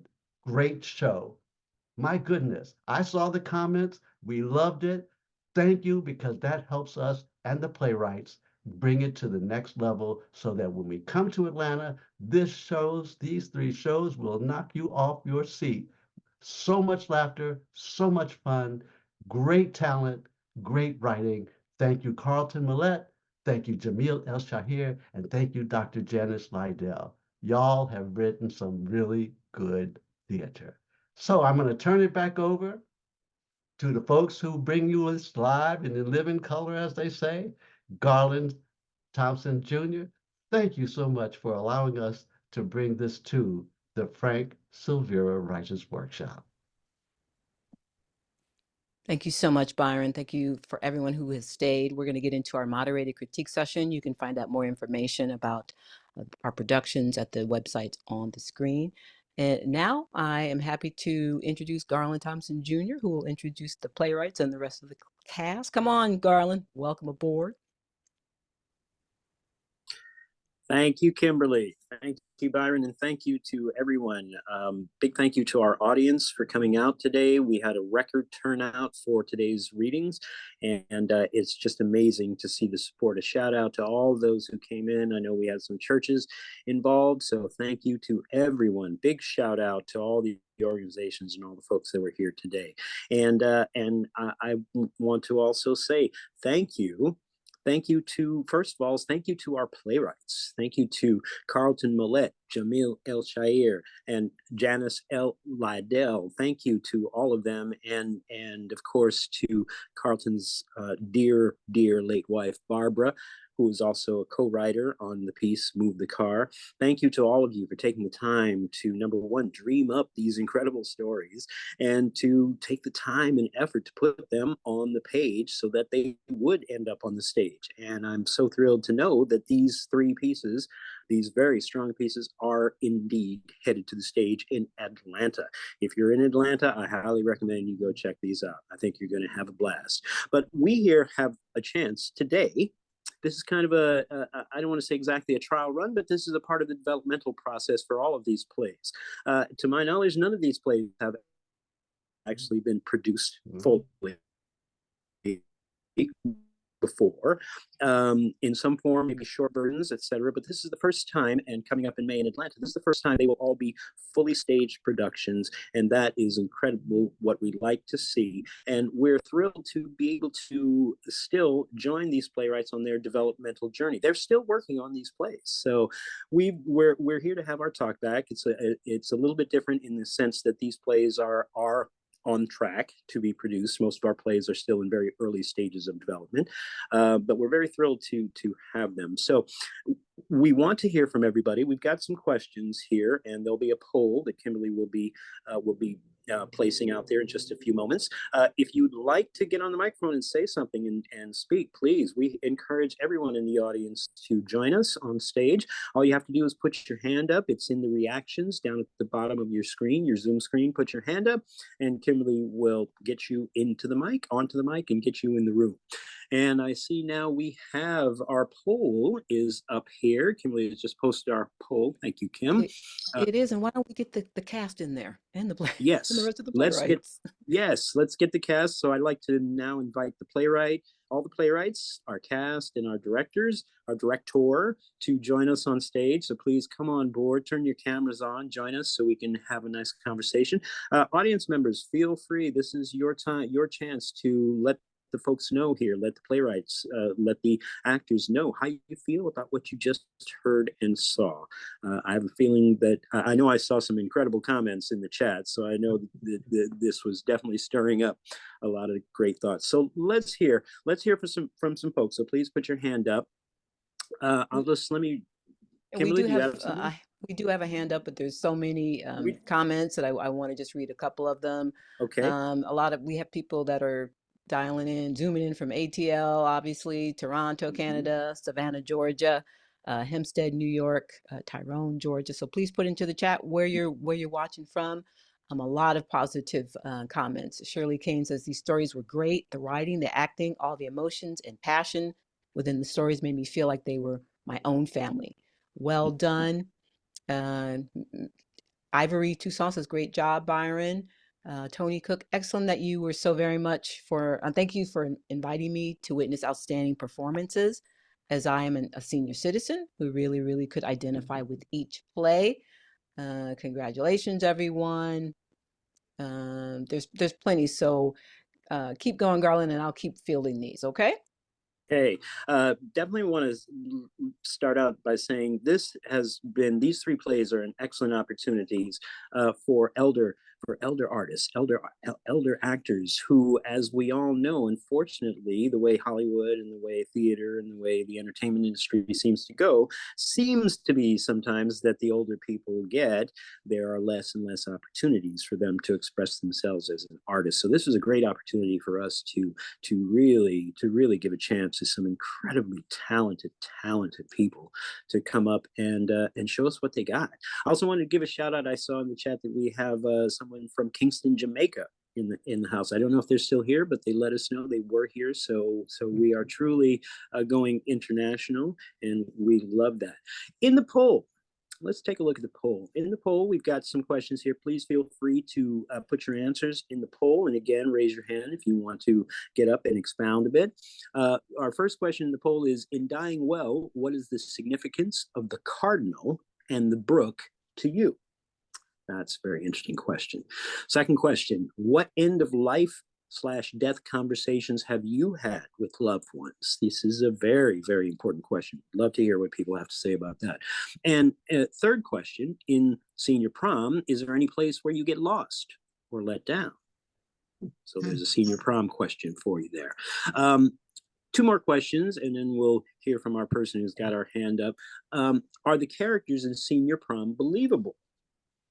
great show. My goodness, I saw the comments. We loved it. Thank you, because that helps us and the playwrights bring it to the next level so that when we come to Atlanta, these 3 shows will knock you off your seat. So much laughter, so much fun, great talent, great writing. Thank you, Carlton Molette. Thank you, Jamil El-Shair, and thank you, Dr. Janice Lydell. Y'all have written some really good theater. So I'm going to turn it back over to the folks who bring you this live and in living color, as they say. Garland Thompson Jr., thank you so much for allowing us to bring this to the Frank Silvera Writers Workshop. Thank you so much, Byron. Thank you for everyone who has stayed. We're going to get into our moderated critique session. You can find out more information about our productions at the websites on the screen. And now I am happy to introduce Garland Thompson Jr., who will introduce the playwrights and the rest of the cast. Come on, Garland. Welcome aboard. Thank you, Kimberly. Thank you, Byron, and thank you to everyone. Big thank you to our audience for coming out today. We had a record turnout for today's readings, and it's just amazing to see the support. A shout out to all those who came in. I know we had some churches involved, so thank you to everyone. Big shout out to all the organizations and all the folks that were here today. And I want to also say thank you. Thank you to, first of all, thank you to our playwrights. Thank you to Carlton Molette, Jamil El-Shair, and Janice L. Thank you to all of them, and of course to Carlton's dear late wife, Barbara, who is also a co-writer on the piece Move the Car. Thank you to all of you for taking the time to, number one, dream up these incredible stories, and to take the time and effort to put them on the page so that they would end up on the stage. And I'm so thrilled to know that these three pieces, these very strong pieces, are indeed headed to the stage in Atlanta. If you're in Atlanta, I highly recommend you go check these out. I think you're going to have a blast. But we here have a chance today. This is kind of I don't want to say exactly a trial run, but this is a part of the developmental process for all of these plays. To my knowledge, none of these plays have actually been produced fully before, in some form, maybe short versions, etc. But this is the first time, and coming up in May in Atlanta, this is the first time they will all be fully staged productions, and that is incredible, what we like to see. And we're thrilled to be able to still join these playwrights on their developmental journey. They're still working on these plays, so we're here to have our talk back. It's a little bit different in the sense that these plays are on track to be produced. Most of our plays are still in very early stages of development, but we're very thrilled to have them. So we want to hear from everybody. We've got some questions here, and there'll be a poll that Kimberly will be placing out there in just a few moments. If you'd like to get on the microphone and say something and speak, please. We encourage everyone in the audience to join us on stage. All you have to do is put your hand up. It's in the reactions down at the bottom of your screen, your Zoom screen. Put your hand up, and Kimberly will get you onto the mic, and get you in the room. And I see now we have our poll is up here. Kimberly has just posted our poll. Thank you, Kim. It is, and why don't we get the cast in there and the play? Yes, and the rest of the playwrights. let's get the cast. So I'd like to now invite the playwright, all the playwrights, our cast, and our directors, our director, to join us on stage. So please come on board, turn your cameras on, join us so we can have a nice conversation. Audience members, feel free. This is your time, your chance to let the folks know here, let the playwrights, let the actors know how you feel about what you just heard and saw. I have a feeling that, I know I saw some incredible comments in the chat, so I know that this was definitely stirring up a lot of great thoughts. So let's hear from some folks. So please put your hand up. Kimberly, do you have something? We do have a hand up, but there's so many comments that I want to just read a couple of them. Okay. We have people that are dialing in, zooming in from ATL, obviously, Toronto, Canada, Savannah, Georgia, Hempstead, New York, Tyrone, Georgia. So please put into the chat where you're watching from. A lot of positive comments. Shirley Kane says these stories were great. The writing, the acting, all the emotions and passion within the stories made me feel like they were my own family. Well done. Ivory Toussaint says, great job, Byron. Tony Cook, excellent that you were so very much thank you for inviting me to witness outstanding performances, as I am a senior citizen who really could identify with each play. Congratulations, everyone. There's plenty, so keep going, Garland, and I'll keep fielding these, okay? Hey, definitely want to start out by saying these three plays are an excellent opportunities for elder artists, elder actors who, as we all know, unfortunately, the way Hollywood and the way theater and the way the entertainment industry seems to be sometimes that the older people get, there are less and less opportunities for them to express themselves as an artist. So this is a great opportunity for us to really give a chance to some incredibly talented people to come up and show us what they got. I also wanted to give a shout out. I saw in the chat that we have someone from Kingston, Jamaica in the house. I don't know if they're still here, but they let us know they were here. So we are truly going international, and we love that. In the poll, let's take a look at the poll. In the poll, we've got some questions here. Please feel free to put your answers in the poll. And again, raise your hand if you want to get up and expound a bit. Our first question in the poll is, in dying well, what is the significance of the cardinal and the brook to you? That's a very interesting question. Second question, what end of life death conversations have you had with loved ones? This is a very, very important question. Love to hear what people have to say about that. And third question, in senior prom, is there any place where you get lost or let down? So there's a senior prom question for you there. Two more questions, and then we'll hear from our person who's got our hand up. Are the characters in senior prom believable?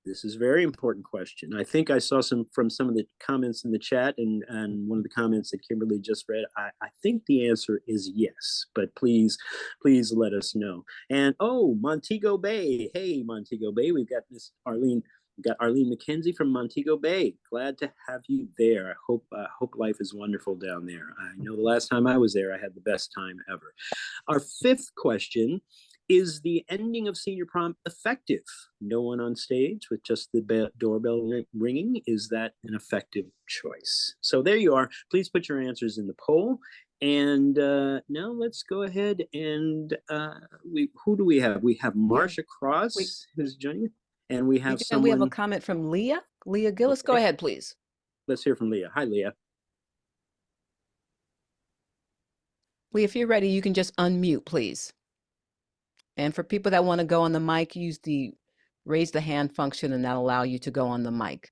This is a very important question. I think I saw some of the comments in the chat and one of the comments that Kimberly just read. I think the answer is yes, but please let us know. And oh, Montego Bay. Hey, Montego Bay, we've got Miss Arlene. We've got Arlene McKenzie from Montego Bay. Glad to have you there. I hope life is wonderful down there. I know the last time I was there, I had the best time ever. Our fifth question: is the ending of senior prom effective? No one on stage with just the doorbell ringing. Is that an effective choice? So there you are. Please put your answers in the poll. And now let's go ahead and who do we have? We have Marsha Cross who's joining us. And we have someone. We have a comment from Leah. Leah Gillis, go ahead, please. Let's hear from Leah. Hi, Leah. Leah, if you're ready, you can just unmute, please. And for people that want to go on the mic, use the raise the hand function, and that'll allow you to go on the mic.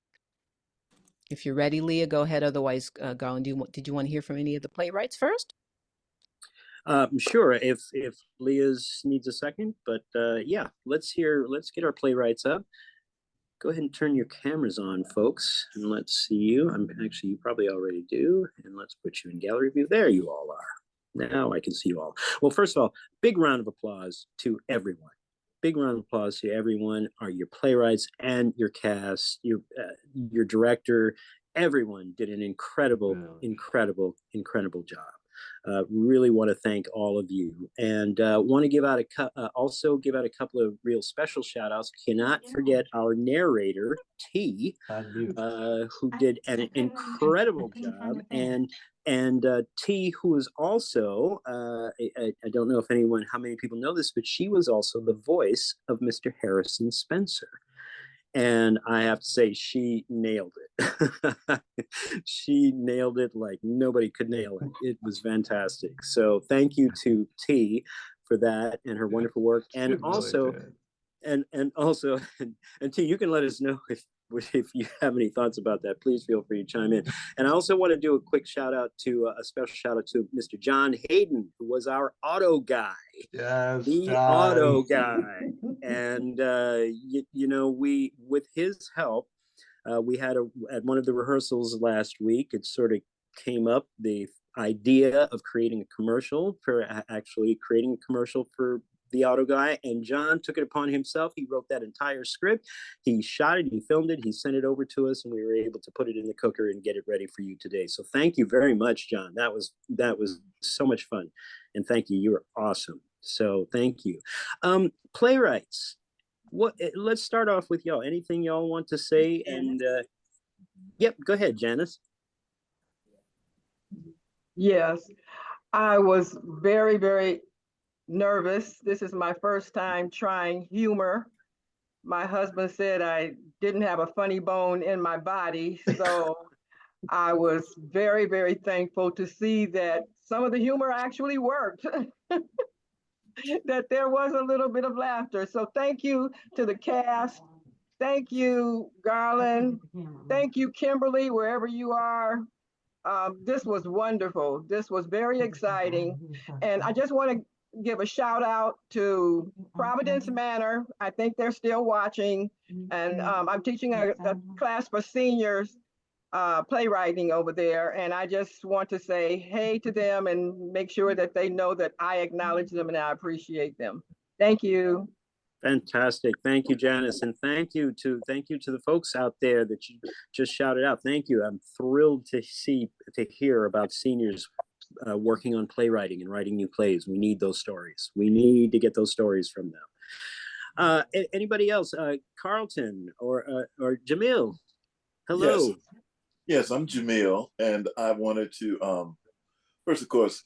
If you're ready, Leah, go ahead. Otherwise, Garland, did you want to hear from any of the playwrights first? Sure, if Leah's needs a second, but yeah, let's get our playwrights up. Go ahead and turn your cameras on, folks, and let's see you. Actually, you probably already do, and let's put you in gallery view. There you all are. Now I can see you all. Well, first of all, big round of applause to everyone. Big round of applause to everyone, your playwrights and your cast, your director. Everyone did an incredible job. Really want to thank all of you, and want to give out also give out a couple of real special shout outs. Cannot forget our narrator T, who did an incredible job, and T, who is also I don't know how many people know this, but she was also the voice of Mr. Harrison Spencer. And I have to say, she nailed it. She nailed it like nobody could nail it. It was fantastic. So thank you to T for that and her wonderful work. And also, and T, you can let us know if you have any thoughts about that. Please feel free to chime in. And I also want to do a quick shout out to a special shout out to Mr. John Hayden, who was our auto guy. Yes, the John. Auto guy. And we, with his help, we had at one of the rehearsals last week, it sort of came up, the idea of creating a commercial for the Auto guy, and John took it upon himself. He wrote that entire script, he shot it, he filmed it, he sent it over to us, and we were able to put it in the cooker and get it ready for you today. So thank you very much, John. That was so much fun, and thank you. You were awesome. So thank you. Playwrights, let's start off with y'all. Anything y'all want to say? And yep, go ahead, Janice. Yes, I was very, very nervous. This is my first time trying humor. My husband said I didn't have a funny bone in my body, so I was very, very thankful to see that some of the humor actually worked. That there was a little bit of laughter. So thank you to the cast. Thank you, Garland. Thank you, Kimberly, wherever you are. This was wonderful. This was very exciting. And I just want to give a shout out to Providence Manor. I think they're still watching. And I'm teaching a class for seniors, playwriting over there. And I just want to say hey to them and make sure that they know that I acknowledge them and I appreciate them. Thank you. Fantastic. Thank you, Janice. And thank you to the folks out there that you just shouted out. Thank you. I'm thrilled to hear about seniors working on playwriting and writing new plays. We need those stories. We need to get those stories from them. Anybody else? Carlton or Jamil? Hello. Yes, I'm Jamil, and I wanted to first, of course,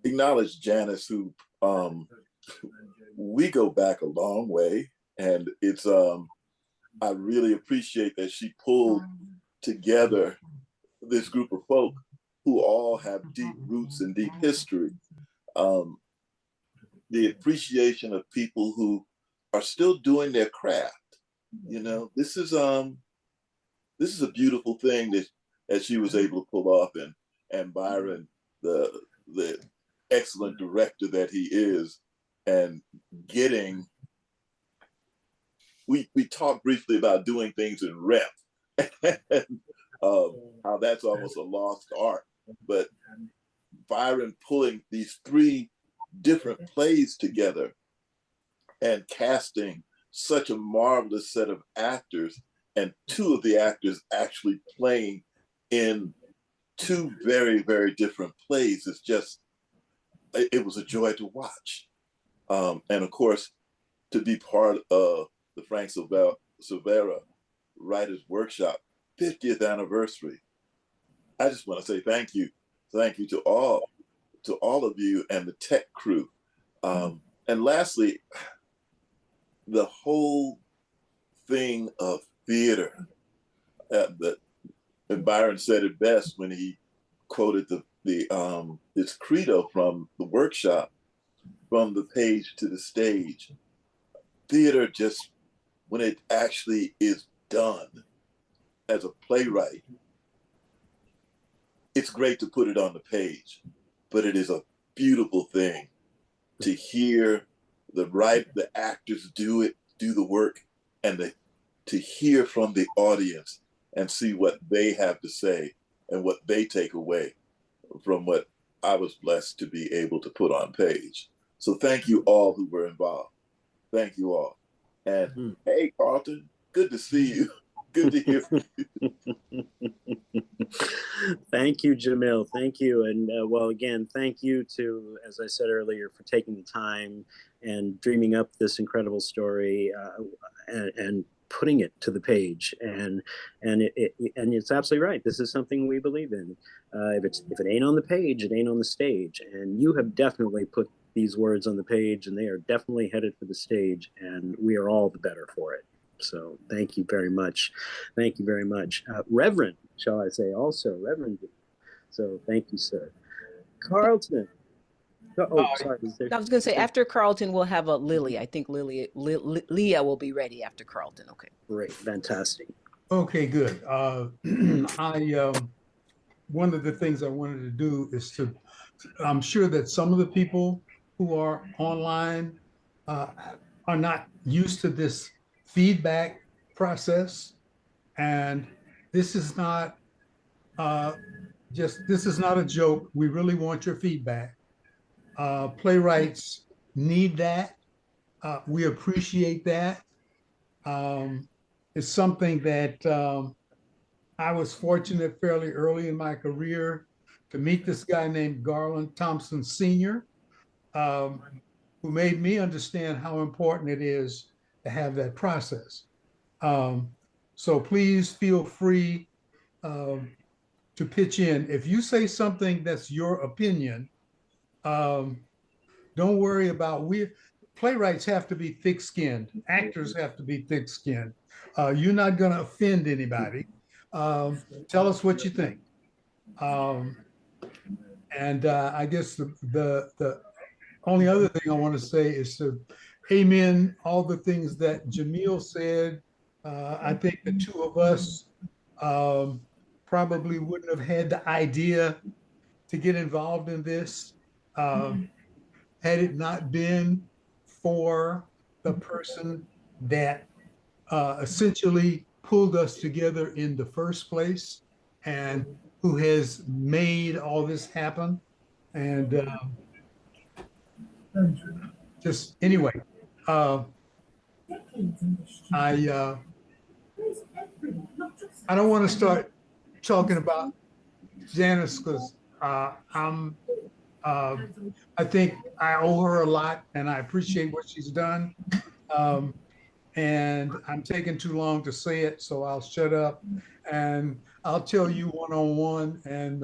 acknowledge Janice, who we go back a long way, and it's I really appreciate that she pulled together this group of folk who all have deep roots and deep history. The appreciation of people who are still doing their craft. You know, this is a beautiful thing that she was able to pull off, and Byron, the excellent director that he is, and getting. We talked briefly about doing things in rep, and, how that's almost a lost art. But Byron pulling these 3 different plays together and casting such a marvelous set of actors, and 2 of the actors actually playing in 2 very, very different plays, it's just, it was a joy to watch. And of course, to be part of the Frank Silvera Writers Workshop 50th anniversary. I just want to say thank you. Thank you to all of you and the tech crew. And lastly, the whole thing of theater. And Byron said it best when he quoted his credo from the workshop, from the page to the stage. Theater, just when it actually is done as a playwright, it's great to put it on the page, but it is a beautiful thing to hear the actors do the work, and to hear from the audience and see what they have to say and what they take away from what I was blessed to be able to put on page. So thank you all who were involved. Thank you all. And hey, Carlton, good to see you. Good to hear from you. Thank you, Jamil. Thank you. And well, again, thank you to, as I said earlier, for taking the time and dreaming up this incredible story and putting it to the page. And it's absolutely right. This is something we believe in. If it ain't on the page, it ain't on the stage. And you have definitely put these words on the page, and they are definitely headed for the stage, and we are all the better for it. So thank you very much. Thank you very much. Reverend, shall I say also, Reverend. So thank you, sir. Carlton. Oh, sorry. I was going to say, after Carlton, we'll have a Lily. I think Leah will be ready after Carlton. Okay. Great. Fantastic. Okay, good. One of the things I wanted to do is I'm sure that some of the people who are online are not used to this feedback process. And this is not this is not a joke. We really want your feedback. Playwrights need that. We appreciate that. It's something that I was fortunate fairly early in my career to meet this guy named Garland Thompson Sr., who made me understand how important it is to have that process. So please feel free to pitch in. If you say something that's your opinion, don't worry about playwrights have to be thick-skinned. Actors have to be thick-skinned. You're not going to offend anybody. Tell us what you think. And I guess the only other thing I want to say is to amen all the things that Jamil said. I think the 2 of us probably wouldn't have had the idea to get involved in this had it not been for the person that essentially pulled us together in the first place and who has made all this happen. And just anyway, I don't want to start talking about Janice because I think I owe her a lot and I appreciate what she's done. And I'm taking too long to say it, so I'll shut up and I'll tell you one-on-one, and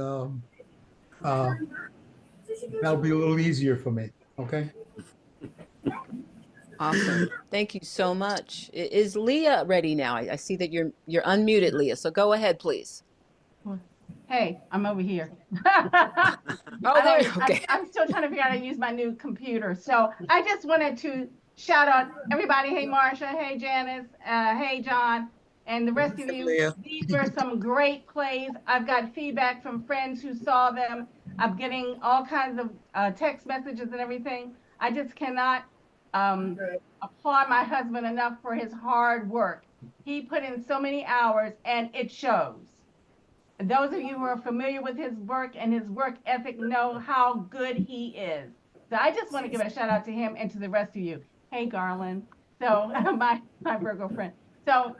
that'll be a little easier for me. Okay. Awesome. Thank you so much. Is Leah ready now? I see that you're unmuted, Leah. So go ahead, please. Hey, I'm over here. Oh, there. Okay. I'm still trying to figure out how to use my new computer. So I just wanted to shout out everybody. Hey, Marsha. Hey, Janice. Hey, John. And the rest of you. Leah. These were some great plays. I've got feedback from friends who saw them. I'm getting all kinds of text messages and everything. I just cannot applaud my husband enough for his hard work. He put in so many hours, and it shows. Those of you who are familiar with his work and his work ethic know how good he is. So I just want to give a shout out to him and to the rest of you. Hey, Garland. So my Virgo friend. So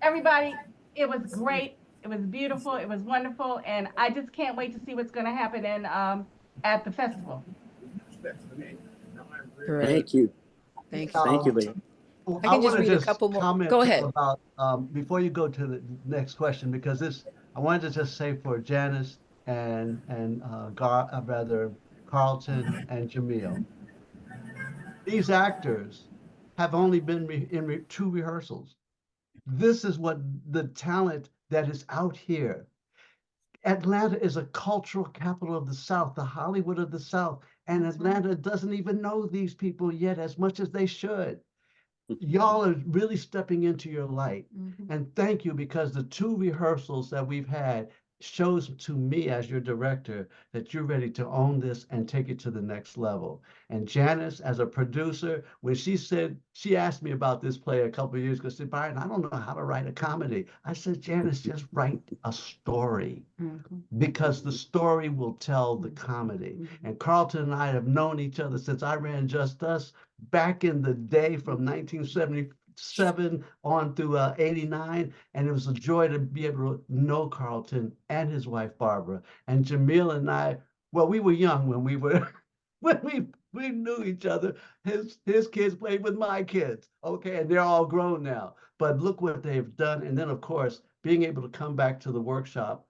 everybody, it was great. It was beautiful. It was wonderful. And I just can't wait to see what's going to happen in at the festival. Great. Thank you. Thank you. Thank you, Leah. Well, I can just wanna read a couple more. comment Go ahead. about before you go to the next question, because I wanted to just say for Janice and rather Carlton and Jamil, these actors have only been in 2 rehearsals. This is what the talent that is out here. Atlanta is a cultural capital of the South, the Hollywood of the South, and Atlanta doesn't even know these people yet as much as they should. Y'all are really stepping into your light. And thank you, because the 2 rehearsals that we've had shows to me as your director that you're ready to own this and take it to the next level. And Janice, as a producer, when she asked me about this play a couple of years ago, she said, Byron, I don't know how to write a comedy. I said, Janice, just write a story, because the story will tell the comedy. And Carlton and I have known each other since I ran Just Us back in the day from 1977 on through 89. And it was a joy to be able to know Carlton and his wife, Barbara. And Jamil and I, well, we were young when we were, when we knew each other. His kids played with my kids, okay? And they're all grown now. But look what they've done. And then, of course, being able to come back to the workshop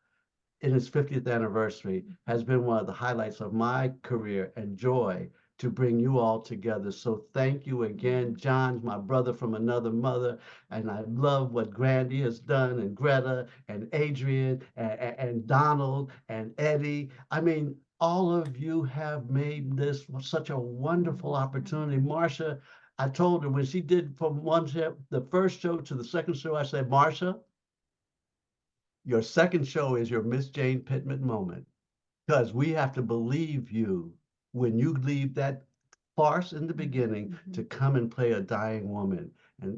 in its 50th anniversary has been one of the highlights of my career and joy to bring you all together. So thank you again. John's my brother from another mother, and I love what Grandy has done, and Greta, and Adrian, and Donald, and Eddie. I mean, all of you have made this such a wonderful opportunity. Marsha, I told her when she did from the first show to the second show, I said, Marsha, your second show is your Miss Jane Pittman moment, because we have to believe you when you leave that farce in the beginning to come and play a dying woman.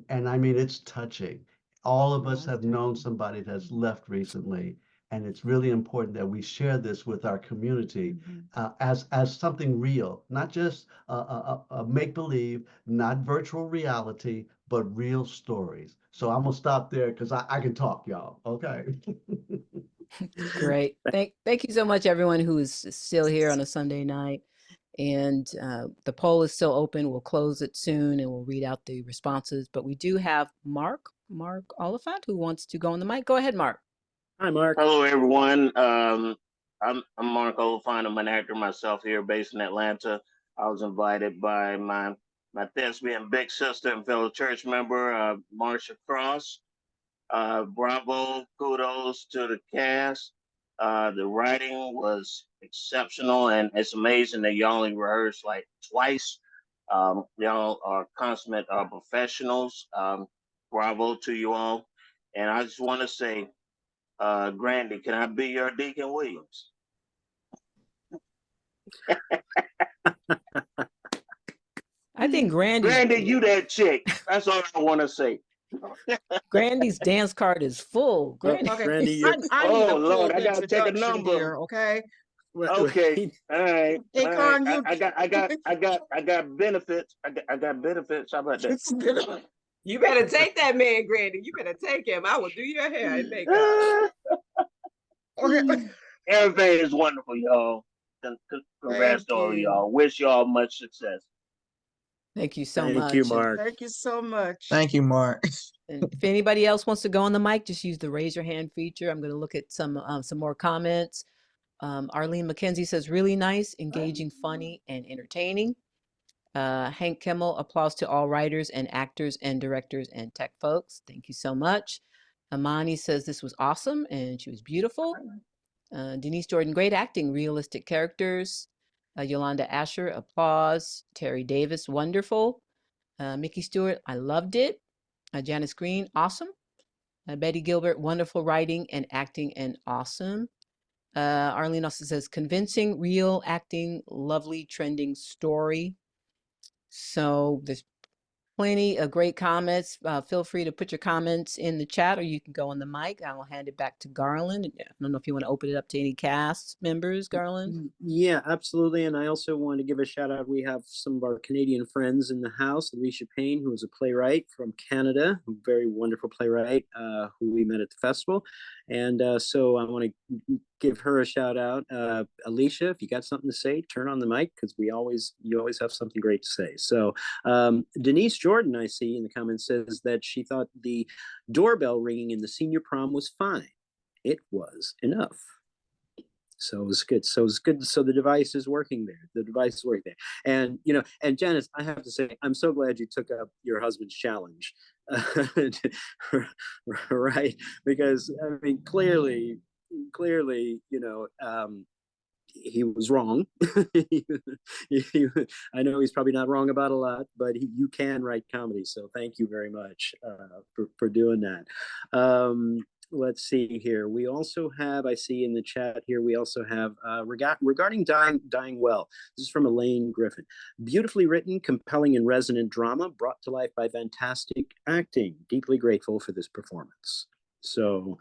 And I mean, it's touching. All of us have known somebody that's left recently, and it's really important that we share this with our community as something real, not just a make-believe, not virtual reality, but real stories. So I'm gonna stop there because I can talk, y'all. Okay. Great. Thank you so much, everyone who is still here on a Sunday night. And the poll is still open. We'll close it soon and we'll read out the responses. But we do have Mark Oliphant, who wants to go on the mic. Go ahead, Mark. Hi, Mark. Hello, everyone. I'm Mark Oliphant. I'm an actor myself here based in Atlanta. I was invited by my thespian big sister and fellow church member, Marsha Cross. Bravo, kudos to the cast. The writing was exceptional, and it's amazing that y'all only rehearsed like twice. Y'all are consummate professionals. Bravo to you all. And I just want to say, Grandy, can I be your Deacon Williams? I think Grandy, you that chick. That's all I want to say. Grandy's dance card is full. Grandy. Okay, Grandy, I need a Lord, full I gotta take a introduction number. here, okay? Okay, all right. Hey, all Con, right. you I got benefits. I got benefits. How about that? You better take that man, Grandy. You better take him. I will do your hair and makeup. Okay. Everything is wonderful, y'all. Congrats to all of y'all. Wish y'all much success. Thank you so much. Thank you, Mark. Thank you so much. Thank you, Mark. And if anybody else wants to go on the mic, just use the raise your hand feature. I'm going to look at some more comments. Arlene McKenzie says, really nice, engaging, funny, and entertaining. Hank Kimmel, applause to all writers and actors and directors and tech folks. Thank you so much. Amani says this was awesome and she was beautiful. Denise Jordan, great acting, realistic characters. Yolanda Asher, applause. Terry Davis, wonderful. Mickey Stewart, I loved it. Janice Green, awesome. Betty Gilbert, wonderful writing and acting and awesome. Arlene also says, convincing, real acting, lovely, trending story. So there's plenty of great comments. Feel free to put your comments in the chat, or you can go on the mic. I will hand it back to Garland. I don't know if you want to open it up to any cast members, Garland. Yeah, absolutely. And I also want to give a shout out. We have some of our Canadian friends in the house. Alicia Payne, who is a playwright from Canada, a very wonderful playwright who we met at the festival. And so I want to give her a shout out. Alicia, if you got something to say, turn on the mic, because you always have something great to say. So Denise Jordan, I see in the comments, says that she thought the doorbell ringing in the senior prom was fine. It was enough. So it was good. So the device is working there. The device is working there. And, and Janice, I have to say, I'm so glad you took up your husband's challenge. Right? Because, I mean, clearly, he was wrong. I know he's probably not wrong about a lot, but you can write comedy. So thank you very much for doing that. Let's see here. We also have, I see in the chat here, we also have regarding Dying Well. This is from Elaine Griffin. Beautifully written, compelling and resonant drama brought to life by fantastic acting. Deeply grateful for this performance. So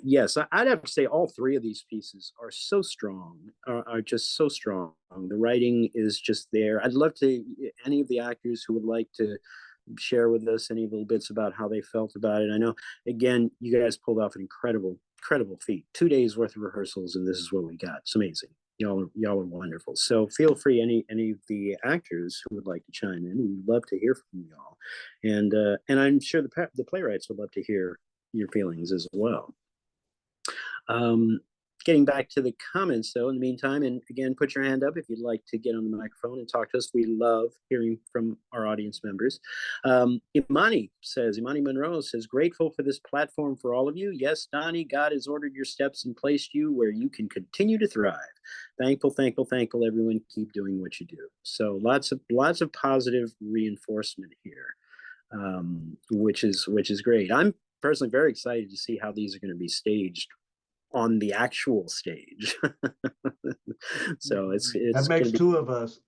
yes, I'd have to say all three of these pieces are so strong, are just so strong. The writing is just there. I'd love to, any of the actors who would like to share with us any little bits about how they felt about it. I know, again, you guys pulled off an incredible feat. 2 days worth of rehearsals, and this is what we got. It's amazing. Y'all are wonderful. So feel free, any of the actors who would like to chime in. We'd love to hear from y'all, and I'm sure the playwrights would love to hear your feelings as well. Getting back to the comments, though, in the meantime, and again, put your hand up if you'd like to get on the microphone and talk to us. We love hearing from our audience members. Imani Monroe says, grateful for this platform for all of you. Yes, Donnie, God has ordered your steps and placed you where you can continue to thrive. Thankful, everyone. Keep doing what you do. So lots of positive reinforcement here, which is great. I'm personally very excited to see how these are going to be staged on the actual stage. So it's that makes two of us.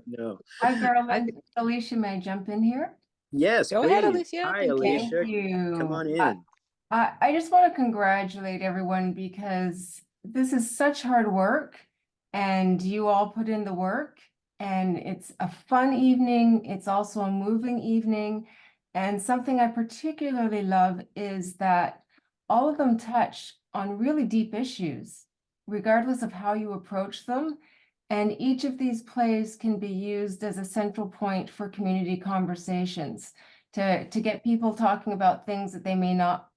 No. Hi, Garland. Alicia, may I jump in here? Yes, go please. ahead, Alicia. Hi, Alicia. Thank you. Come on in. I just want to congratulate everyone, because this is such hard work and you all put in the work, and it's a fun evening. It's also a moving evening. And something I particularly love is that all of them touch on really deep issues, regardless of how you approach them. And each of these plays can be used as a central point for community conversations to get people talking about things that they may not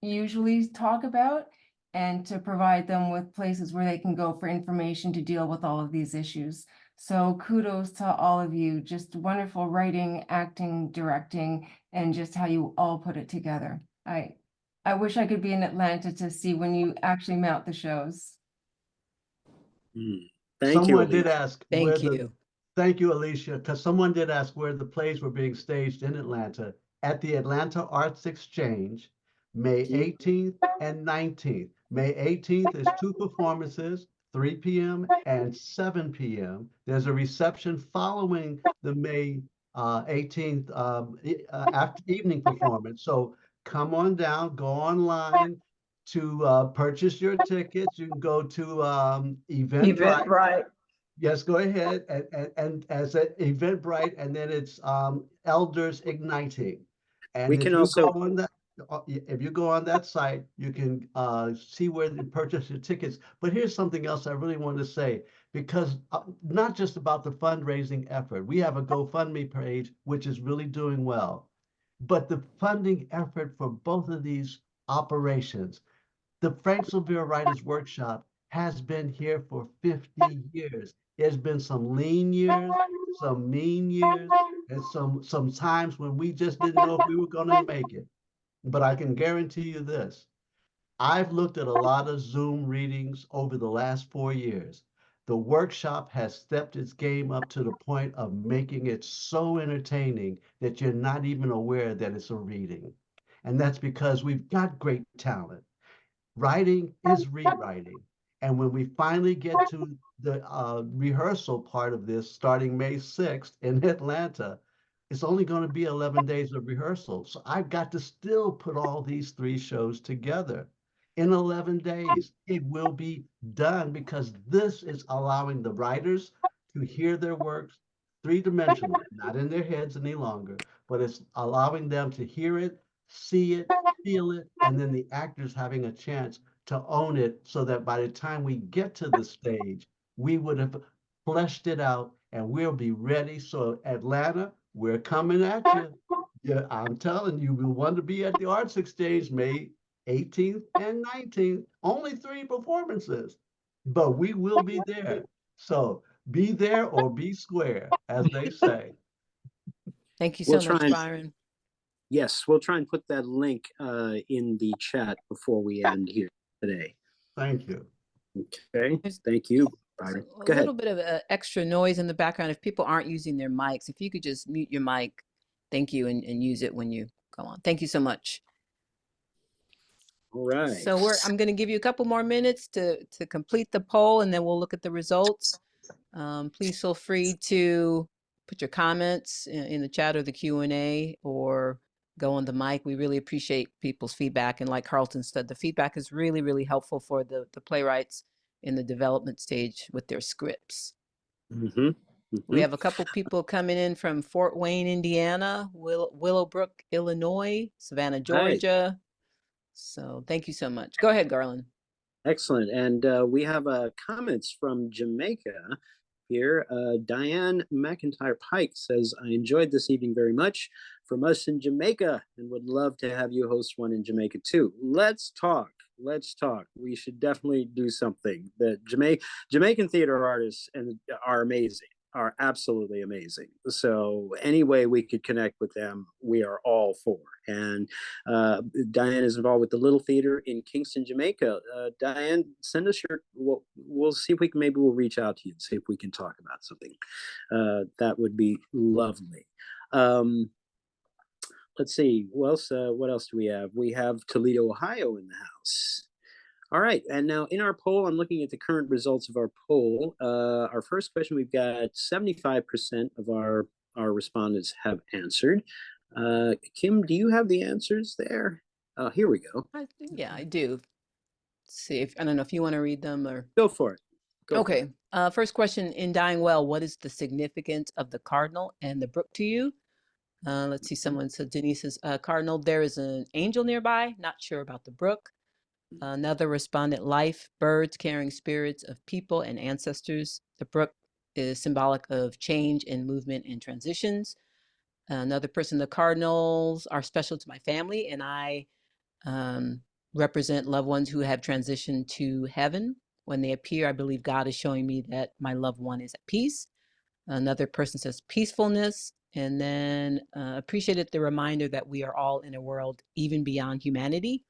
usually talk about, and to provide them with places where they can go for information to deal with all of these issues. So kudos to all of you. Just wonderful writing, acting, directing, and just how you all put it together. I wish I could be in Atlanta to see when you actually mount the shows. Someone did ask. Thank you. Thank you, Alicia, because someone did ask where the plays were being staged in Atlanta at the Atlanta Arts Exchange, May 18th and 19th. May 18th is 2 performances, 3 p.m. and 7 p.m. There's a reception following the May 18th after evening performance. So come on down, go online to purchase your tickets. You can go to Eventbrite. Yes, go ahead, and as an Eventbrite, and then it's Elders Igniting. And we can also go on that, if you go on that site, you can see where to purchase your tickets. But here's something else I really want to say, because not just about the fundraising effort. We have a GoFundMe page, which is really doing well. But the funding effort for both of these operations, the Frank Sylvia Writers Workshop has been here for 50 years. There's been some lean years, some mean years, and some times when we just didn't know if we were going to make it. But I can guarantee you this, I've looked at a lot of Zoom readings over the last 4 years. The workshop has stepped its game up to the point of making it so entertaining that you're not even aware that it's a reading. And that's because we've got great talent. Writing is rewriting. And when we finally get to the rehearsal part of this, starting May 6th in Atlanta, it's only going to be 11 days of rehearsal. So I've got to still put all these 3 shows together in 11 days. It will be done because this is allowing the writers to hear their works three-dimensional, not in their heads any longer, but it's allowing them to hear it, see it, feel it, and then the actors having a chance to own it so that by the time we get to the stage, we would have fleshed it out and we'll be ready. So Atlanta, we're coming at you. Yeah, I'm telling you, we'll want to be at the Arts Exchange May 18th and 19th. Only 3 performances, but we will be there. So be there or be square, as they say. Thank you We'll so try much, and Byron. yes, we'll try and put that link in the chat before we end here today. Thank you. Okay, thank you, Byron. Go A ahead. little bit of extra noise in the background. If people aren't using their mics, if you could just mute your mic, thank you, and use it when you go on. Thank you so much. All right. So I'm going to give you a couple more minutes to complete the poll, and then we'll look at the results. Please feel free to put your comments in the chat or the Q&A, or go on the mic. We really appreciate people's feedback. And like Carlton said, the feedback is really, really helpful for the playwrights in the development stage with their scripts. We have a couple people coming in from Fort Wayne, Indiana, Willowbrook, Illinois, Savannah, Georgia. So thank you so much. Go ahead, Garland. Excellent. And we have comments from Jamaica here. Diane McIntyre Pike says, I enjoyed this evening very much from us in Jamaica and would love to have you host one in Jamaica too. Let's talk. Let's talk. We should definitely do something. The Jamaican theater artists are amazing, are absolutely amazing. So any way we could connect with them, we are all for. And Diane is involved with the Little Theater in Kingston, Jamaica. Diane, send us your, we'll see if we can, maybe we'll reach out to you and see if we can talk about something. That would be lovely. Let's see, what else do we have? We have Toledo, Ohio in the house. All right, and now in our poll, I'm looking at the current results of our poll. Our first question, we've got 75% of our respondents have answered. Kim, do you have the answers there? Here we go. Yeah, I do. Let's see if, I don't know if you want to read them or. Go for it. Okay. First question, in Dying Well, what is the significance of the cardinal and the brook to you? Let's see, someone said, Denise says, cardinal, there is an angel nearby, not sure about the brook. Another respondent, life, birds carrying spirits of people and ancestors. The brook is symbolic of change and movement and transitions. Another person, the cardinals are special to my family, and I represent loved ones who have transitioned to heaven. When they appear, I believe God is showing me that my loved one is at peace. Another person says peacefulness, and then appreciated the reminder that we are all in a world even beyond humanity,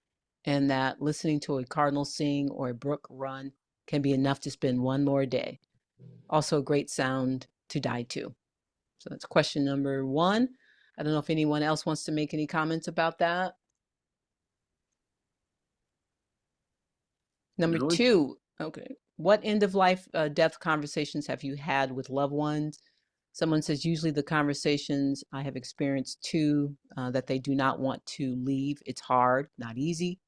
and that listening to a cardinal sing or a brook run can be enough to spend one more day. Also a great sound to die to. So that's question number 1. I don't know if anyone else wants to make any comments about that. Number 2, okay. What end of life death conversations have you had with loved ones? Someone says, usually the conversations I have experienced too, that they do not want to leave. It's hard, not easy.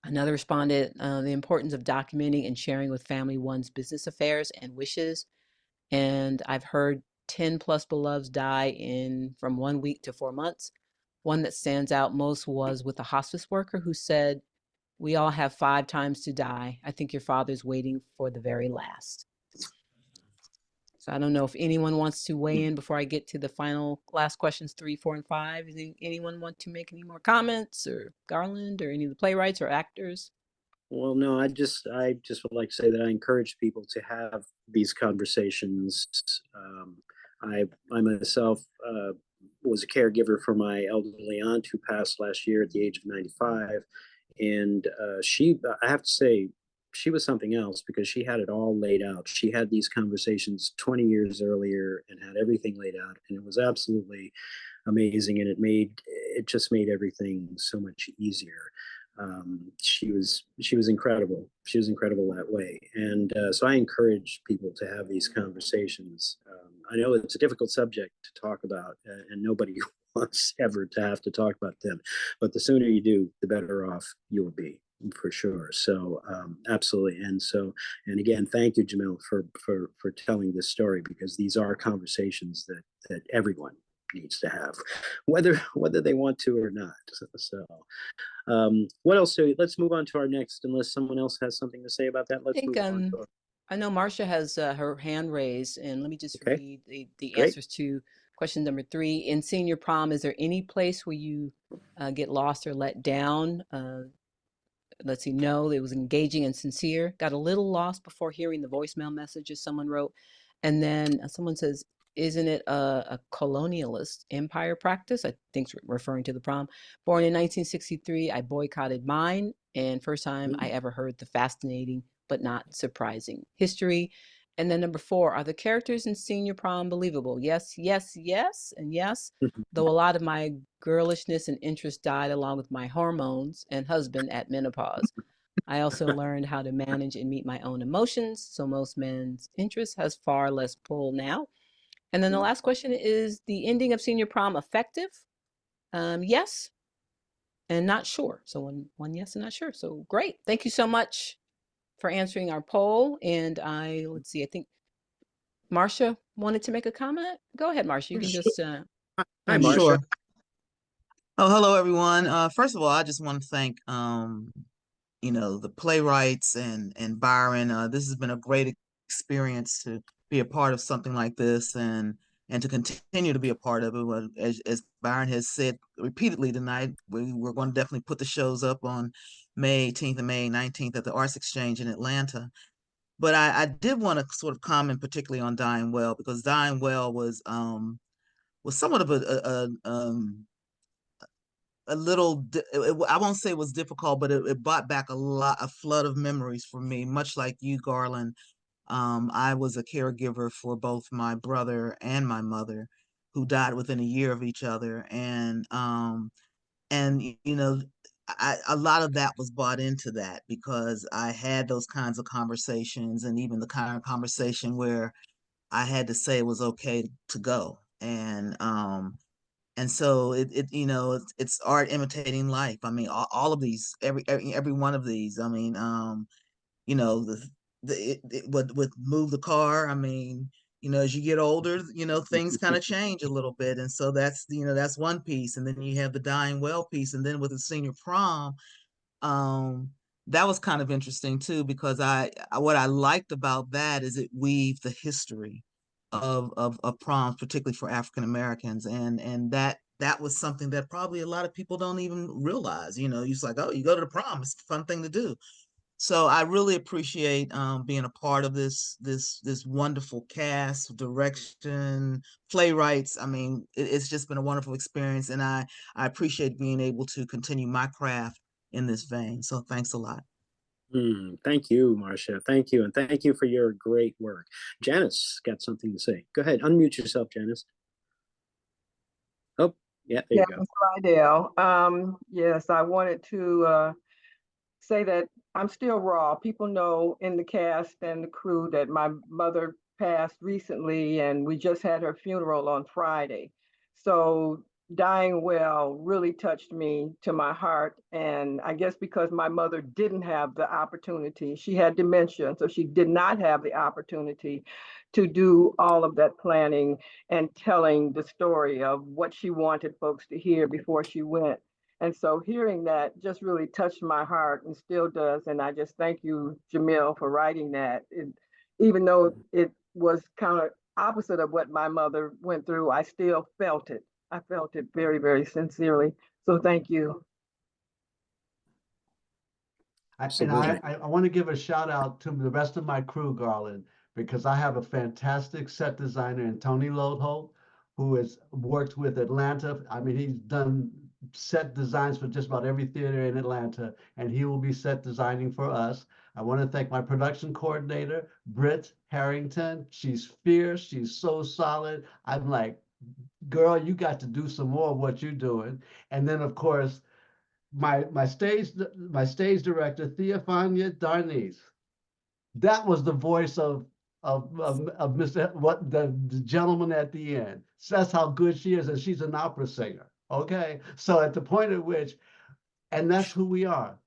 Another responded, the importance of documenting and sharing with family one's business affairs and wishes. And I've heard 10 plus beloveds die from 1 week to 4 months. One that stands out most was with a hospice worker who said, we all have 5 times to die. I think your father's waiting for the very last. So I don't know if anyone wants to weigh in before I get to the last questions 3, 4, and 5. Does anyone want to make any more comments, or Garland, or any of the playwrights or actors? Well, no, I just would like to say that I encourage people to have these conversations. I myself was a caregiver for my elderly aunt who passed last year at the age of 95. And I have to say, she was something else because she had it all laid out. She had these conversations 20 years earlier and had everything laid out, and it was absolutely amazing. And it just made everything so much easier. She was incredible. She was incredible that way. And so I encourage people to have these conversations. I know it's a difficult subject to talk about, and nobody wants ever to have to talk about them, but the sooner you do, the better off you'll be, for sure. So absolutely. And again, thank you, Jamil, for telling this story, because these are conversations that everyone needs to have, whether they want to or not. So what else? So let's move on to our next, unless someone else has something to say about that. Let's move on to our... I know Marcia has her hand raised, and let me just read the Great. answers to question number 3. In senior prom, is there any place where you get lost or let down? Let's see, no, it was engaging and sincere. Got a little lost before hearing the voicemail messages someone wrote. And then someone says, isn't it a colonialist empire practice? I think it's referring to the prom. Born in 1963, I boycotted mine. And first time I ever heard the fascinating but not surprising history. And then number 4, are the characters in senior prom believable? Yes, yes, yes, and yes. Though a lot of my girlishness and interest died along with my hormones and husband at menopause. I also learned how to manage and meet my own emotions, so most men's interest has far less pull now. And then the last question is, the ending of senior prom effective? Yes, and not sure. So one yes and not sure. So great. Thank you so much for answering our poll. And let's see, I think Marcia wanted to make a comment. Go ahead, Marcia. You can just Hi, Marcia. Sure. Oh, hello, everyone. First of all, I just want to thank the playwrights and Byron. This has been a great experience to be a part of something like this and to continue to be a part of it. As Byron has said repeatedly tonight, we're going to definitely put the shows up on May 18th and May 19th at the Arts Exchange in Atlanta. But I did want to sort of comment particularly on Dying Well, because Dying Well was somewhat of a little, I won't say it was difficult, but it brought back a flood of memories for me, much like you, Garland. I was a caregiver for both my brother and my mother, who died within a year of each other. And a lot of that was brought into that, because I had those kinds of conversations, and even the kind of conversation where I had to say it was okay to go. And so it's art imitating life. I mean, all of these, every one of these. I mean, with Move the Car. I mean, as you get older, things kind of change a little bit. And so that's one piece. And then you have the Dying Well piece. And then with the senior prom, that was kind of interesting too, because what I liked about that is it weaved the history of proms, particularly for African Americans. And that was something that probably a lot of people don't even realize. You're just like, oh, you go to the prom, it's a fun thing to do. So I really appreciate being a part of this wonderful cast, direction, playwrights. I mean, it's just been a wonderful experience, and I appreciate being able to continue my craft in this vein. So thanks a lot. Thank you, Marcia. Thank you, and thank you for your great work. Janice got something to say. Go ahead, unmute yourself, Janice. Oh, yeah, there you go. Slidell. Yes, I wanted to say that I'm still raw. People know in the cast and the crew that my mother passed recently, and we just had her funeral on Friday. So Dying Well really touched me to my heart. And I guess because my mother didn't have the opportunity, she had dementia, so she did not have the opportunity to do all of that planning and telling the story of what she wanted folks to hear before she went. And so hearing that just really touched my heart and still does. And I just thank you, Jamil, for writing that. Even though it was kind of opposite of what my mother went through, I still felt it. I felt it very, very sincerely. So thank you. I want to give a shout out to the rest of my crew, Garland, because I have a fantastic set designer in Tony Lodholt, who has worked with Atlanta. I mean, he's done set designs for just about every theater in Atlanta, and he will be set designing for us. I want to thank my production coordinator, Britt Harrington. She's fierce. She's so solid. I'm like, girl, you got to do some more of what you're doing. And then, of course, my stage director, Theophania Darnese. That was the voice of Mr. What the gentleman at the end. So that's how good she is, and she's an opera singer. Okay, so at the point at which, and that's who we are.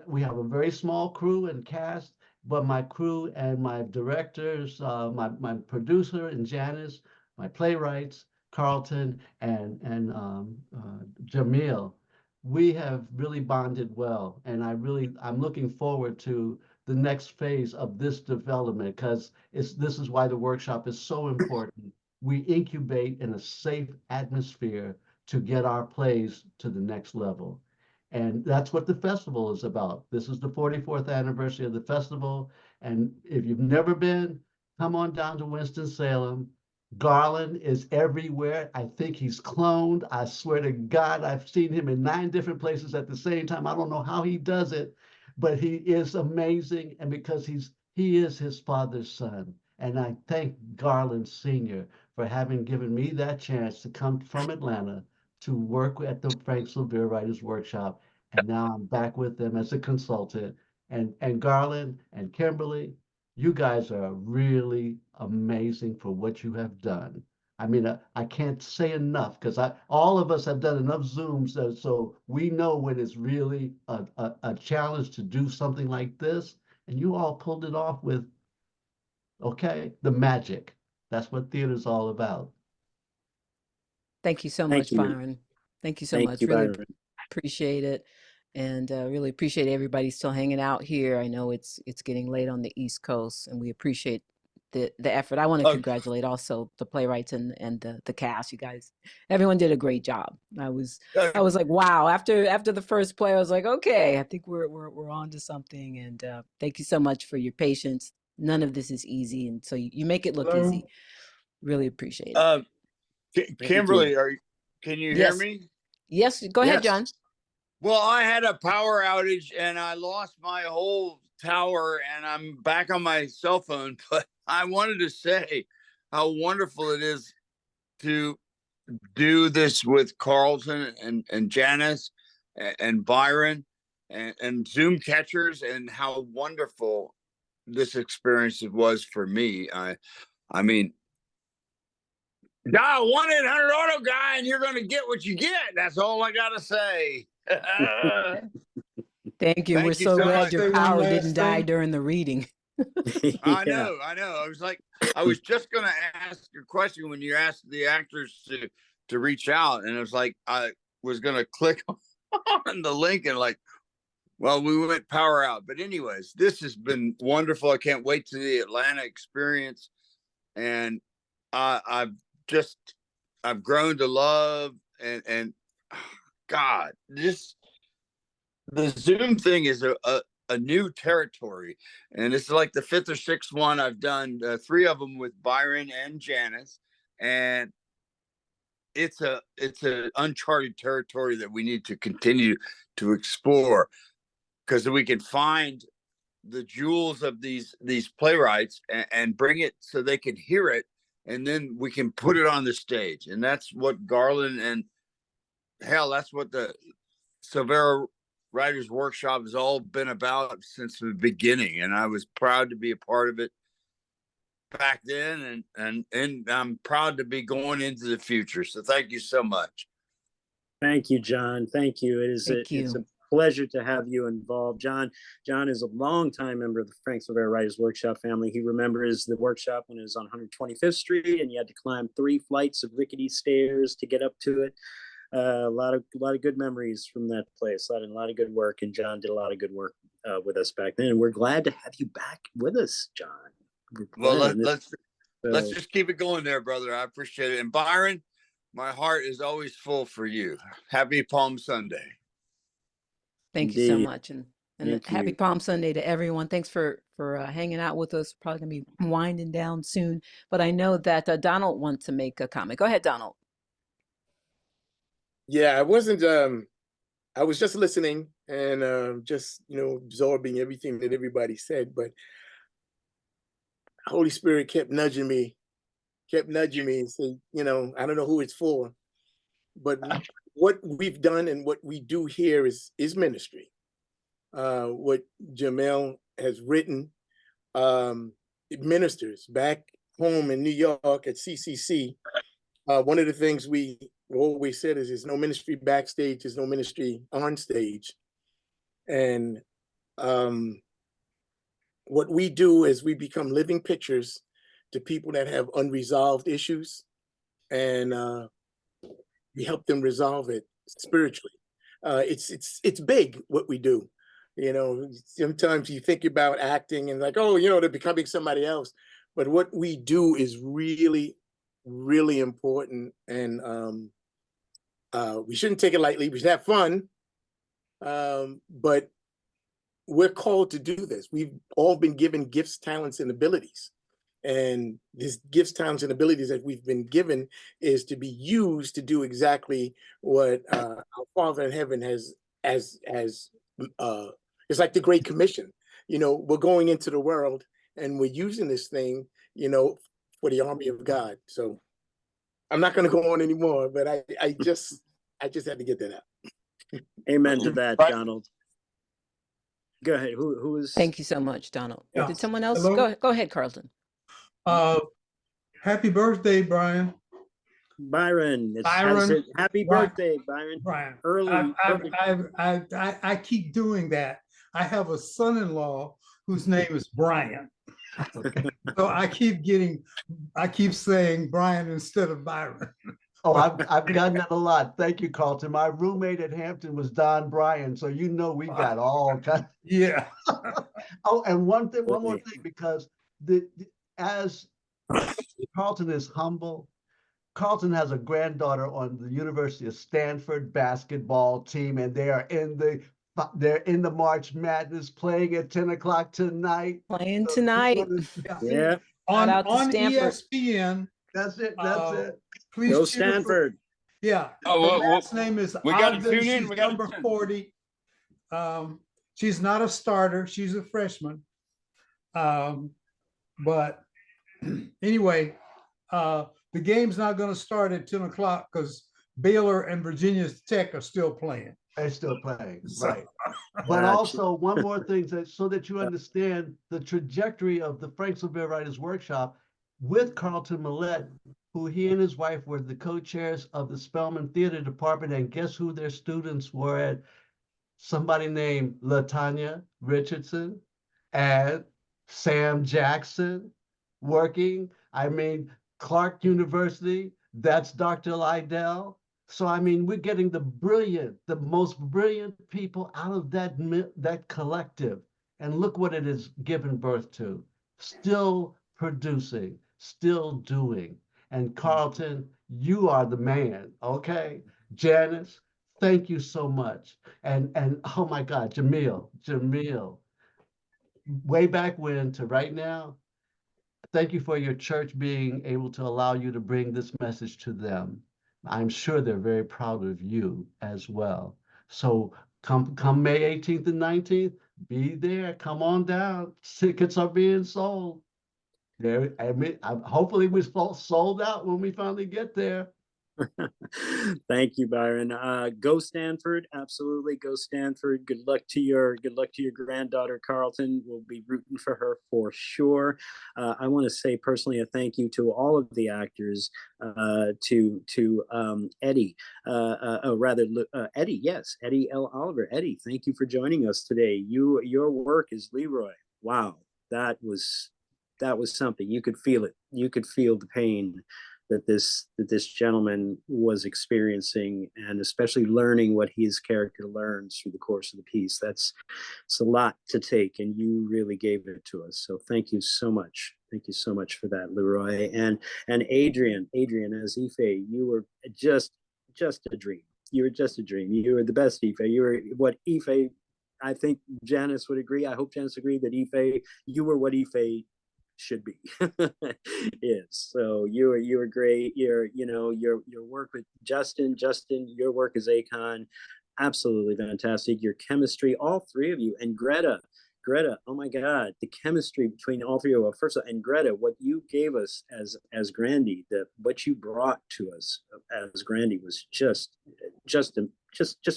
We have a very small crew and cast, but my crew and my directors, my producer and Janice, my playwrights, Carlton and Jamil, we have really bonded well, and I'm looking forward to the next phase of this development because this is why the workshop is so important. We incubate in a safe atmosphere to get our plays to the next level. And that's what the festival is about. This is the 44th anniversary of the festival. And if you've never been, come on down to Winston-Salem. Garland is everywhere. I think he's cloned. I swear to God, I've seen him in 9 different places at the same time. I don't know how he does it, but he is amazing. And because he is his father's son. And I thank Garland Sr. for having given me that chance to come from Atlanta to work at the Frank Sylvia Writers Workshop. And now I'm back with them as a consultant. And Garland and Kimberly, you guys are really amazing for what you have done. I mean, I can't say enough because all of us have done enough Zooms so we know when it's really a challenge to do something like this. And you all pulled it off with, okay, the magic. That's what theater's all about. Thank you so Thank much, you. Byron. Thank you so Thank much. you, Really Byron. appreciate it. And really appreciate everybody still hanging out here. I know it's getting late on the East Coast, and we appreciate the effort. I want to congratulate also the playwrights and the cast. You guys, everyone did a great job. I was like, wow. After the first play, I was like, okay, I think we're on to something. And thank you so much for your patience. None of this is easy, and so you make it look easy. Really appreciate it. Kimberly, can you hear Yes. me? Yes, go ahead, John. Well, I had a power outage and I lost my whole tower and I'm back on my cell phone, but I wanted to say how wonderful it is to do this with Carlton and Janice and Byron and Zoomcatchers, and how wonderful this experience was for me. I mean, dial 1-800-AUTO guy and you're going to get what you get. That's all I got to say. Thank you. We're so glad your power didn't die during the reading. I know. I was like, I was just going to ask a question when you asked the actors to reach out, and it was like, I was going to click on the link and like, well, we went power out. But anyways, this has been wonderful. I can't wait to the Atlanta experience. And I've grown to love and God, the Zoom thing is a new territory, and it's like the 5th or 6th one I've done, 3 of them with Byron and Janice, and it's a uncharted territory that we need to continue to explore, because we can find the jewels of these playwrights and bring it so they can hear it, and then we can put it on the stage. And that's what Garland and that's what the Sylvia Writers Workshop has all been about since the beginning, and I was proud to be a part of it back then, and I'm proud to be going into the future. So thank you so much. Thank you, John. Thank you. It's a pleasure to have you involved. John is a longtime member of the Frank Sylvia Writers Workshop family. He remembers the workshop when it was on 125th Street, and you had to climb 3 flights of rickety stairs to get up to it. A lot of good memories from that place. A lot of good work, and John did a lot of good work with us back then. And we're glad to have you back with us, John. Well, let's just keep it going there, brother. I appreciate it. And Byron, my heart is always full for you. Happy Palm Sunday. Thank you so much, and happy Palm Sunday to everyone. Thanks for hanging out with us. Probably gonna be winding down soon, but I know that Donald wants to make a comment. Go ahead, Donald. Yeah, I wasn't. I was just listening and just absorbing everything that everybody said. But Holy Spirit kept nudging me and say, I don't know who it's for, but what we've done and what we do here is ministry. What Jamil has written, it ministers back home in New York at CCC. One of the things we always said is there's no ministry backstage, there's no ministry on stage. And what we do is we become living pictures to people that have unresolved issues, and we help them resolve it spiritually. It's big what we do. Sometimes you think about acting and like, oh, they're becoming somebody else. But what we do is really, really important, and we shouldn't take it lightly. We should have fun, but we're called to do this. We've all been given gifts, talents, and abilities. And these gifts, talents, and abilities that we've been given is to be used to do exactly what our Father in heaven has, it's like the Great Commission. We're going into the world and we're using this thing, for the army of God. So I'm not going to go on anymore, but I just had to get that out. Amen to that, Donald. Go ahead. Who is? Thank you so much, Donald. Yeah. Did someone else? Hello? Go ahead, Carlton. Happy birthday, Brian. Byron. Byron. Happy birthday, Byron. Brian. Early. I keep doing that. I have a son-in-law whose name is Brian. So I keep saying Brian instead of Byron. Oh, I've gotten that a lot. Thank you, Carlton. My roommate at Hampton was Don Bryan, so we got all kinds. Yeah. Oh, and one more thing, because as Carlton is humble, Carlton has a granddaughter on the University of Stanford basketball team, and they're in the March Madness, playing at 10 o'clock tonight. Playing tonight. Yeah. On Stanford. ESPN. That's it. That's it. Please go cheer Stanford. Yeah. Oh, Her last name is we got to Ogden. tune in. She's We got number 40. She's not a starter. She's a freshman. But anyway, the game's not going to start at 10 o'clock because Baylor and Virginia Tech are still playing. They're still playing, right. But also one more thing, so that you understand the trajectory of the Frank Sylvia Writers Workshop with Carlton Molette, who he and his wife were the co-chairs of the Spelman Theater Department, and guess who their students were at? Somebody named LaTanya Richardson and Sam Jackson working. Clark University, that's Dr. Lydell. So, we're getting the most brilliant people out of that collective. And look what it has given birth to. Still producing, still doing. And Carlton, you are the man, okay? Janice, thank you so much. And oh my God, Jamil, way back when to right now, thank you for your church being able to allow you to bring this message to them. I'm sure they're very proud of you as well. So come May 18th and 19th, be there. Come on down. Tickets are being sold. Hopefully we sold out when we finally get there. Thank you, Byron. Go Stanford, absolutely. Go Stanford. Good luck to your granddaughter, Carlton. We'll be rooting for her for sure. I want to say personally a thank you to all of the actors, to Eddie, Eddie, yes, Eddie L. Oliver. Eddie, thank you for joining us today. Your work is LeRoi. Wow, that was something. You could feel it. You could feel the pain that this gentleman was experiencing, and especially learning what his character learns through the course of the piece. It's a lot to take, and you really gave it to us. So thank you so much. Thank you so much for that, LeRoi. And Adrian as Ife, you were just a dream. You were just a dream. You were the best, Ife. You were what Ife, I think Janice would agree. I hope Janice agreed that Ife, you were what Ife should be. Yes. So you were great. Your work with Justin, your work as Akon, absolutely fantastic. Your chemistry, all three of you, and Greta, oh my God, the chemistry between all three of us. First of all, and Greta, what you gave us as Grandy, what you brought to us as Grandy was just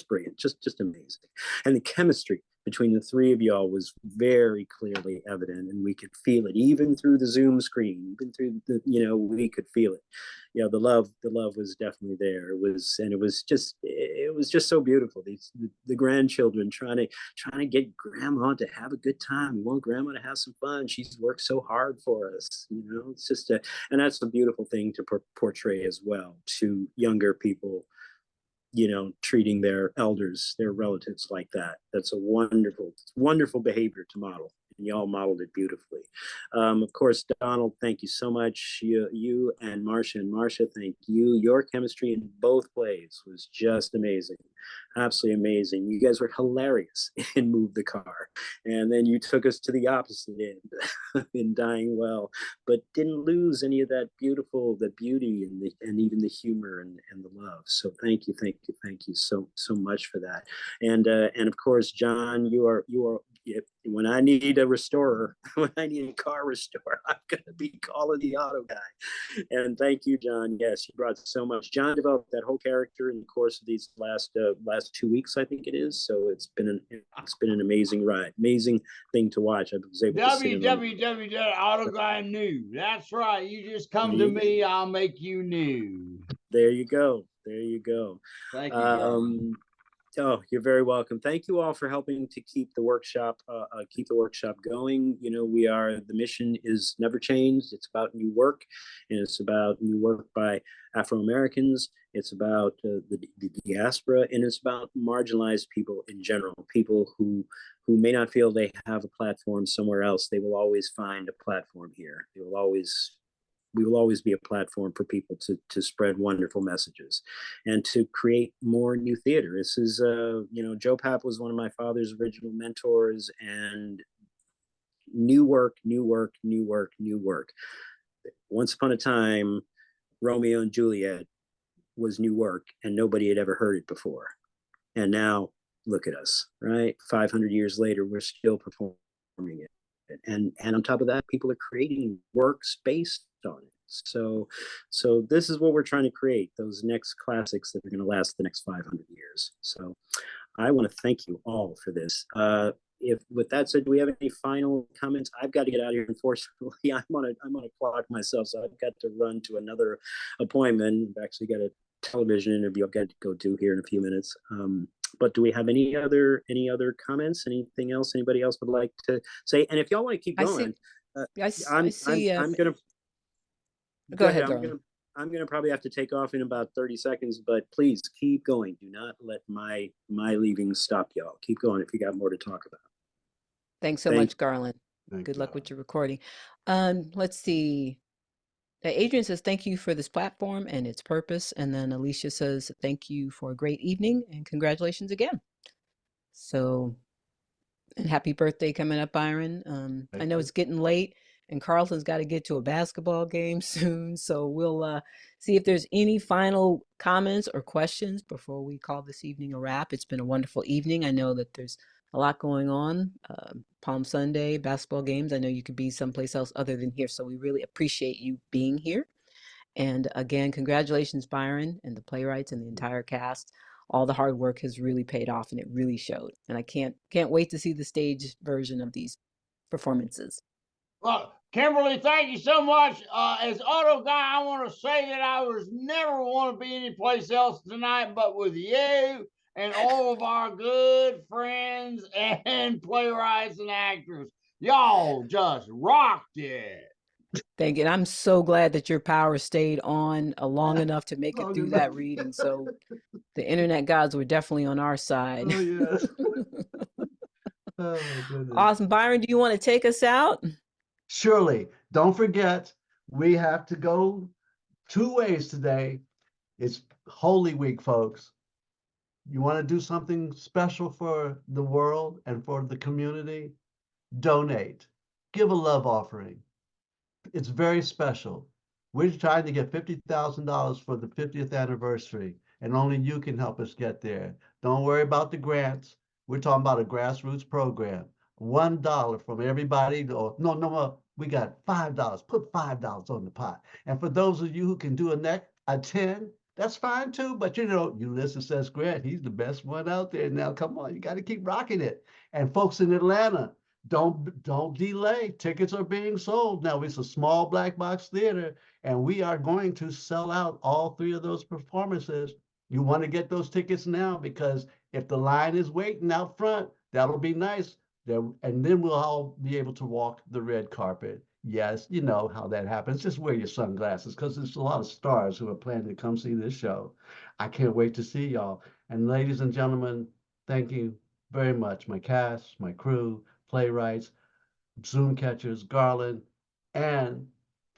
brilliant, just amazing. And the chemistry between the three of y'all was very clearly evident, and we could feel it even through the Zoom screen, even through we could feel it. The love was definitely there. It was just so beautiful. The grandchildren trying to get grandma to have a good time. We want grandma to have some fun. She's worked so hard for us. It's just and that's a beautiful thing to portray as well to younger people, treating their elders, their relatives like that. That's a wonderful behavior to model. And y'all modeled it beautifully. Of course, Donald, thank you so much. You and Marcia, thank you. Your chemistry in both plays was just amazing. Absolutely amazing. You guys were hilarious in Move the Car. And then you took us to the opposite end in Dying Well, but didn't lose any of the beauty and even the humor and the love. So thank you so much for that. And of course, John, you are when I need a restorer, when I need a car restorer, I'm gonna be calling the auto guy. And thank you, John. Yes, you brought so much. John developed that whole character in the course of these last 2 weeks, I think it is. So it's been an amazing ride, amazing thing to watch. I was able to sit in on www. Auto Guy New. That's right. You just come to me, I'll make you new. There you go. Thank you, John. Oh, you're very welcome. Thank you all for helping to keep the workshop going. The mission is never changed. It's about new work, and it's about new work by Afro-Americans. It's about the diaspora, and it's about marginalized people in general, people who may not feel they have a platform somewhere else. They will always find a platform here. We will always be a platform for people to spread wonderful messages and to create more new theater. This is, Joe Papp was one of my father's original mentors, and new work. Once upon a time, Romeo and Juliet was new work, and nobody had ever heard it before. And now look at us, right? 500 years later, we're still performing it. And on top of that, people are creating works based on it. So this is what we're trying to create, those next classics that are going to last the next 500 years. So I want to thank you all for this. If with that said, do we have any final comments? I've got to get out of here. Unfortunately, I'm on a clock myself, so I've got to run to another appointment. I've actually got a television interview I've got to go do here in a few minutes. But do we have any other comments? Anything else anybody else would like to say? And if y'all want to keep going, I'm gonna go ahead, darling. I'm gonna probably have to take off in about 30 seconds, but please keep going. Do not let my leaving stop y'all. Keep going if you got more to talk about. Thanks so much, Garland. Good luck with your recording. Let's see. Adrian says, thank you for this platform and its purpose. And then Alicia says, thank you for a great evening and congratulations again. So, and happy birthday coming up, Byron. I know it's getting late and Carlton's got to get to a basketball game soon. So we'll see if there's any final comments or questions before we call this evening a wrap. It's been a wonderful evening. I know that there's a lot going on. Palm Sunday, basketball games. I know you could be someplace else other than here. So we really appreciate you being here. And again, congratulations, Byron and the playwrights and the entire cast. All the hard work has really paid off and it really showed. And I can't wait to see the stage version of these performances. Well, Kimberly, thank you so much. As auto guy, I want to say that I was never want to be anyplace else tonight but with you and all of our good friends and playwrights and actors. Y'all just rocked it. Thank you. And I'm so glad that your power stayed on long enough to make it through that reading. So the internet gods were definitely on our side. Oh, yes. Oh, my goodness. Awesome. Byron, do you want to take us out? Surely. Don't forget, we have to go 2 ways today. It's Holy Week, folks. You want to do something special for the world and for the community? Donate. Give a love offering. It's very special. We're trying to get $50,000 for the 50th anniversary, and only you can help us get there. Don't worry about the grants. We're talking about a grassroots program. $1 from everybody. No, we got $5. Put $5 on the pot. And for those of you who can do a 10, that's fine too. But you know, Ulysses says Grant, he's the best one out there. Now, come on, you got to keep rocking it. And folks in Atlanta, don't delay. Tickets are being sold. Now, it's a small black box theater, and we are going to sell out all 3 of those performances. You want to get those tickets now, because if the line is waiting out front, that'll be nice. And then we'll all be able to walk the red carpet. Yes, you know how that happens. Just wear your sunglasses, because there's a lot of stars who are planning to come see this show. I can't wait to see y'all. And ladies and gentlemen, thank you very much. My cast, my crew, playwrights, Zoomcatchers, Garland, and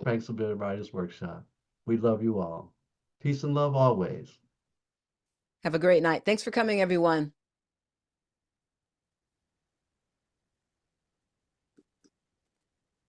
Fsww Writers Workshop. We love you all. Peace and love always. Have a great night. Thanks for coming, everyone.